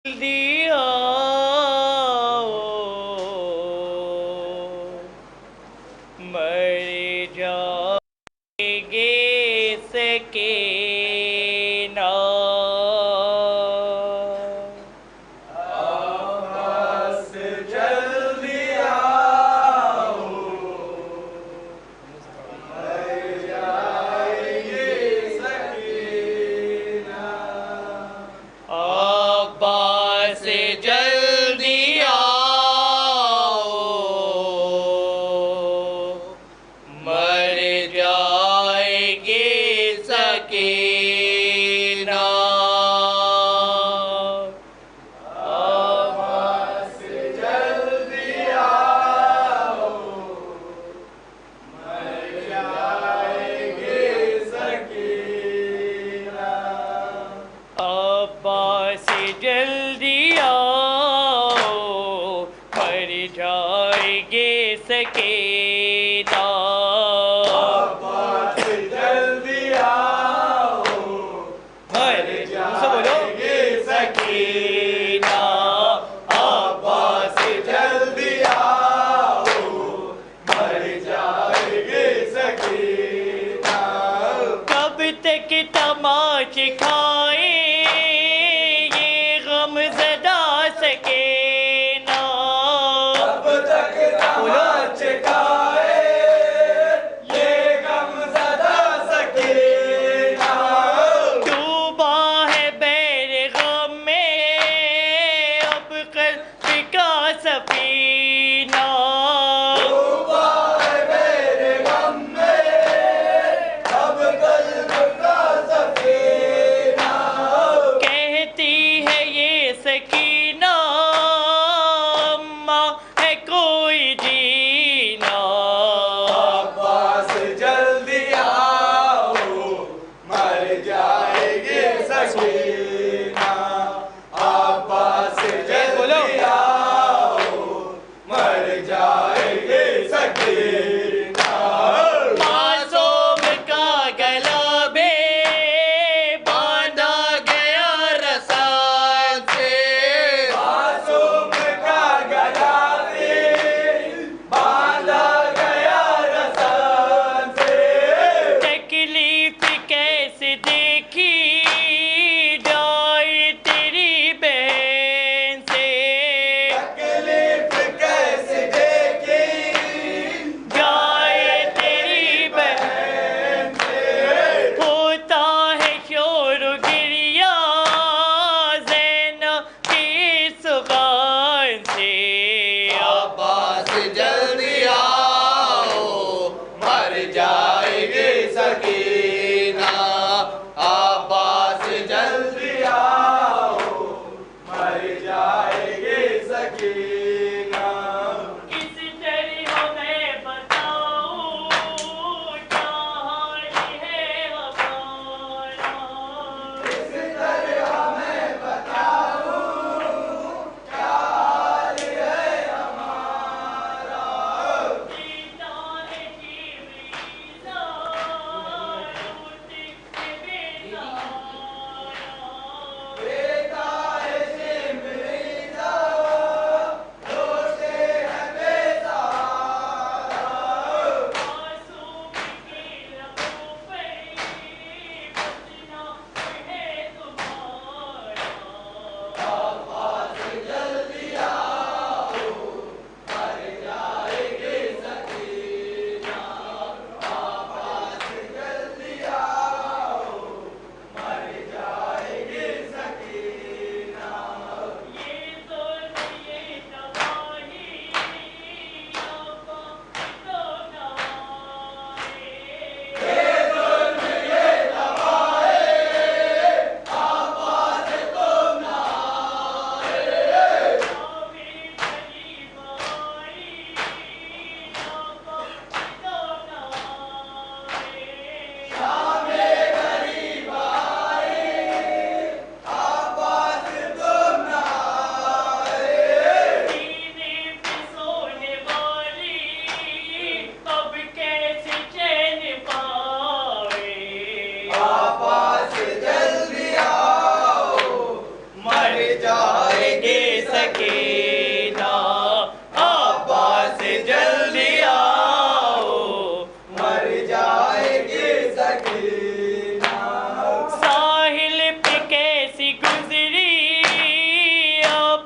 دیا مر جائیں گے سکینہ بس جلدی آؤ مر جائے گی سکینہ عباس جلدی آؤ مر جائے گی سکینہ عباس جلدی آؤ مر جائے گی سکینہ عباس جلدی آؤ مر جائے گی سکینہ عباس جلدی آؤ مر جائے گی سکینہ عباس جلدی آؤ مر جائے گی سکینہ کب تک تماچے کھائیں یہ غم زدہ سکینہ اب تک تماچے کھائے یہ غم زدہ سکینہ ڈوبا ہے بیر غم میں